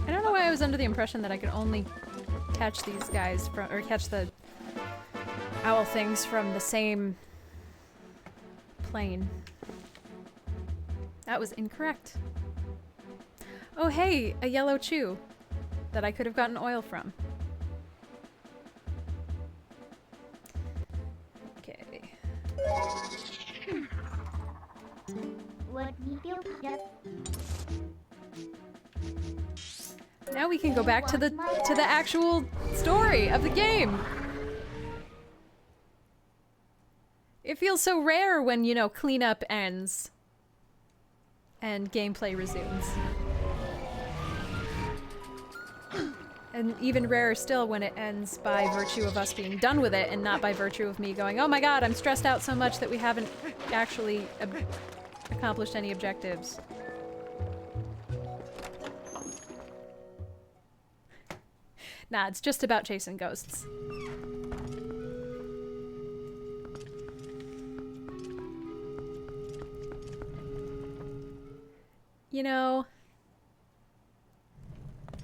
I don't know why I was under the impression that I could only catch these guys from, or catch the owl things from the same plane. That was incorrect. Oh hey, a yellow chew that I could have gotten oil from. Okay. What we do? Just Now we can go back to the actual story of the game. It feels so rare when, you know, cleanup ends and gameplay resumes. And even rarer still when it ends by virtue of us being done with it and not by virtue of me going, oh my god, I'm stressed out so much that we haven't actually accomplished any objectives. Nah, it's just about chasing ghosts. You know,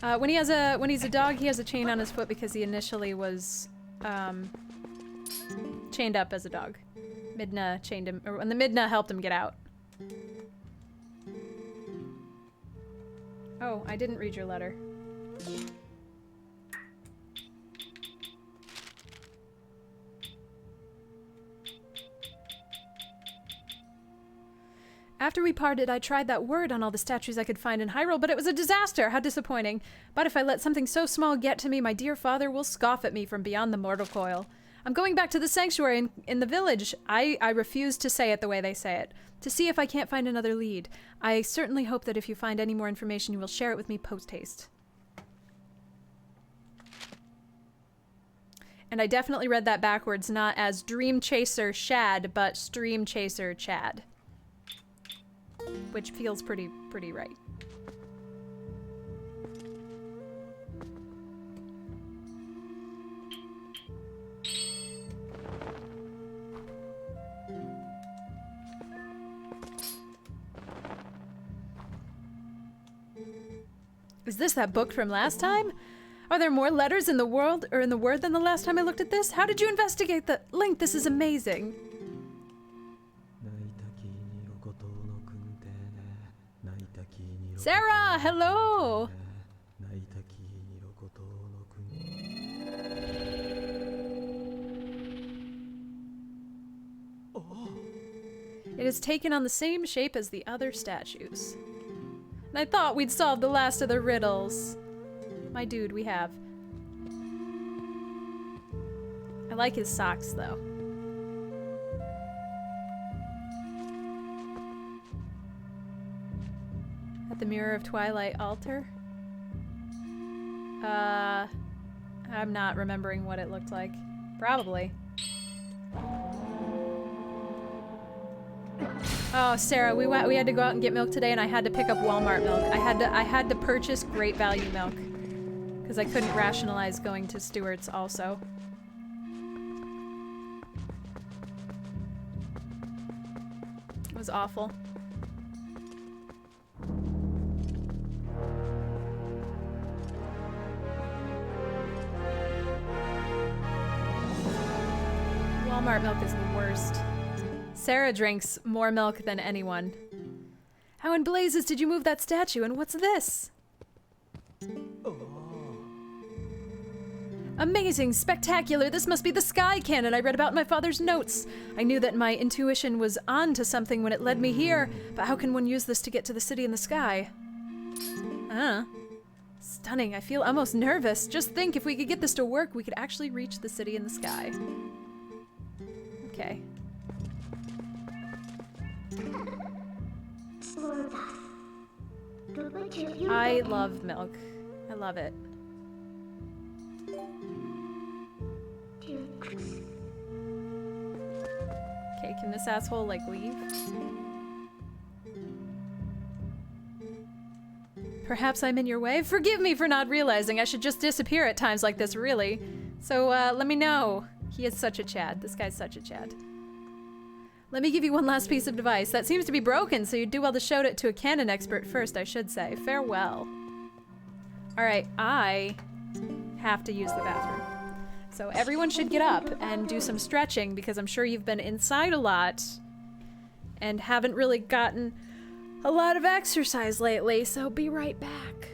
when he's a dog, he has a chain on his foot because he initially was chained up as a dog. Midna chained him, or when the Midna helped him get out. Oh, I didn't read your letter. After we parted, I tried that word on all the statues I could find in Hyrule, but it was a disaster! How disappointing. But if I let something so small get to me, my dear father will scoff at me from beyond the mortal coil. I'm going back to the sanctuary in the village. I refuse to say it the way they say it. To see if I can't find another lead. I certainly hope that if you find any more information, you will share it with me post-haste. And I definitely read that backwards, not as Dream Chaser Shad, but Stream Chaser Chad. Which feels pretty right. Is this that book from last time? Are there more letters in the world or in the word than the last time I looked at this? How did you investigate the link? This is amazing. Sarah, hello! It has taken on the same shape as the other statues. And I thought we'd solved the last of the riddles. My dude, we have. I like his socks, though. At the Mirror of Twilight altar? I'm not remembering what it looked like. Probably. Oh, Sarah, we had to go out and get milk today, and I had to pick up Walmart milk. I had to purchase Great Value milk because I couldn't rationalize going to Stewart's also. was awful. Walmart milk is the worst. Sarah drinks more milk than anyone. How in blazes did you move that statue, and what's this? Amazing, spectacular, this must be the sky cannon I read about in my father's notes. I knew that my intuition was on to something when it led me here, but how can one use this to get to the city in the sky? Stunning, I feel almost nervous. Just think, if we could get this to work, we could actually reach the city in the sky. Okay. I love milk. I love it. Okay, can this asshole, like, leave? Perhaps I'm in your way? Forgive me for not realizing I should just disappear at times like this, really. So, let me know. He is such a Chad. This guy's such a Chad. Let me give you one last piece of advice. That seems to be broken, so you'd do well to show it to a canon expert first, I should say. Farewell. Alright, I have to use the bathroom. So everyone should get up and do some stretching, because I'm sure you've been inside a lot and haven't really gotten a lot of exercise lately, so be right back.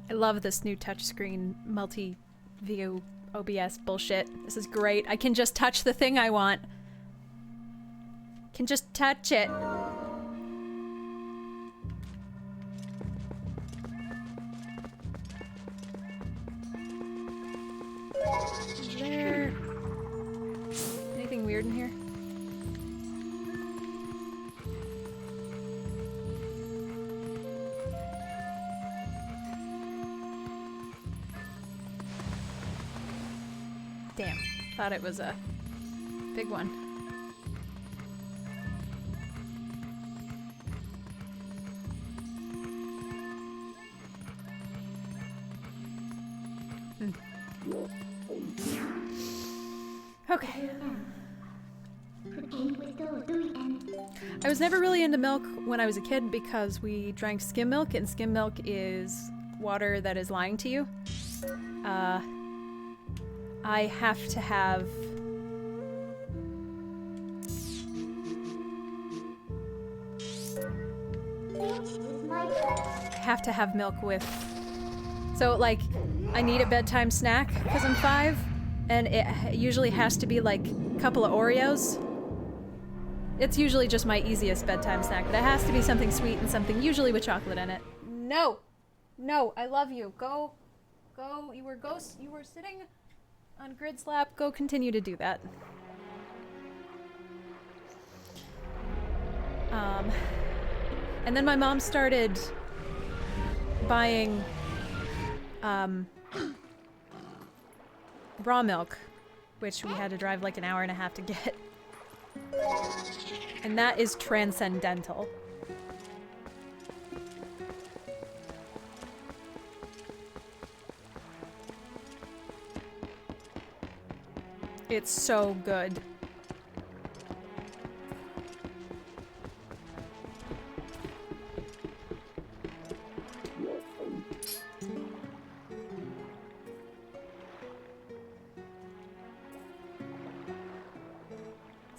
I love this new touchscreen multi-view OBS bullshit. This is great. I can just touch the thing I want. Can just touch it. Is there anything weird in here? Damn, thought it was a big one. Okay. Cooking with the and I was never really into milk when I was a kid because we drank skim milk, and skim milk is water that is lying to you. I have to have... milk with... So, like, I need a bedtime snack because I'm 5, and it usually has to be, like, a couple of Oreos. It's usually just my easiest bedtime snack, but it has to be something sweet and something usually with chocolate in it. No! No, I love you. Go. Go. You were sitting on Grid's lap. Go continue to do that. And then my mom started buying raw milk, which we had to drive like an hour and a half to get. And that is transcendental. It's so good.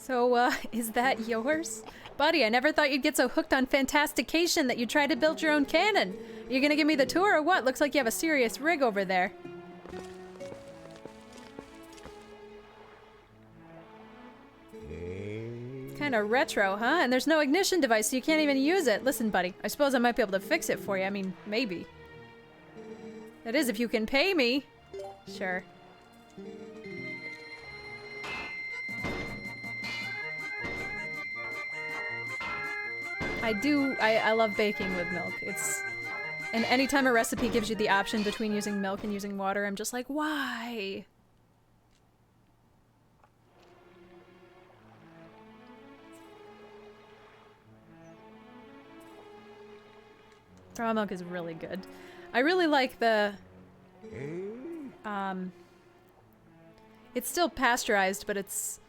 So, is that yours? Buddy, I never thought you'd get so hooked on fantastication that you tried to build your own cannon. You gonna give me the tour or what? Looks like you have a serious rig over there. Kinda retro, huh? And there's no ignition device, so you can't even use it. Listen, buddy, I suppose I might be able to fix it for you. I mean, maybe. That is, if you can pay me. Sure. I love baking with milk. And anytime a recipe gives you the option between using milk and using water, I'm just like, why? Raw milk is really good. I really like the, it's still pasteurized, but it's,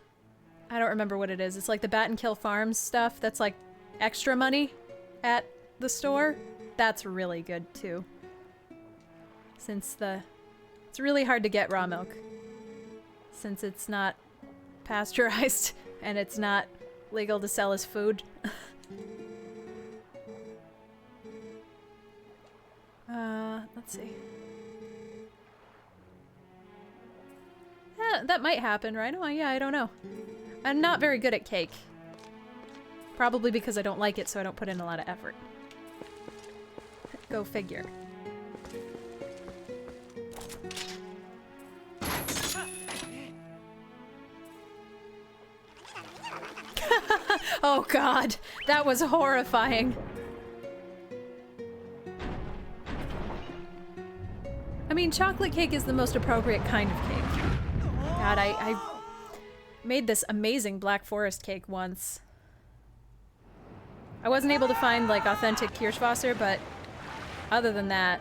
I don't remember what it is. It's like the Bat and Kill Farms stuff that's like extra money at the store. That's really good too. Since it's really hard to get raw milk. Since it's not pasteurized and it's not legal to sell as food. Let's see. Yeah, that might happen, right? Oh, yeah, I don't know. I'm not very good at cake. Probably because I don't like it, so I don't put in a lot of effort. Go figure. Oh god, that was horrifying. I mean, chocolate cake is the most appropriate kind of cake. God, I made this amazing Black Forest cake once. I wasn't able to find, like, authentic Kirschwasser, but other than that...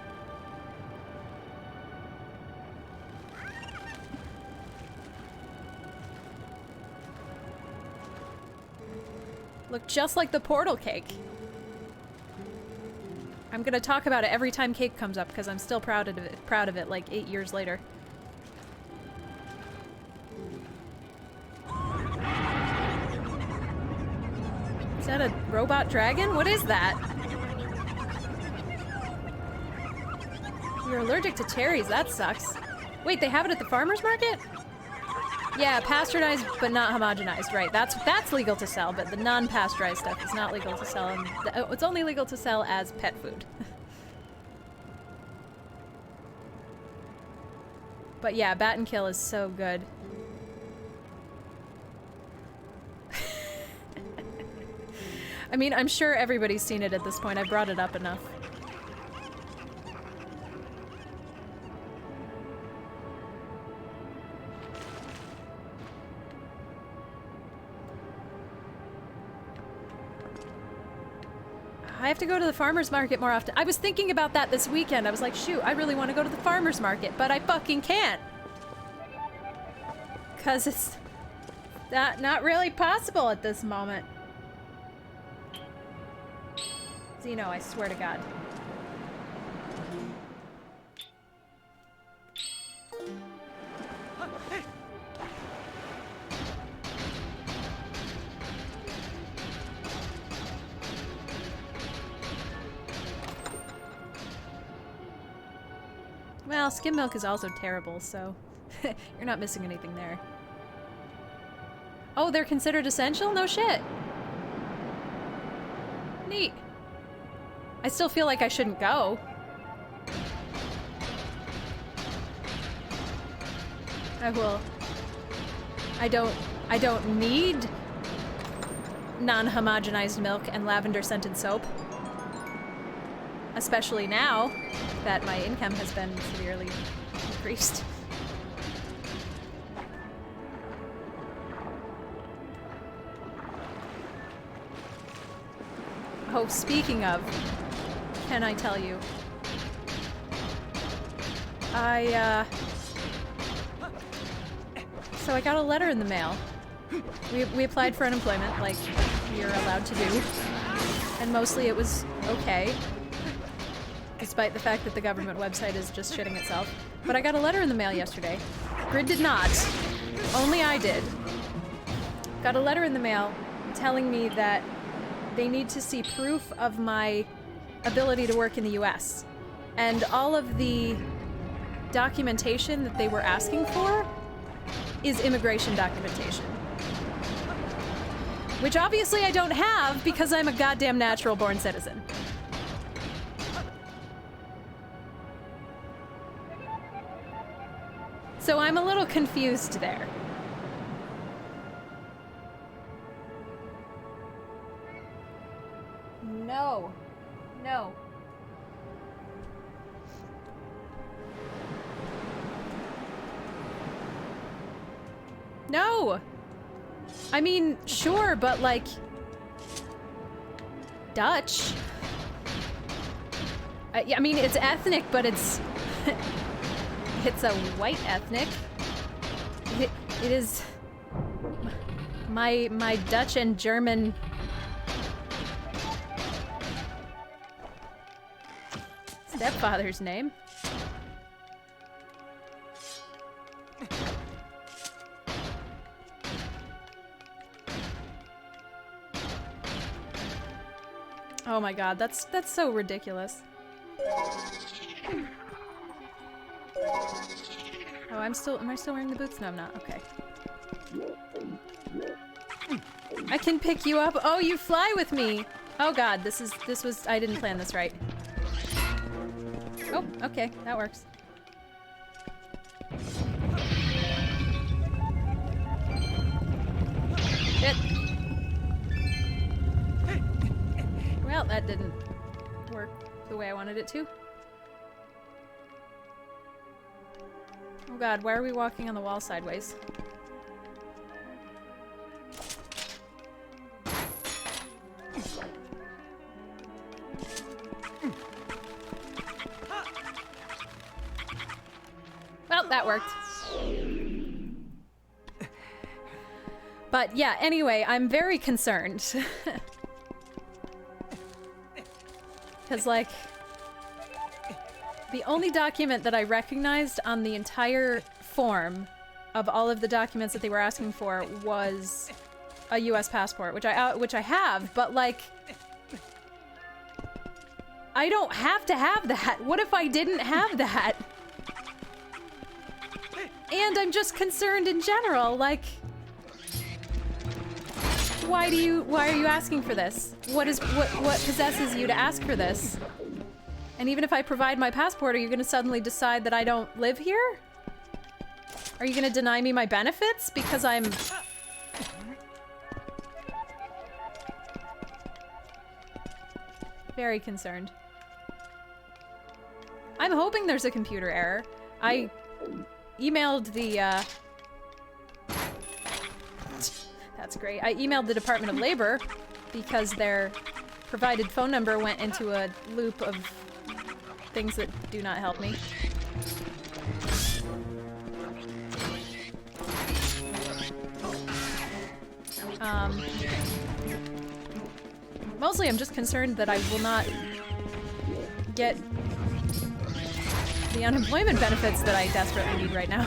Looked just like the Portal cake. I'm gonna talk about it every time cake comes up because I'm still proud of it like 8 years later. Is that a robot dragon? What is that? You're allergic to cherries, that sucks. Wait, they have it at the farmer's market? Yeah, pasteurized but not homogenized, right. That's legal to sell, but the non-pasteurized stuff is not legal to sell, and it's only legal to sell as pet food. But yeah, Bat and Kill is so good. I mean, I'm sure everybody's seen it at this point. I brought it up enough. I have to go to the farmer's market more often. I was thinking about that this weekend. I was like, shoot, I really want to go to the farmer's market, but I fucking can't. Because it's not really possible at this moment. Zeno, I swear to God. Well, skim milk is also terrible, so you're not missing anything there. Oh, they're considered essential? No shit. Neat. I still feel like I shouldn't go. I will. I don't need non-homogenized milk and lavender-scented soap. Especially now that my income has been severely increased. Oh, speaking of, can I tell you? So I got a letter in the mail. We applied for unemployment, like you're allowed to do. And mostly it was okay. Despite the fact that the government website is just shitting itself. But I got a letter in the mail yesterday. Grid did not. Only I did. Got a letter in the mail telling me that they need to see proof of my ability to work in the US. And all of the documentation that they were asking for is immigration documentation. Which obviously I don't have because I'm a goddamn natural-born citizen. So I'm a little confused there. No. No. No! I mean, sure, but like... Dutch? I mean, it's ethnic, but it's... It's a white ethnic. It is... My Dutch and German... stepfather's name. Oh my god, that's so ridiculous. Oh, am I still wearing the boots? No, I'm not. Okay. I can pick you up. Oh, you fly with me. Oh god, this was, I didn't plan this right. Oh, okay, that works. Shit. Well, that didn't work the way I wanted it to. Oh god, why are we walking on the wall sideways? Well, that worked. But yeah, anyway, I'm very concerned. Because, like, the only document that I recognized on the entire form of all of the documents that they were asking for was a US passport, which I have, but, like, I don't have to have that. What if I didn't have that? And I'm just concerned in general, like, why are you asking for this? What possesses you to ask for this? And even if I provide my passport, are you gonna suddenly decide that I don't live here? Are you gonna deny me my benefits because I'm... very concerned. I'm hoping there's a computer error. I emailed the, That's great. I emailed the Department of Labor because they're provided phone number went into a loop of things that do not help me. Mostly I'm just concerned that I will not get the unemployment benefits that I desperately need right now.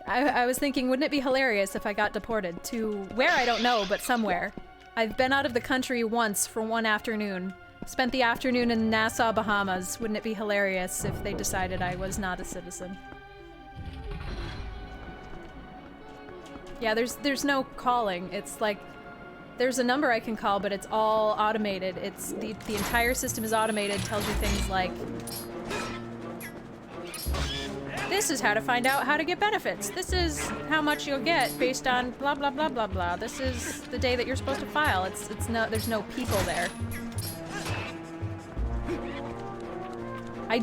I was thinking, wouldn't it be hilarious if I got deported to where I don't know, but somewhere. I've been out of the country once for one afternoon. Spent the afternoon in Nassau, Bahamas. Wouldn't it be hilarious if they decided I was not a citizen? Yeah, there's no calling. It's like there's a number I can call, but it's all automated. It's the entire system is automated, tells you things like this is how to find out how to get benefits. This is how much you'll get based on blah blah blah blah blah. This is the day that you're supposed to file. There's no people there. I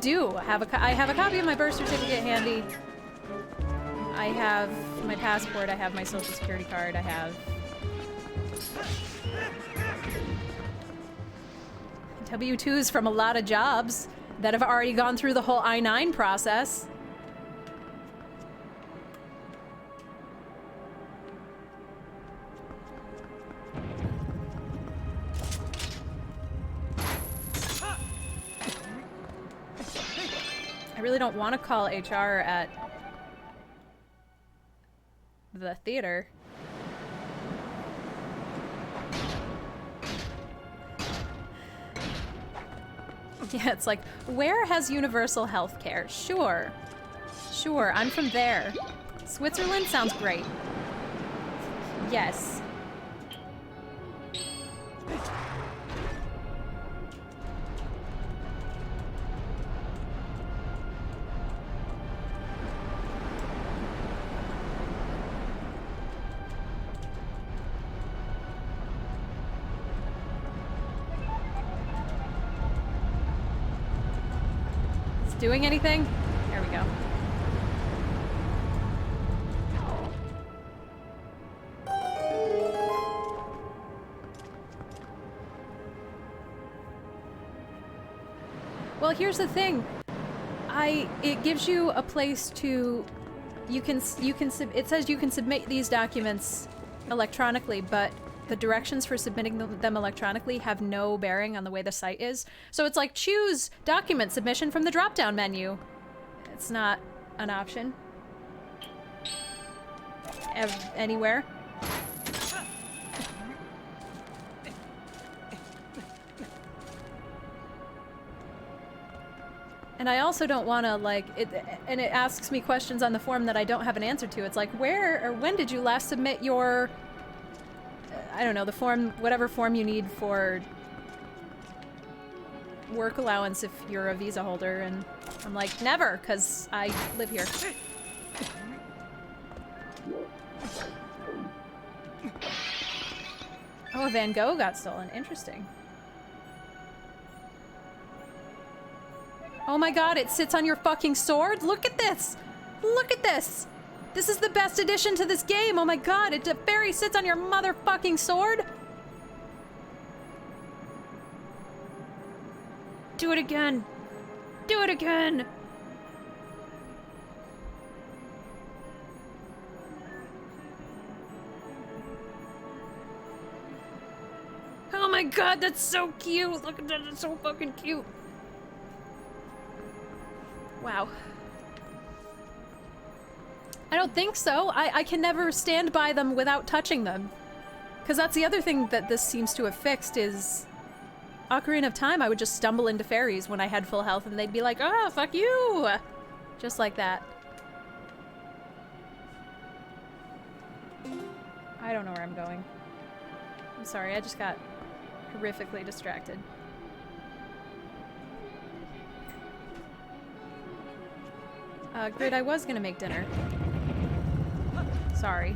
have a copy of my birth certificate handy. I have my passport, I have my social security card, I have W-2s from a lot of jobs that have already gone through the whole I-9 process. I really don't want to call HR at the theater. Yeah, it's like, where has universal health care? Sure. Sure, I'm from there. Switzerland sounds great. Yes. Doing anything? There we go. Well, here's the thing. It gives you a place to it says you can submit these documents electronically, but the directions for submitting them electronically have no bearing on the way the site is. So it's like, choose document submission from the drop-down menu. It's not an option. Anywhere. And I also don't want to, like, and it asks me questions on the form that I don't have an answer to. It's like, where or when did you last submit your I don't know, the form, whatever form you need for work allowance if you're a visa holder, and I'm like, never, because I live here. Oh, a Van Gogh got stolen. Interesting. Oh my god, it sits on your fucking sword? Look at this! Look at this! This is the best addition to this game! Oh my god, a fairy sits on your motherfucking sword? Do it again! Do it again! Oh my god, that's so cute! Look at that, it's so fucking cute! Wow. I don't think so. I can never stand by them without touching them. Because that's the other thing that this seems to have fixed is... Ocarina of Time, I would just stumble into fairies when I had full health and they'd be like, oh, fuck you! Just like that. I don't know where I'm going. I'm sorry, I just got horrifically distracted. Grid, I was gonna make dinner. Sorry.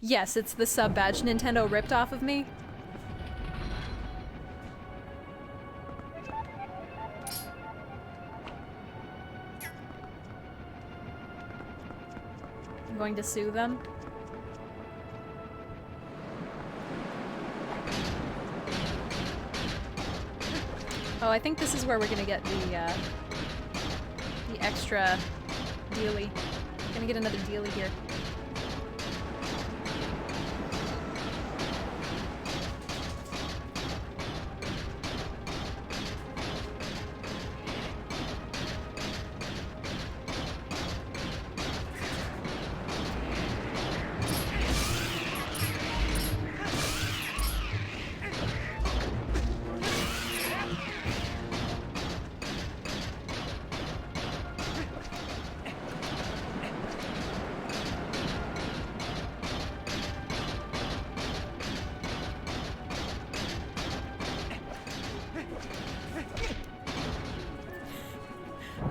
Yes, it's the sub badge Nintendo ripped off of me. I'm going to sue them. Oh, I think this is where we're gonna get the extra dealie. Gonna get another dealie here.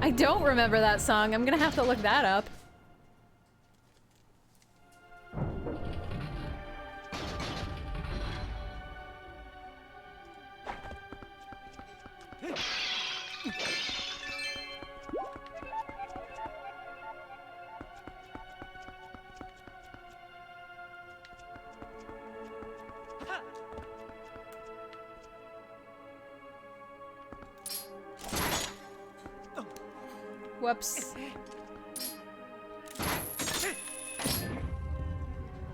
I don't remember that song. I'm gonna have to look that up. Whoops.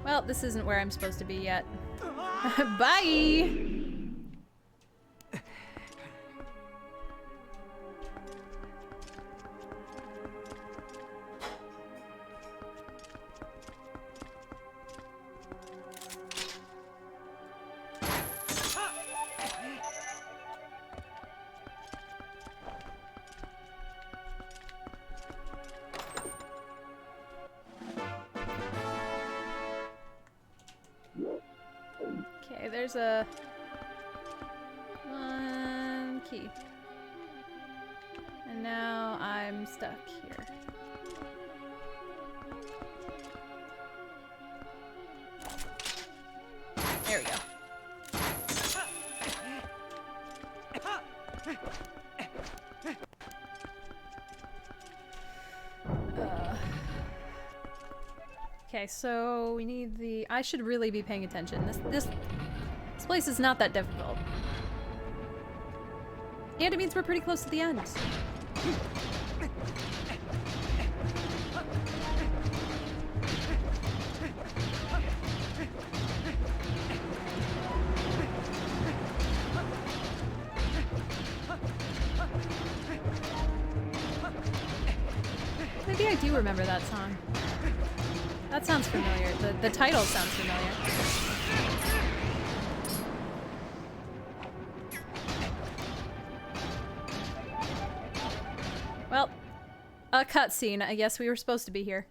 Well, this isn't where I'm supposed to be yet. Bye! There's a one key. And now I'm stuck here. There we go. Okay, so we need the... I should really be paying attention. This place is not that difficult. And it means we're pretty close to the end. Maybe I do remember that song. That sounds familiar. The title sounds familiar. Well, a cutscene. I guess we were supposed to be here.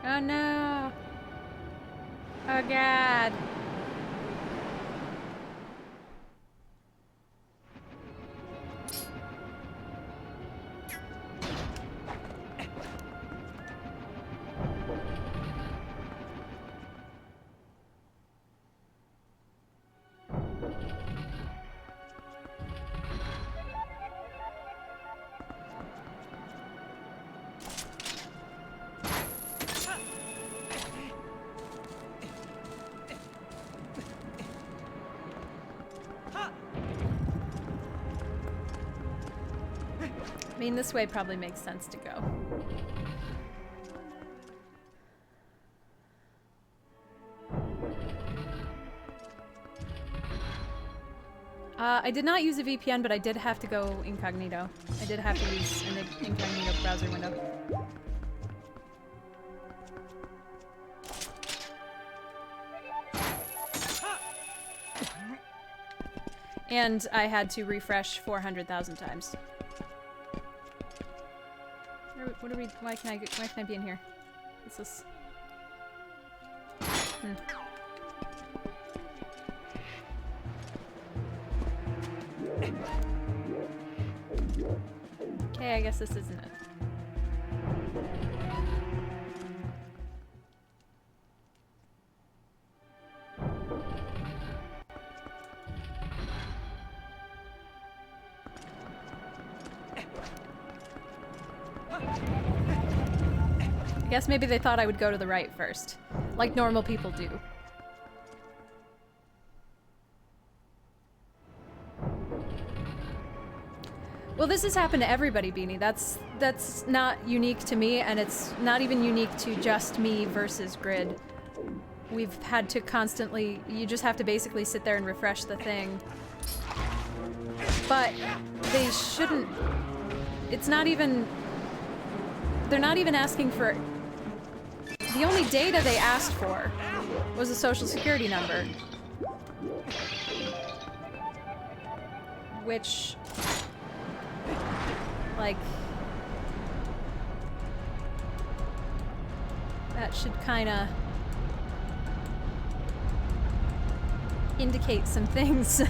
Oh no! Oh god! I mean, this way probably makes sense to go. I did not use a VPN, but I did have to go incognito. I did have to use an incognito browser window. And I had to refresh 400,000 times. What are we? Why can I be in here? This is. Okay, I guess this isn't it. I guess maybe they thought I would go to the right first, like normal people do. Well, this has happened to everybody, Beanie. That's not unique to me, and it's not even unique to just me versus Grid. We've had to constantly... You just have to basically sit there and refresh the thing. But they shouldn't... It's not even... They're not even asking for... The only data they asked for was a social security number. Which... Like... That should kinda... indicate some things.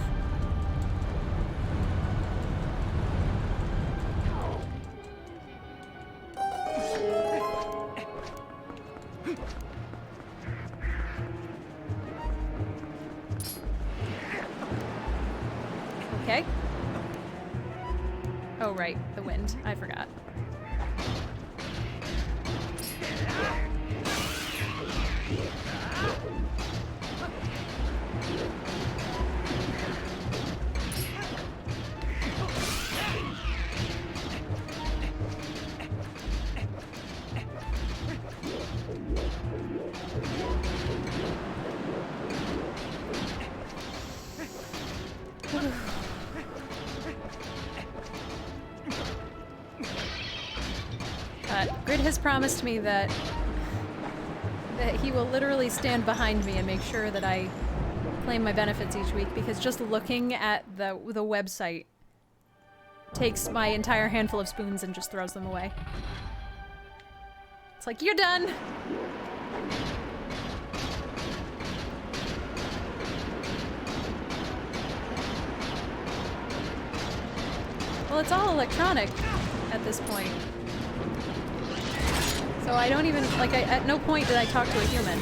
Okay. Oh, right, the wind. I forgot. Grid has promised me that he will literally stand behind me and make sure that I claim my benefits each week, because just looking at the website takes my entire handful of spoons and just throws them away. It's like, you're done! Well, it's all electronic at this point. So I don't even, like, at no point did I talk to a human.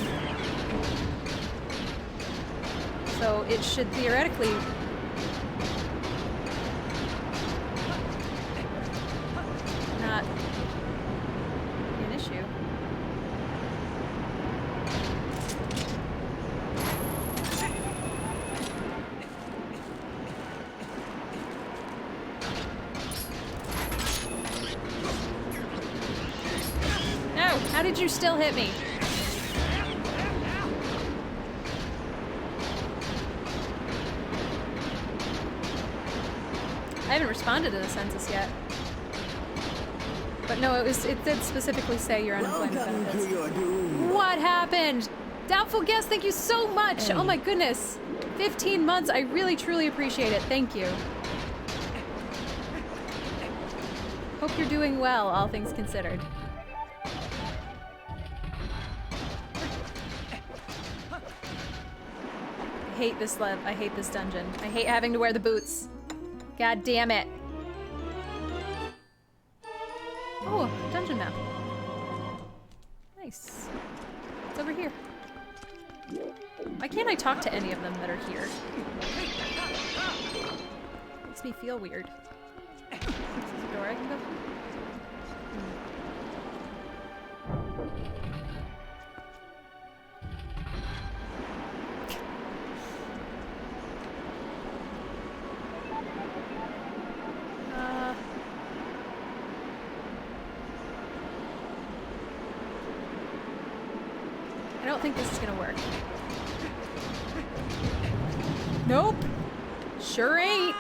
So it should theoretically... not be an issue. How did you still hit me? I haven't responded to the census yet. But no, it did specifically say your unemployment benefits. What happened? Doubtful guess, thank you so much! Oh my goodness. 15 months, I really truly appreciate it. Thank you. Hope you're doing well, all things considered. I hate this I hate this dungeon. I hate having to wear the boots. God damn it. Oh, dungeon map. Nice. It's over here. Why can't I talk to any of them that are here? Makes me feel weird. Is this a door I can go through? I don't think this is gonna work. Nope. Sure ain't.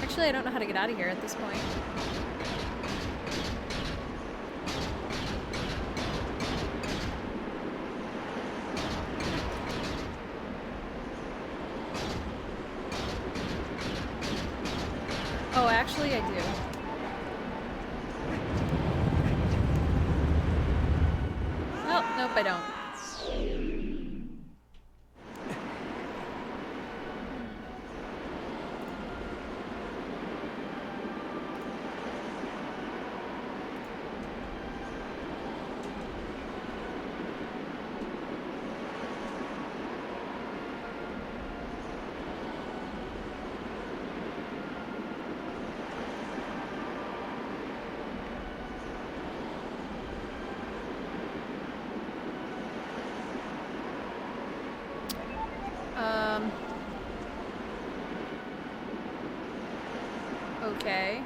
Actually, I don't know how to get out of here at this point. Oh, actually, I do. Oh, nope, I don't. Okay.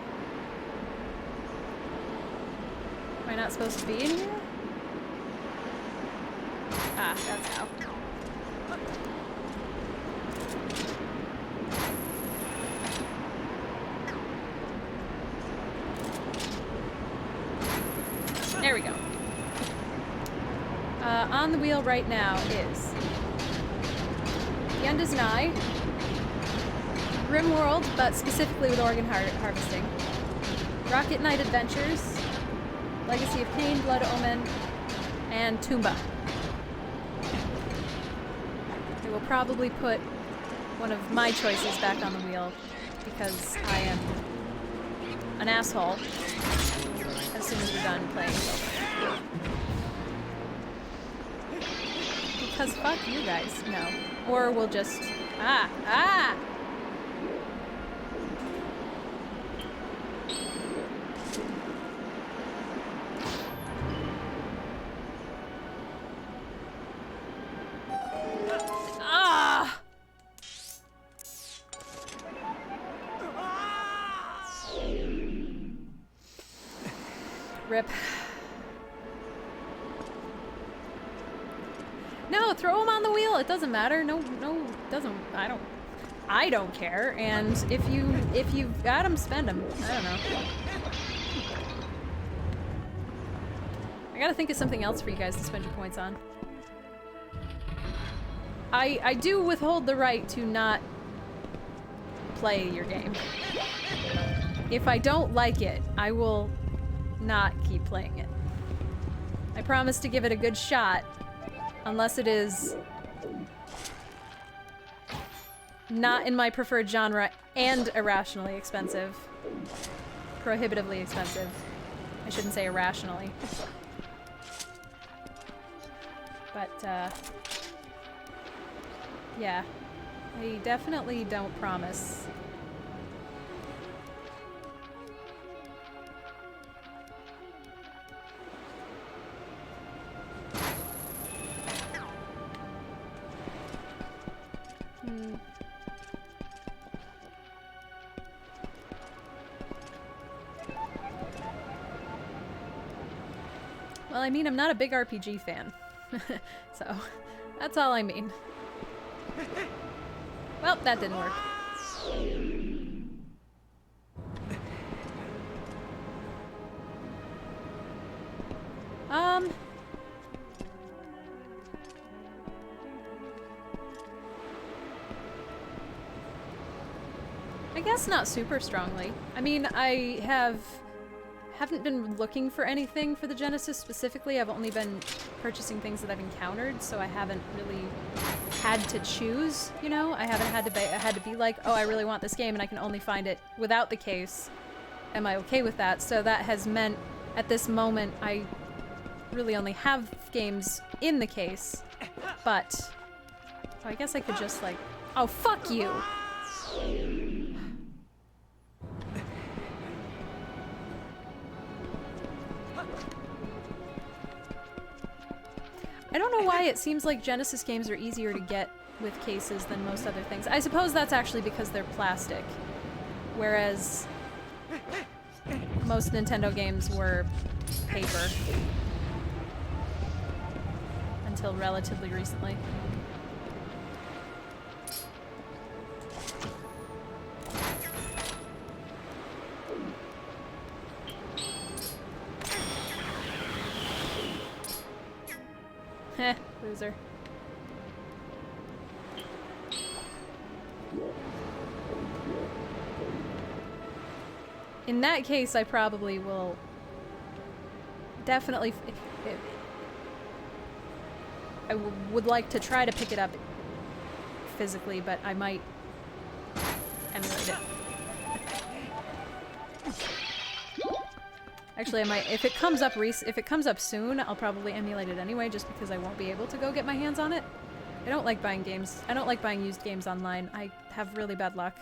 Am I not supposed to be in here? Ah, that's how. There we go. On the wheel right now is... The end is nigh. Rimworld, but specifically with organ harvesting. Rocket Knight Adventures. Legacy of Kain, Blood Omen, and Toomba. I will probably put one of my choices back on the wheel because I am an asshole as soon as we're done playing Zelda. Because fuck you guys, no. Or we'll just... Ah! Rip. No, throw him on the wheel. It doesn't matter. No, it doesn't. I don't care. And if you've got him, spend him. I don't know. I gotta think of something else for you guys to spend your points on. I do withhold the right to not play your game. If I don't like it, I will not keep playing it. I promise to give it a good shot, unless it is not in my preferred genre and irrationally expensive. Prohibitively expensive. I shouldn't say irrationally. But, yeah. I definitely don't promise. Well, I mean, I'm not a big RPG fan. So, that's all I mean. Well, that didn't work. I guess not super strongly. I mean, I haven't been looking for anything for the Genesis specifically. I've only been purchasing things that I've encountered, so I haven't really had to choose, you know? I haven't had to be like, oh, I really want this game and I can only find it without the case. Am I okay with that? So that has meant, at this moment, I really only have games in the case, but... So I guess I could just like... Oh, fuck you! I don't know why it seems like Genesis games are easier to get with cases than most other things. I suppose that's actually because they're plastic, whereas most Nintendo games were paper until relatively recently. Heh, loser. In that case, I probably will definitely... I would like to try to pick it up physically, but I might emulate it. Actually, I might, if it comes up soon, I'll probably emulate it anyway, just because I won't be able to go get my hands on it. I don't like buying games. I don't like buying used games online. I have really bad luck.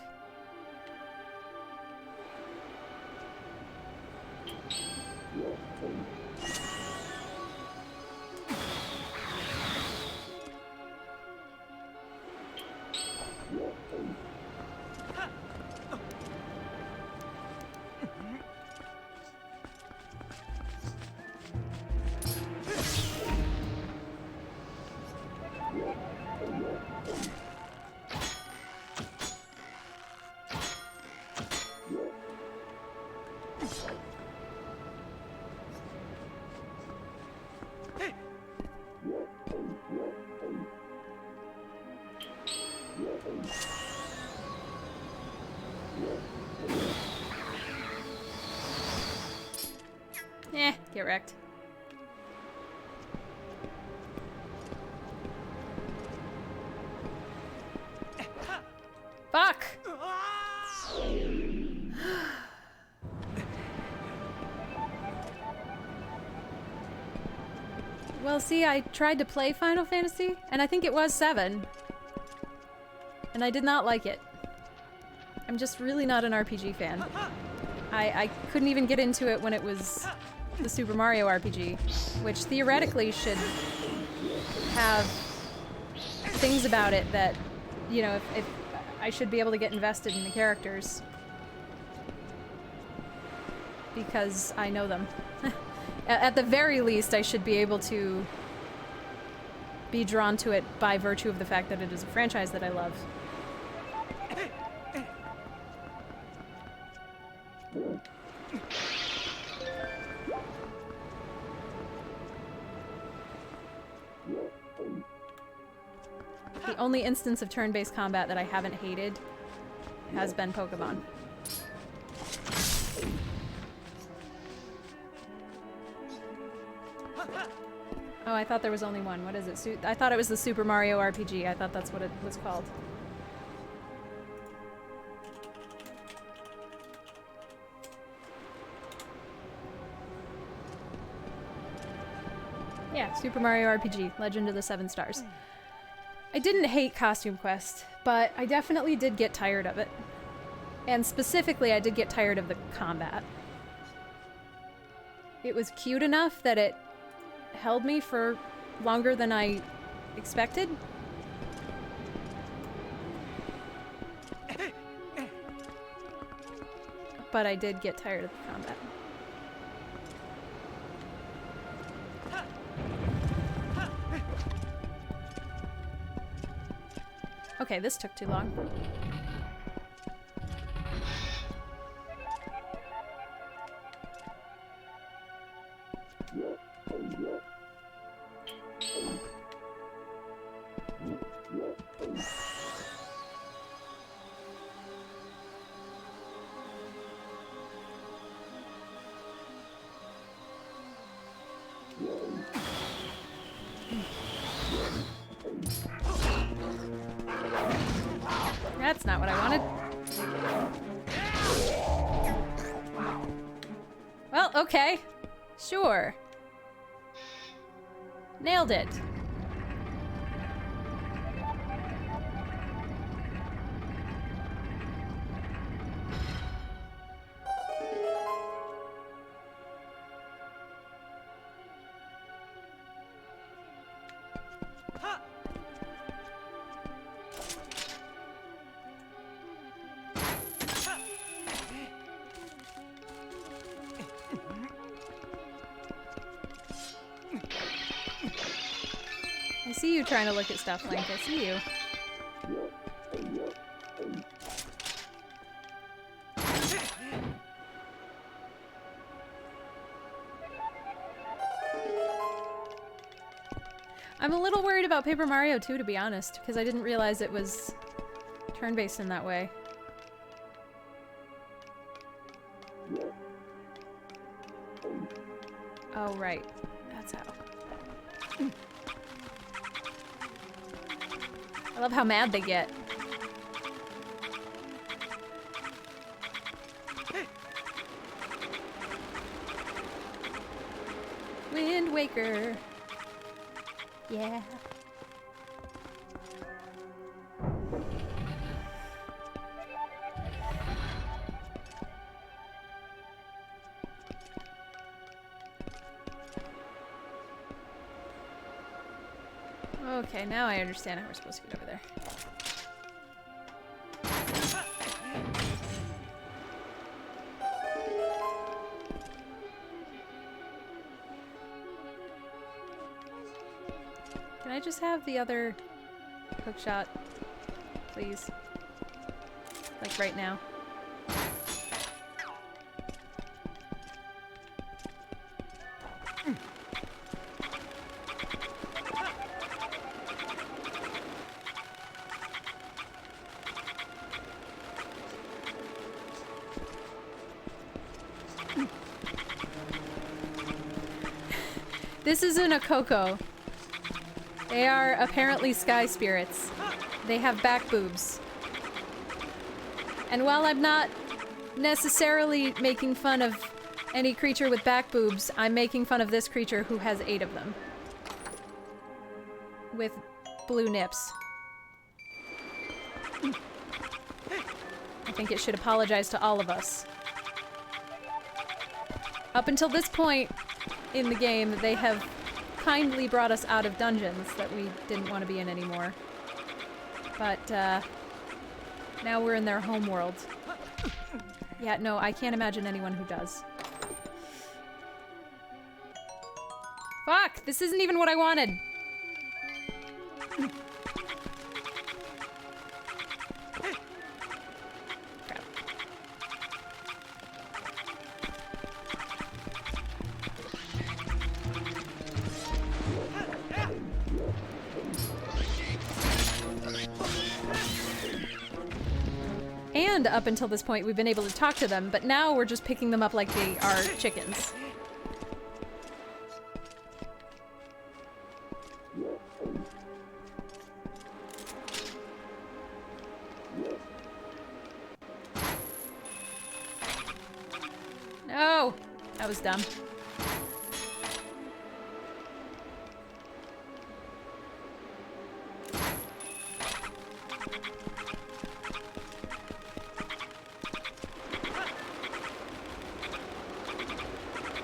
get wrecked. Fuck! Well, see, I tried to play Final Fantasy, and I think it was 7. And I did not like it. I'm just really not an RPG fan. I couldn't even get into it when it was the Super Mario RPG, which theoretically should have things about it that, you know, if I should be able to get invested in the characters. Because I know them. At the very least, I should be able to be drawn to it by virtue of the fact that it is a franchise that I love. The only instance of turn-based combat that I haven't hated has been Pokemon. Oh, I thought there was only one. What is it? I thought it was the Super Mario RPG. I thought that's what it was called. Yeah, Super Mario RPG, Legend of the Seven Stars. I didn't hate Costume Quest, but I definitely did get tired of it. And specifically, I did get tired of the combat. It was cute enough that it held me for longer than I expected. But I did get tired of the combat. Okay, this took too long. That's not what I wanted. Well, okay. Sure. Nailed it. I see you trying to look at stuff, Link. I see you. I'm a little worried about Paper Mario 2, to be honest, because I didn't realize it was turn-based in that way. Oh, right. That's how. I love how mad they get. Wind Waker. Yeah. Okay, now I understand how we're supposed to get over there. Can I just have the other hookshot, please? Like right now. This isn't a Coco. They are apparently sky spirits. They have back boobs. And while I'm not necessarily making fun of any creature with back boobs, I'm making fun of this creature who has 8 of them. With blue nips. I think it should apologize to all of us. Up until this point in the game, they have kindly brought us out of dungeons that we didn't want to be in anymore. But, now we're in their home world. Yeah, no, I can't imagine anyone who does. Fuck! This isn't even what I wanted! Crap. And up until this point, we've been able to talk to them, but now we're just picking them up like they are chickens. No! That was dumb.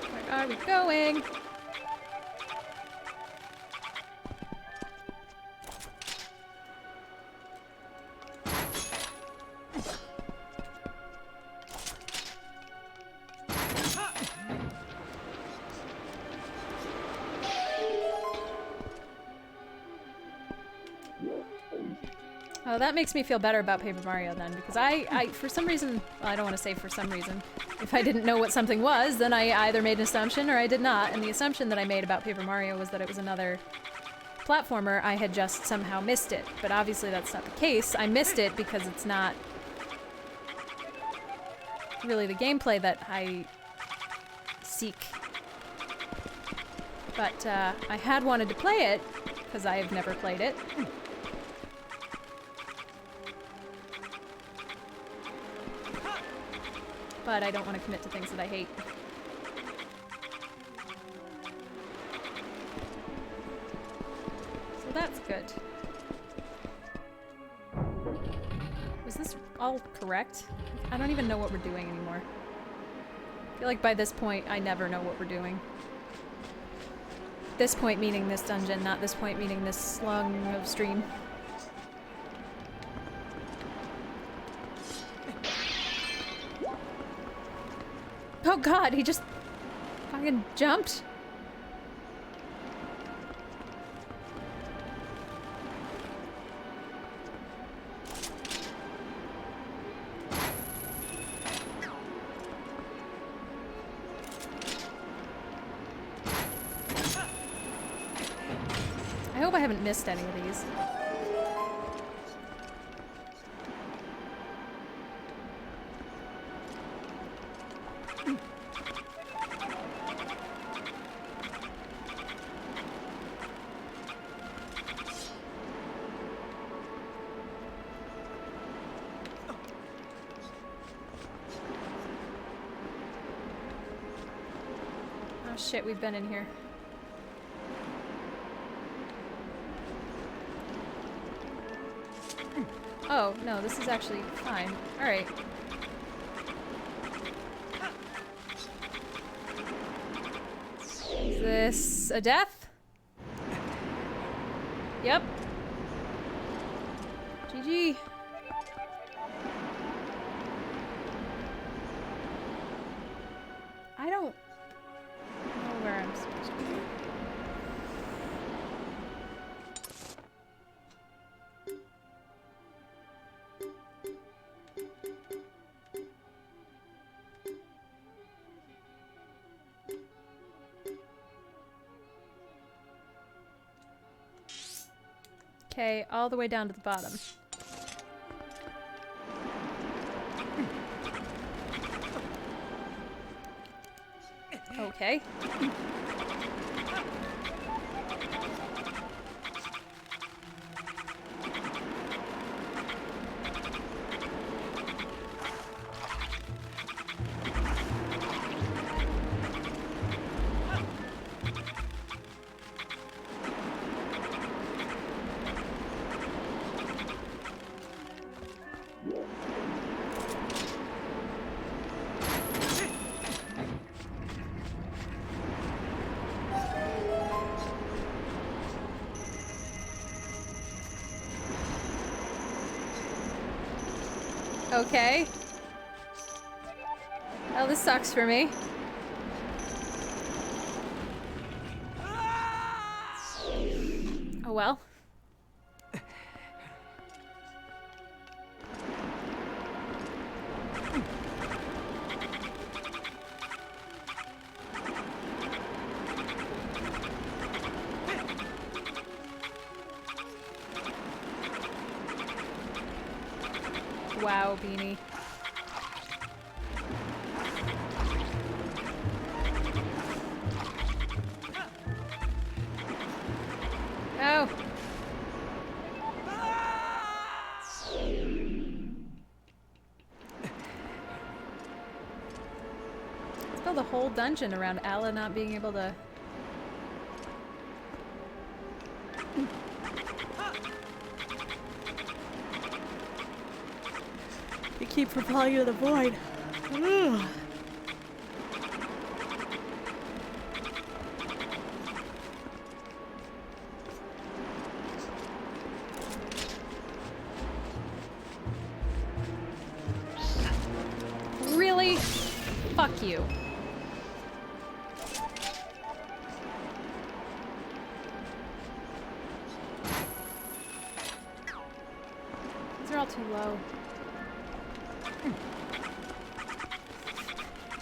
Where are we going? Oh, that makes me feel better about Paper Mario then, because I for some reason, well, I don't want to say for some reason, if I didn't know what something was, then I either made an assumption or I did not, and the assumption that I made about Paper Mario was that it was another platformer. I had just somehow missed it, but obviously that's not the case. I missed it because it's not really the gameplay that I seek. But I had wanted to play it, because I have never played it. But I don't want to commit to things that I hate. So that's good. Was this all correct? I don't even know what we're doing anymore. I feel like by this point, I never know what we're doing. This point meaning this dungeon, not this point meaning this slung of stream. Oh god, he just fucking jumped. I hope I haven't missed any of these. Shit, we've been in here. Oh, no, this is actually fine. Alright. Is this a death? Yep. GG. I don't know where I'm supposed to be. Okay, all the way down to the bottom. Okay. Okay. Oh, this sucks for me. Oh well. Wow, Beanie. Oh. Let's build a whole dungeon around Ala not being able to... You keep propelling into the void. Ugh. Really? Fuck you. These are all too low.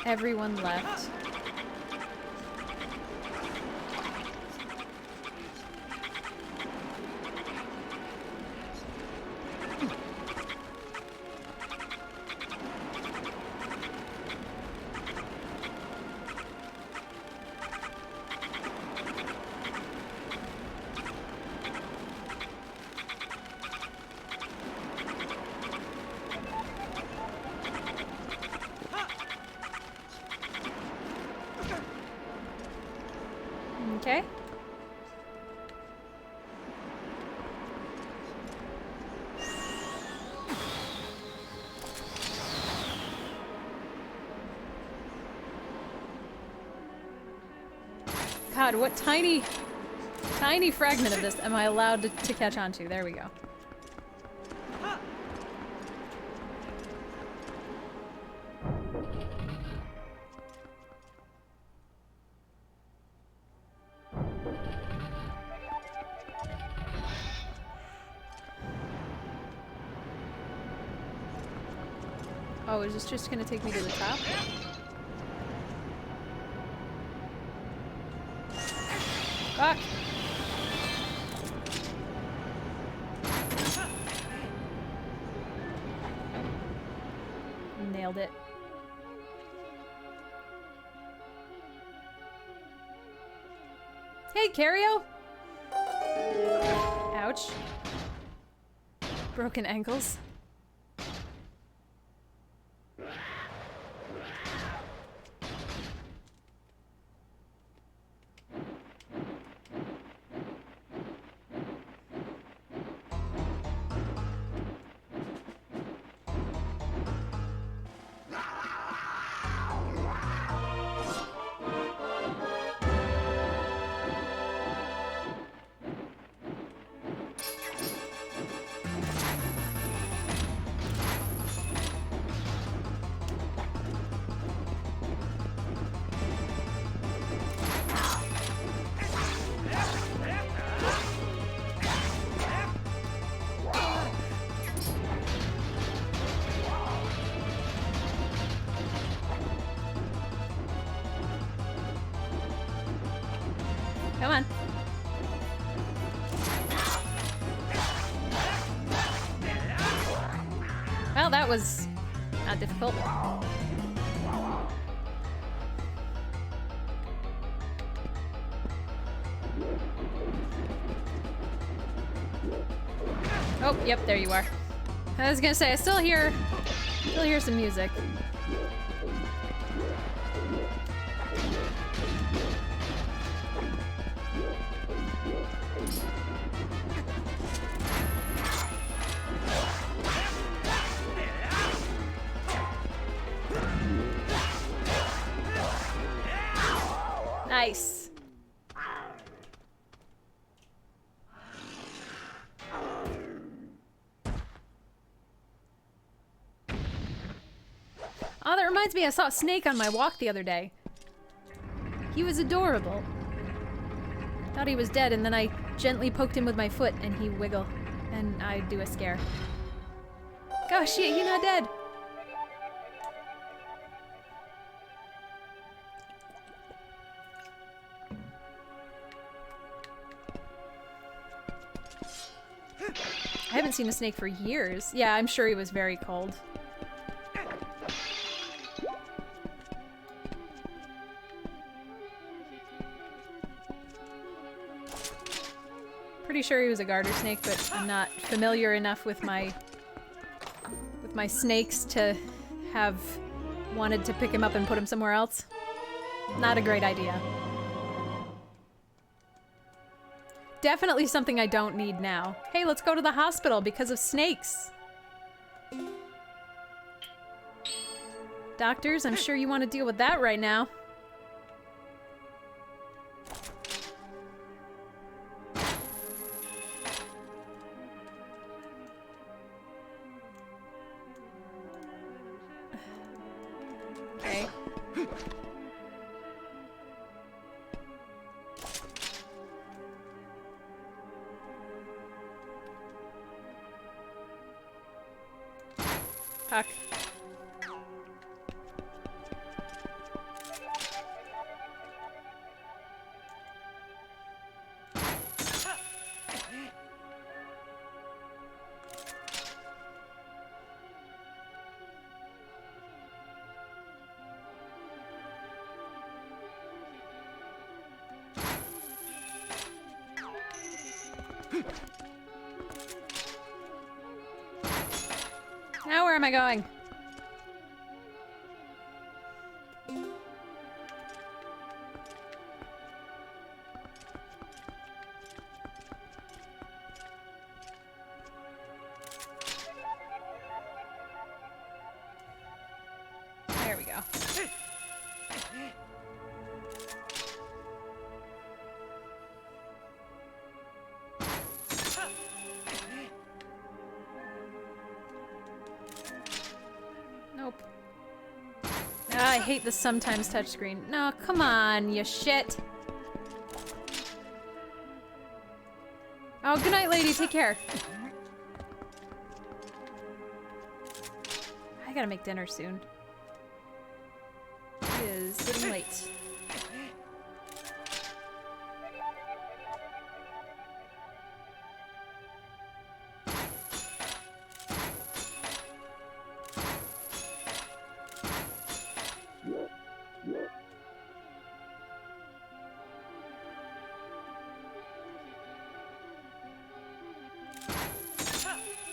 Everyone left. Okay. God, what tiny fragment of this am I allowed to catch on to? There we go. Oh, is this just gonna take me to the top? Fuck! Nailed it. Hey, Cario! Ouch. Broken ankles. Come on. Well, that was not difficult. Oh, yep, there you are. I was gonna say, I still hear some music. Nice. reminds me, I saw a snake on my walk the other day. He was adorable. Thought he was dead, and then I gently poked him with my foot, and he wiggled. And I do a scare. Gosh, shit, he's not dead. I haven't seen a snake for years. Yeah, I'm sure he was very cold. Pretty sure he was a garter snake, but I'm not familiar enough with my snakes to have wanted to pick him up and put him somewhere else. Not a great idea. Definitely something I don't need now. Hey, let's go to the hospital because of snakes. Doctors, I'm sure you want to deal with that right now. Okay. Fuck. Now where am I going? There we go. Nope. Ah, I hate the sometimes touchscreen. No, come on, you shit. Oh, good night, lady. Take care. I gotta make dinner soon. It is getting late.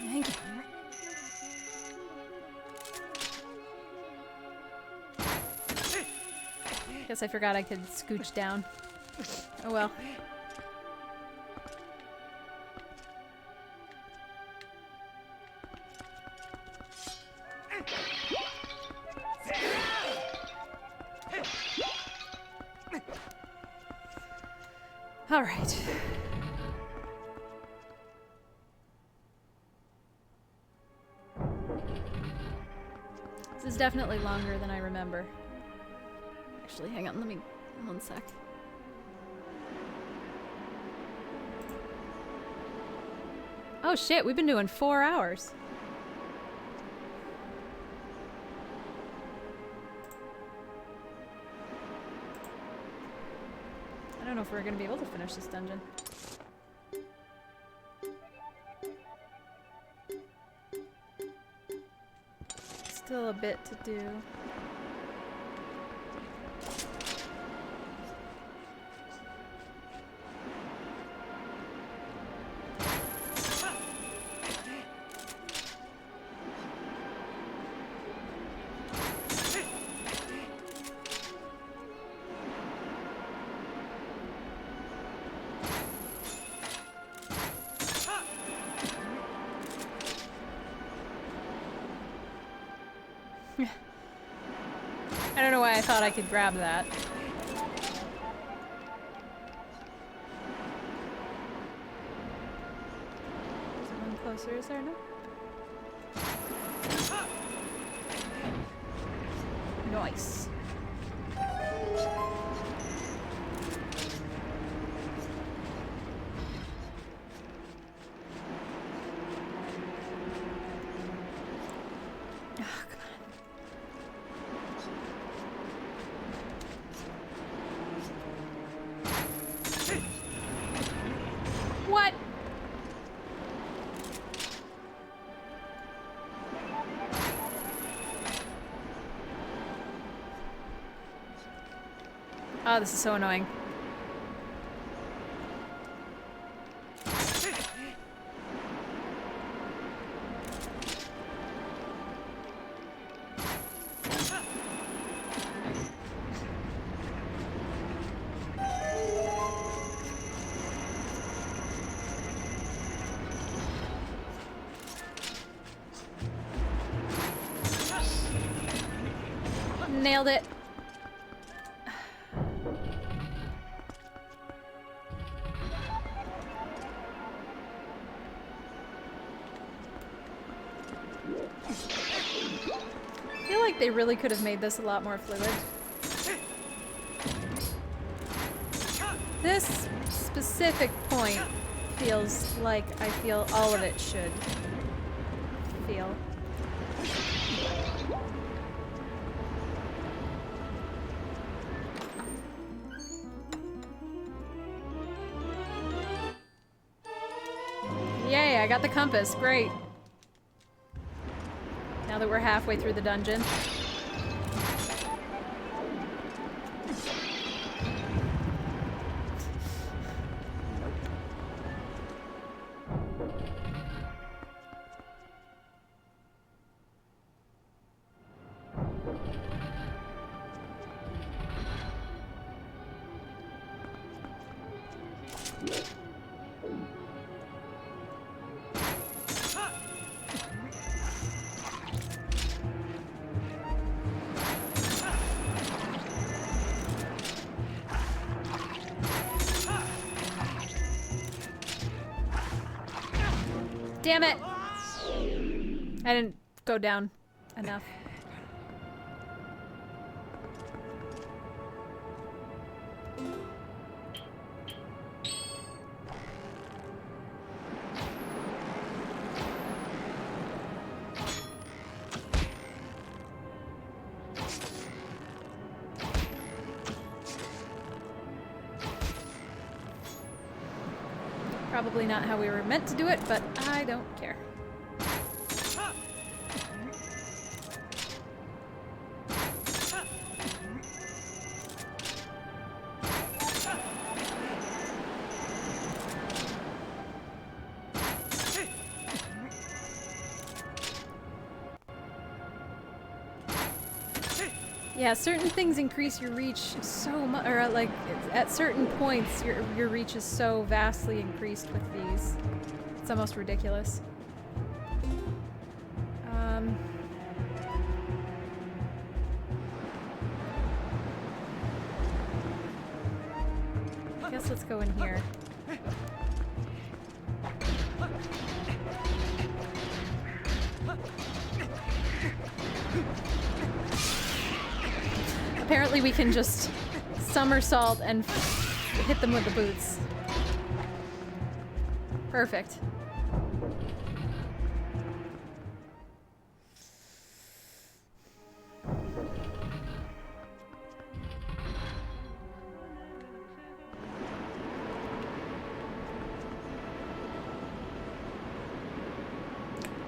Thank you. Guess I forgot I could scooch down. Oh well. All right. This is definitely longer than I remember. Actually, hang on, let me... one sec. Oh shit, we've been doing 4 hours. I don't know if we're gonna be able to finish this dungeon. Still a bit to do. I don't know why I thought I could grab that. Is there one closer? Is there no? Nice. Oh, come on. What? Oh, this is so annoying. Nailed it. I feel like they really could have made this a lot more fluid. This specific point feels like I feel all of it should feel. Yay, I got the compass. Great. Now that we're halfway through the dungeon. Damn it! I didn't go down enough. Probably not how we were meant to do it, but I don't care. Yeah, certain things increase your reach so much, or like at certain points, your reach is so vastly increased with these. It's almost ridiculous. I guess let's go in here. Apparently we can just somersault and hit them with the boots. Perfect.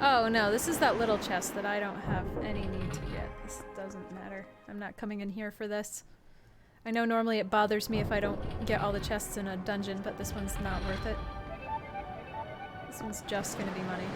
Oh no, this is that little chest that I don't have any need to get. This doesn't matter. I'm not coming in here for this. I know normally it bothers me if I don't get all the chests in a dungeon, but this one's not worth it. This one's just gonna be money.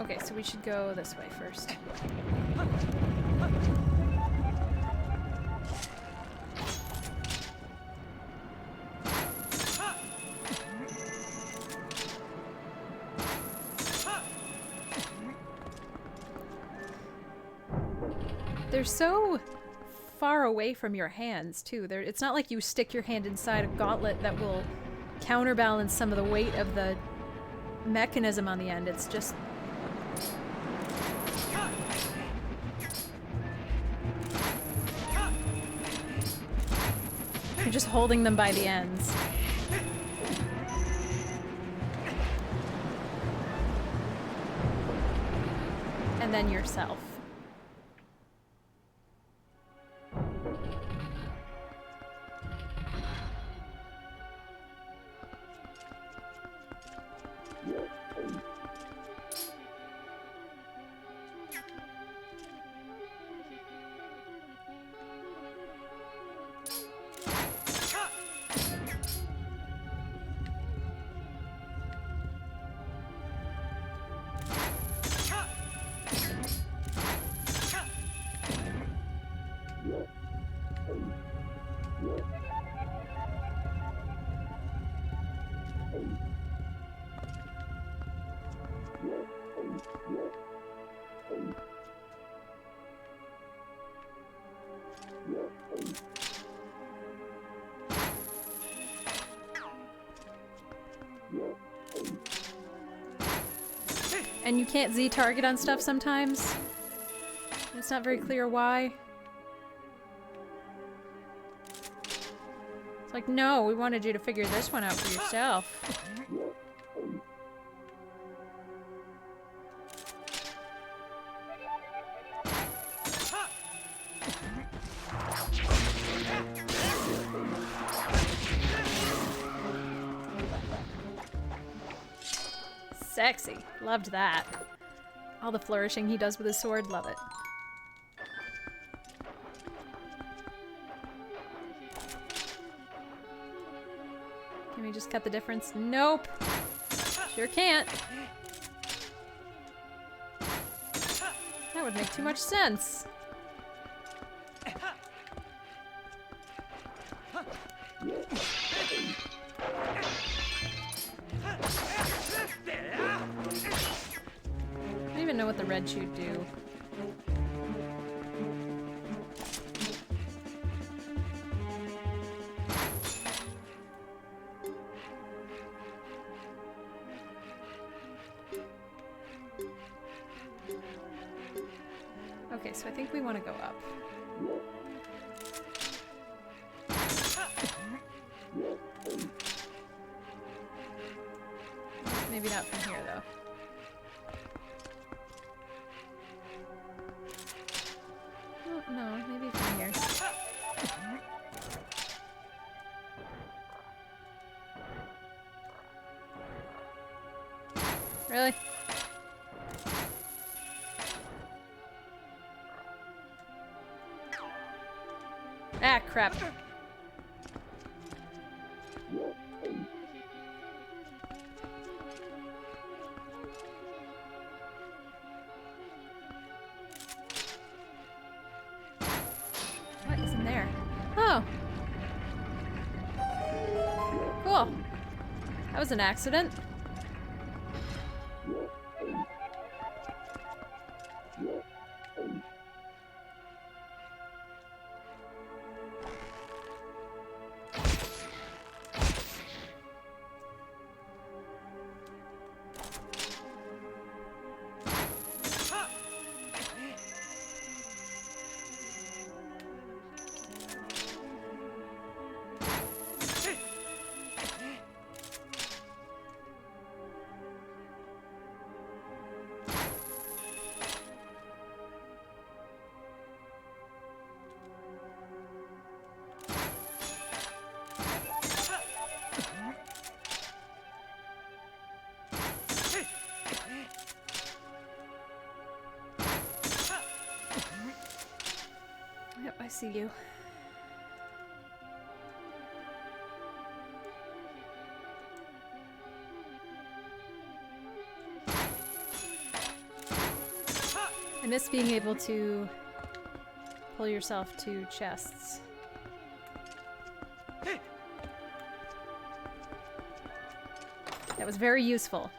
Okay, so we should go this way first. They're so far away from your hands, too. It's not like you stick your hand inside a gauntlet that will counterbalance some of the weight of the mechanism on the end. It's just... You're just holding them by the ends. And then yourself. And you can't Z-target on stuff sometimes. It's not very clear why. It's like, no, we wanted you to figure this one out for yourself. Sexy. Loved that. All the flourishing he does with his sword, love it. Can we just cut the difference? Nope. Sure can't. That would make too much sense. I don't even know what the red should do. Okay, so I think we want to go up. Maybe not from here, though. Oh, no, maybe from here. Really? Ah, crap. What is in there? Oh. Cool. That was an accident. Yep, I see you. I miss being able to pull yourself to chests. That was very useful.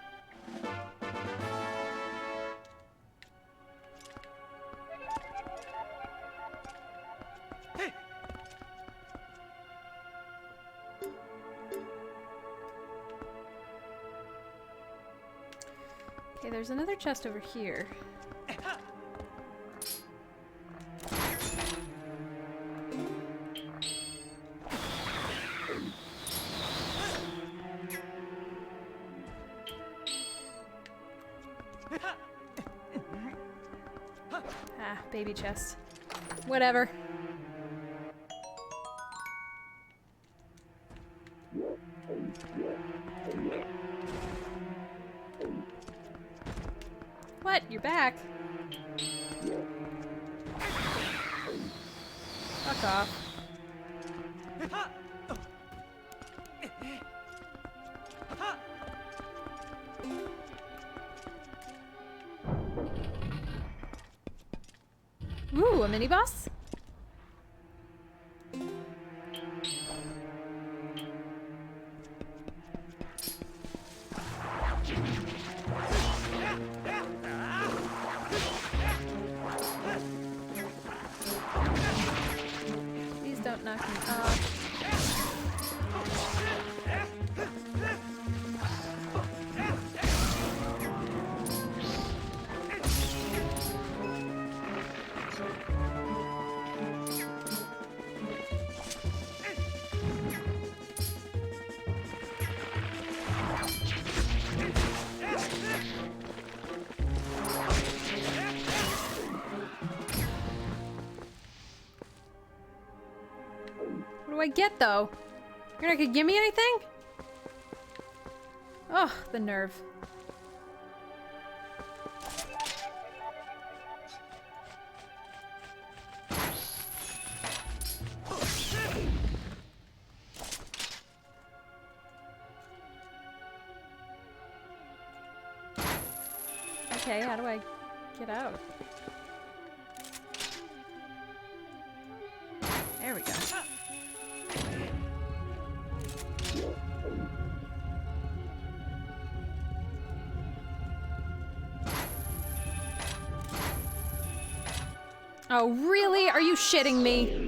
Okay, there's another chest over here. Ah, baby chest. Whatever. What? You're back? Fuck off. Ooh, a mini boss? Please don't knock me off. What do I get, though? You're not gonna give me anything? Oh, the nerve. Okay, how do I get out? There we go. Oh, really? Are you shitting me?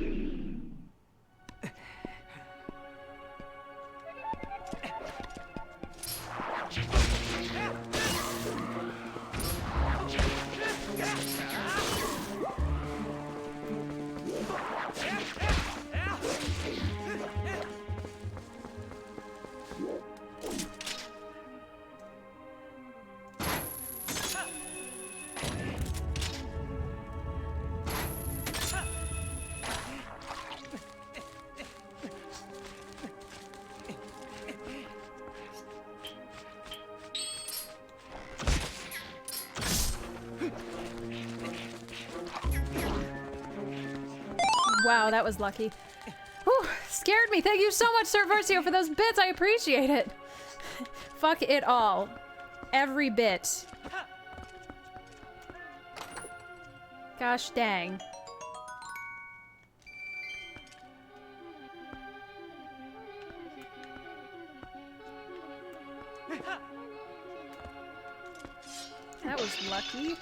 Wow, that was lucky. Whew, scared me. Thank you so much, Sir Versio, for those bits. I appreciate it. Fuck it all. Every bit. Gosh dang. That was lucky.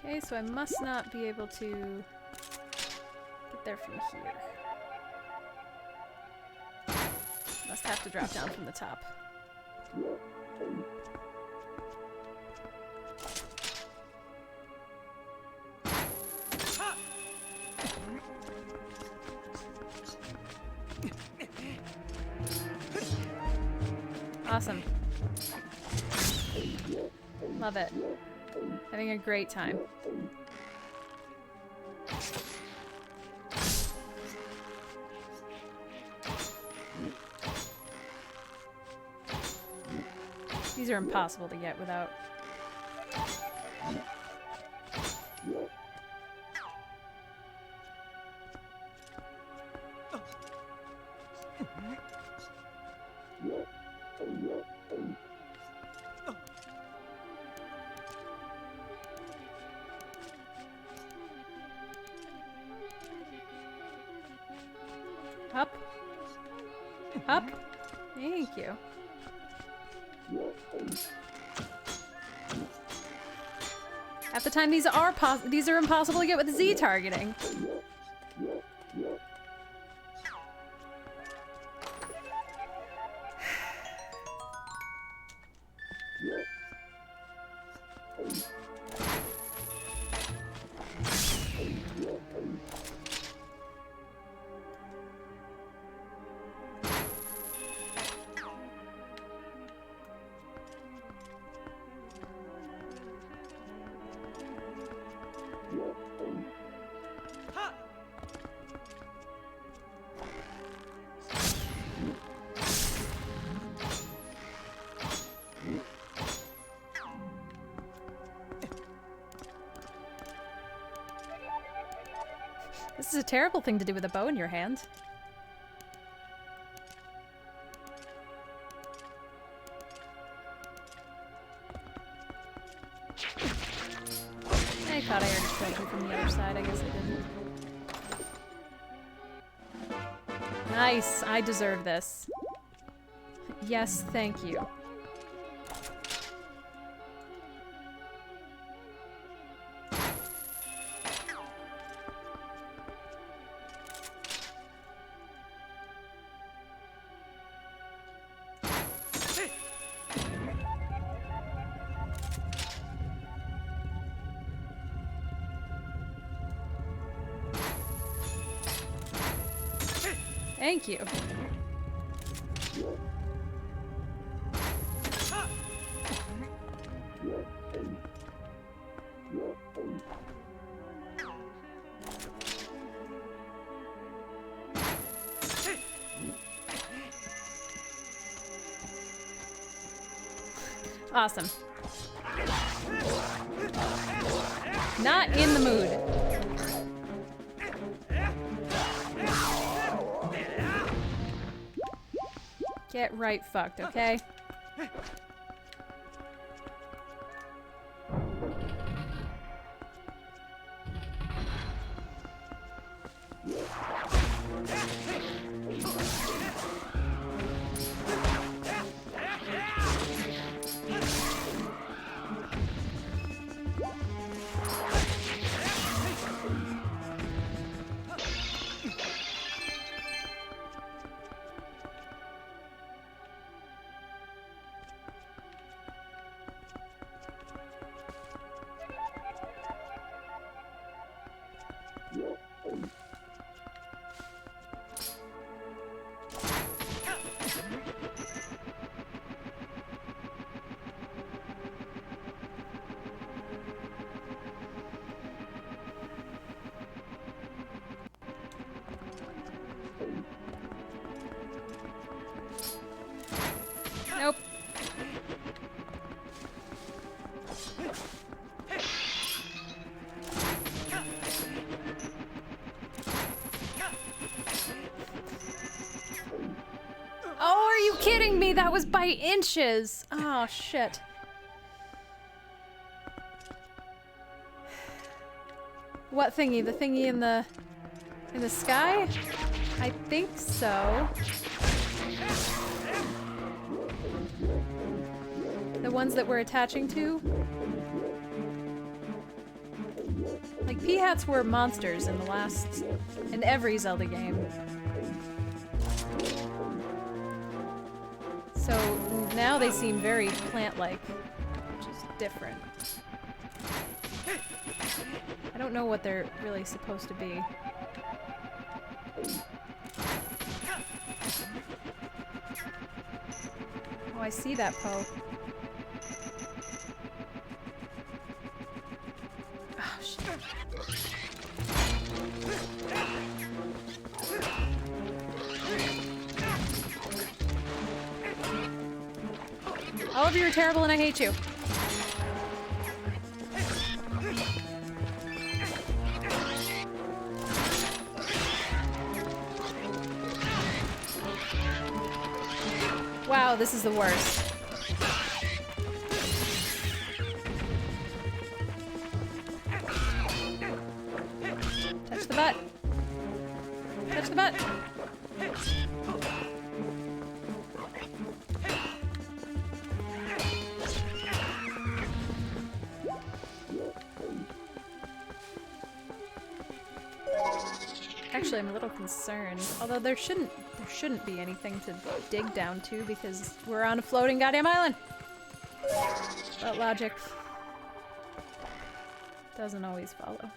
Okay, so I must not be able to get there from here. Must have to drop down from the top. Awesome. Love it. Having a great time. These are impossible to get without... Up. Up. Thank you. Half the time these are impossible to get with Z targeting. This is a terrible thing to do with a bow in your hand. I thought I already killed you from the other side. I guess I didn't. Nice! I deserve this. Yes, thank you. Thank you. Awesome. Not in the mood. Get right fucked, okay? Nope. Oh, are you kidding me? That was by inches. Oh, shit. What thingy? The thingy in the sky? I think so. The ones that we're attaching to? Like, P-hats were monsters in every Zelda game. So now they seem very plant-like, which is different. I don't know what they're really supposed to be. Oh, I see that, Poe. Oh, shit. All of you are terrible and I hate you. Wow, this is the worst. Touch the butt. Touch the butt. Actually, I'm a little concerned. Although there shouldn't be anything to dig down to because we're on a floating goddamn island. But logic doesn't always follow.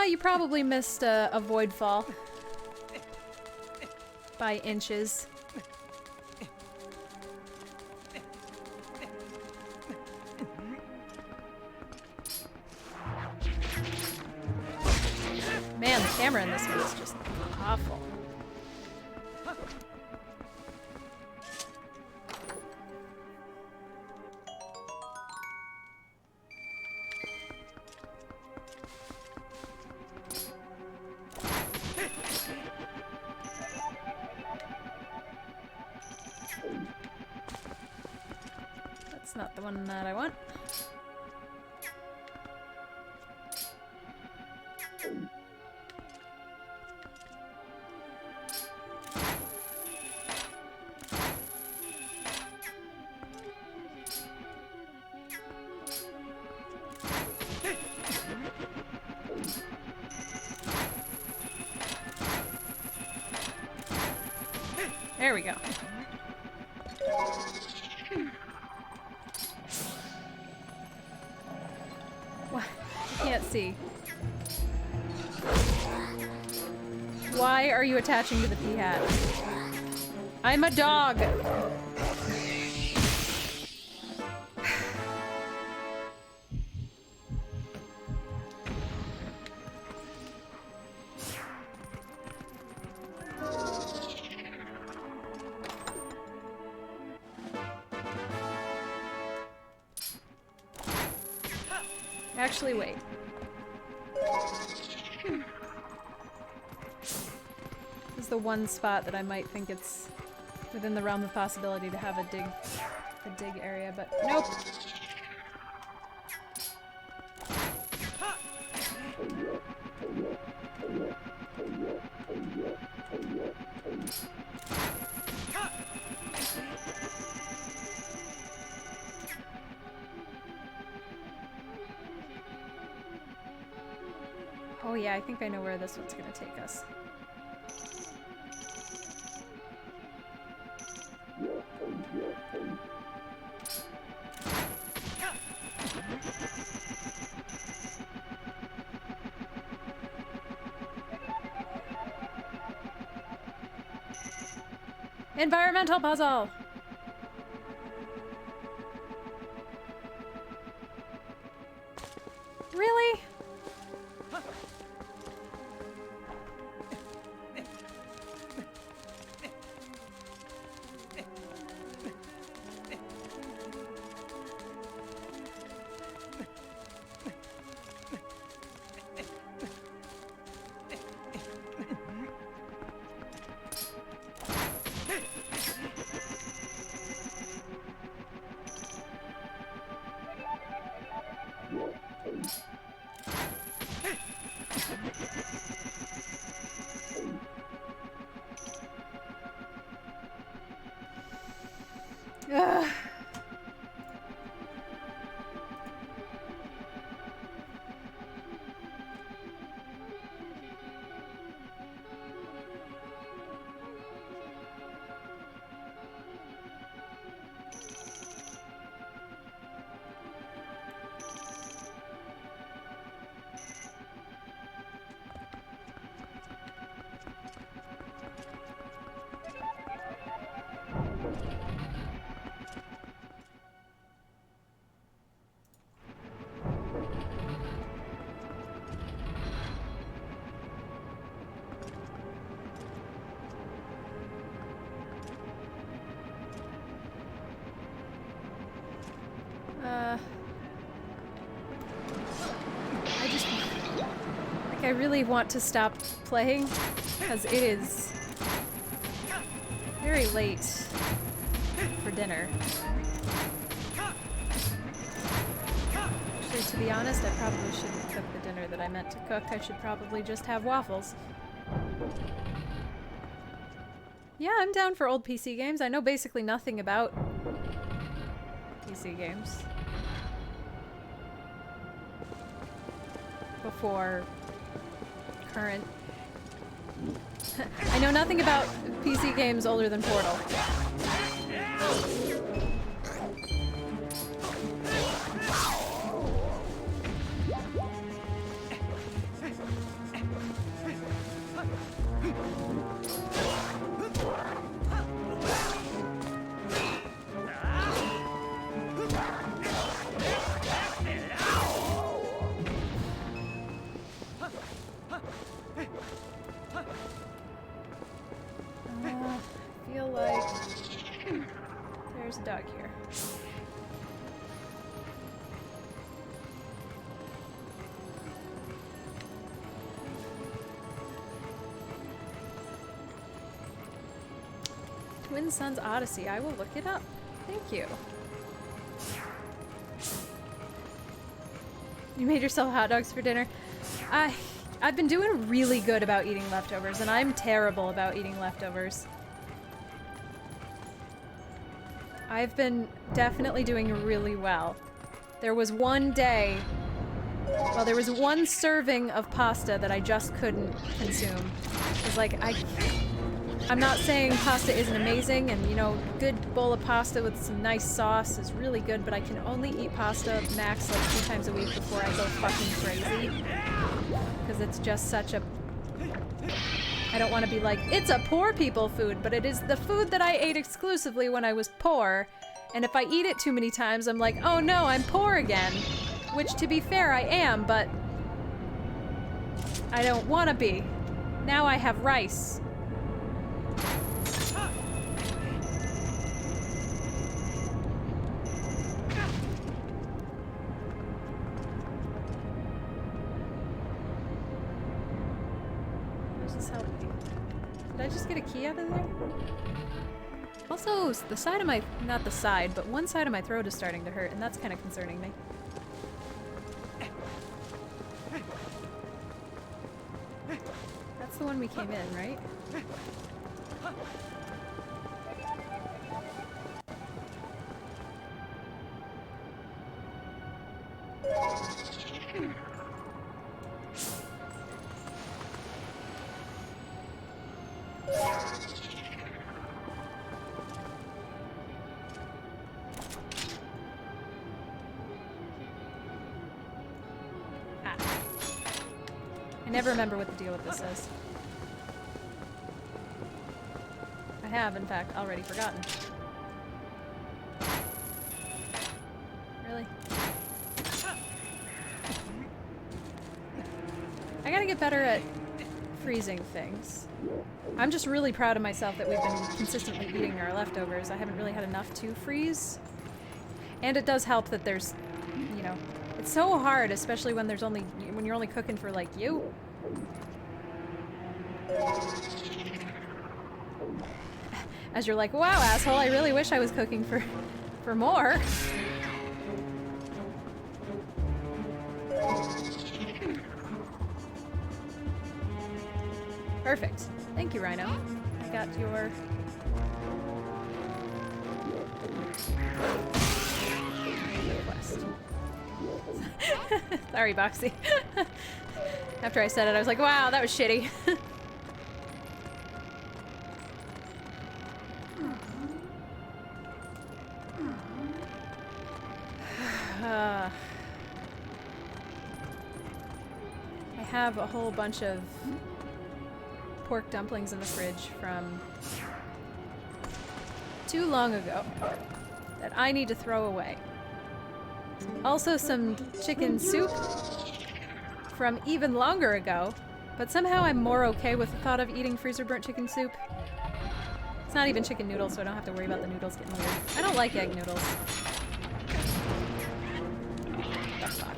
You probably missed a void fall by inches. Man, the camera in this one is just awful. That's not the one that I want. There we go. What? I can't see. Why are you attaching to the pea hat? I'm a dog! Actually, wait. This is the one spot that I might think it's within the realm of possibility to have a dig area, but nope. Oh yeah, I think I know where this one's gonna take us. Environmental puzzle! Really? Ugh. I really want to stop playing because it is very late for dinner. Actually, to be honest, I probably shouldn't cook the dinner that I meant to cook. I should probably just have waffles. Yeah, I'm down for old PC games. I know basically nothing about PC games. Before current. I know nothing about PC games older than Portal. Feel like there's a dog here. Twin Sons Odyssey. I will look it up. Thank you. You made yourself hot dogs for dinner? I've been doing really good about eating leftovers, and I'm terrible about eating leftovers. I've been definitely doing really well. There was one day, well, there was one serving of pasta that I just couldn't consume. It's like, I'm not saying pasta isn't amazing, and you know, good bowl of pasta with some nice sauce is really good, but I can only eat pasta max like 2 times a week before I go fucking crazy. Because it's just such a... I don't want to be like, it's a poor people food, but it is the food that I ate exclusively when I was poor, and if I eat it too many times, I'm like, oh no, I'm poor again. Which, to be fair, I am, but I don't want to be. Now I have rice. Did I just get a key out of there? Also, the side of my... not the side, but one side of my throat is starting to hurt, and that's kind of concerning me. That's the one we came in, right? I never remember what the deal with this is. I have, in fact, already forgotten. Really? I gotta get better at freezing things. I'm just really proud of myself that we've been consistently eating our leftovers. I haven't really had enough to freeze. And it does help that there's, you know, it's so hard, especially when there's only, when you're only cooking for, like, you. As you're like, wow, asshole, I really wish I was cooking for more. Perfect. Thank you, Rhino. I got your... request. Sorry, Boxy. After I said it, I was like, wow, that was shitty. I have a whole bunch of pork dumplings in the fridge from too long ago that I need to throw away. Also some chicken soup from even longer ago, but somehow I'm more okay with the thought of eating freezer burnt chicken soup. It's not even chicken noodles, so I don't have to worry about the noodles getting weird. I don't like egg noodles. The fuck.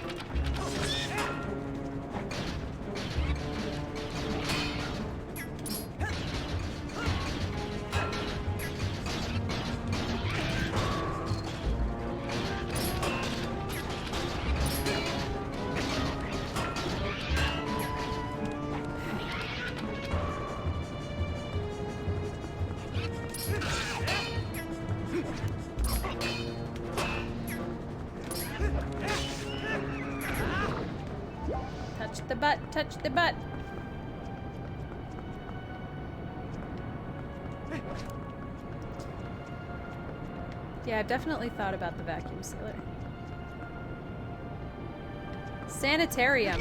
Touch the butt, touch the butt. Yeah, I've definitely thought about the vacuum sealer. Sanitarium.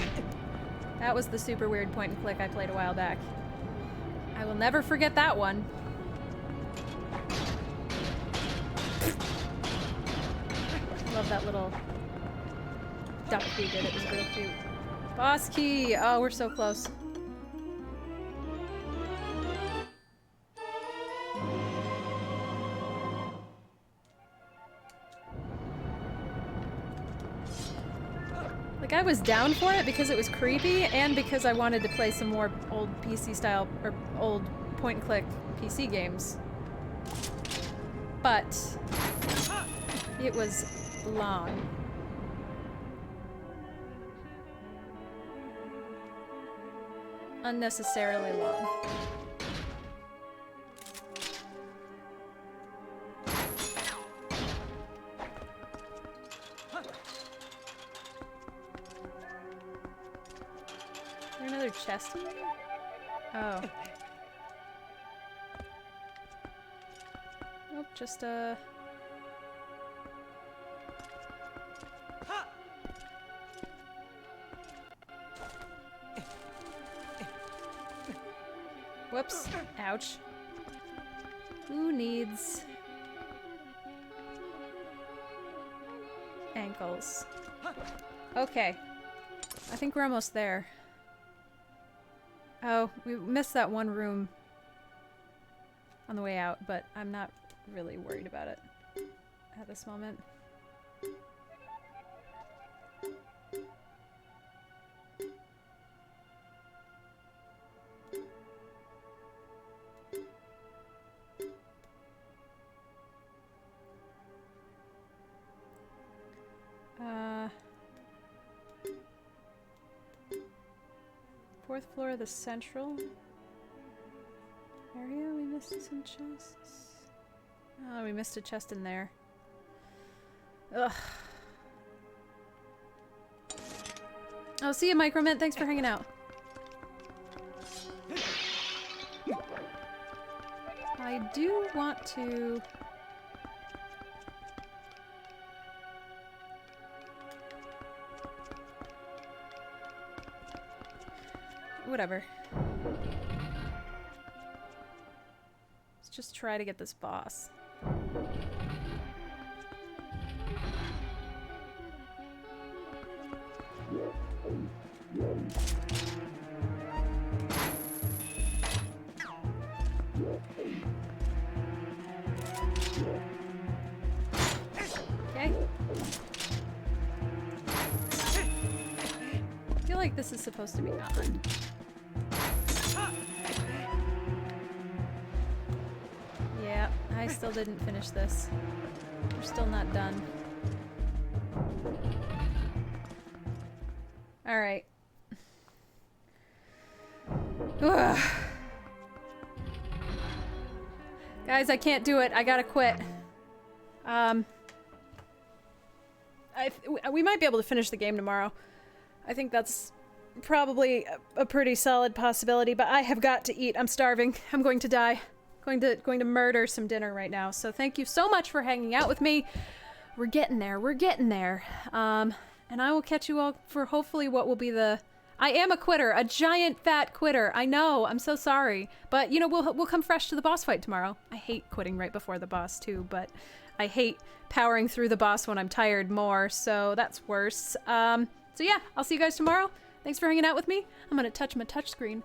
That was the super weird point and click I played a while back. I will never forget that one. Love that little duck we did. It was real cute. Boss key! Oh, we're so close. Like, I was down for it because it was creepy and because I wanted to play some more old PC style, or old point-and-click PC games. But it was long. Unnecessarily long. Is there another chest in there? Oh. Nope, just whoops. Ouch. Who needs ankles? Okay. I think we're almost there. Oh, we missed that one room on the way out, but I'm not really worried about it at this moment. Fourth floor of the central area. We missed some chests. Oh, we missed a chest in there. Ugh. Oh, see you, Micromint. Thanks for hanging out. I do want to... Whatever. Let's just try to get this boss. Okay. I feel like this is supposed to be on. Yeah, I still didn't finish this. We're still not done. Alright. Guys, I can't do it. I gotta quit. We might be able to finish the game tomorrow. I think that's probably a pretty solid possibility, but I have got to eat. I'm starving. I'm going to die. Going to murder some dinner right now. So thank you so much for hanging out with me. We're getting there. We're getting there. And I will catch you all for hopefully what will be the... I am a quitter. A giant fat quitter. I know. I'm so sorry. But, you know, we'll come fresh to the boss fight tomorrow. I hate quitting right before the boss, too, but I hate powering through the boss when I'm tired more, so that's worse. So yeah, I'll see you guys tomorrow. Thanks for hanging out with me. I'm gonna touch my touchscreen.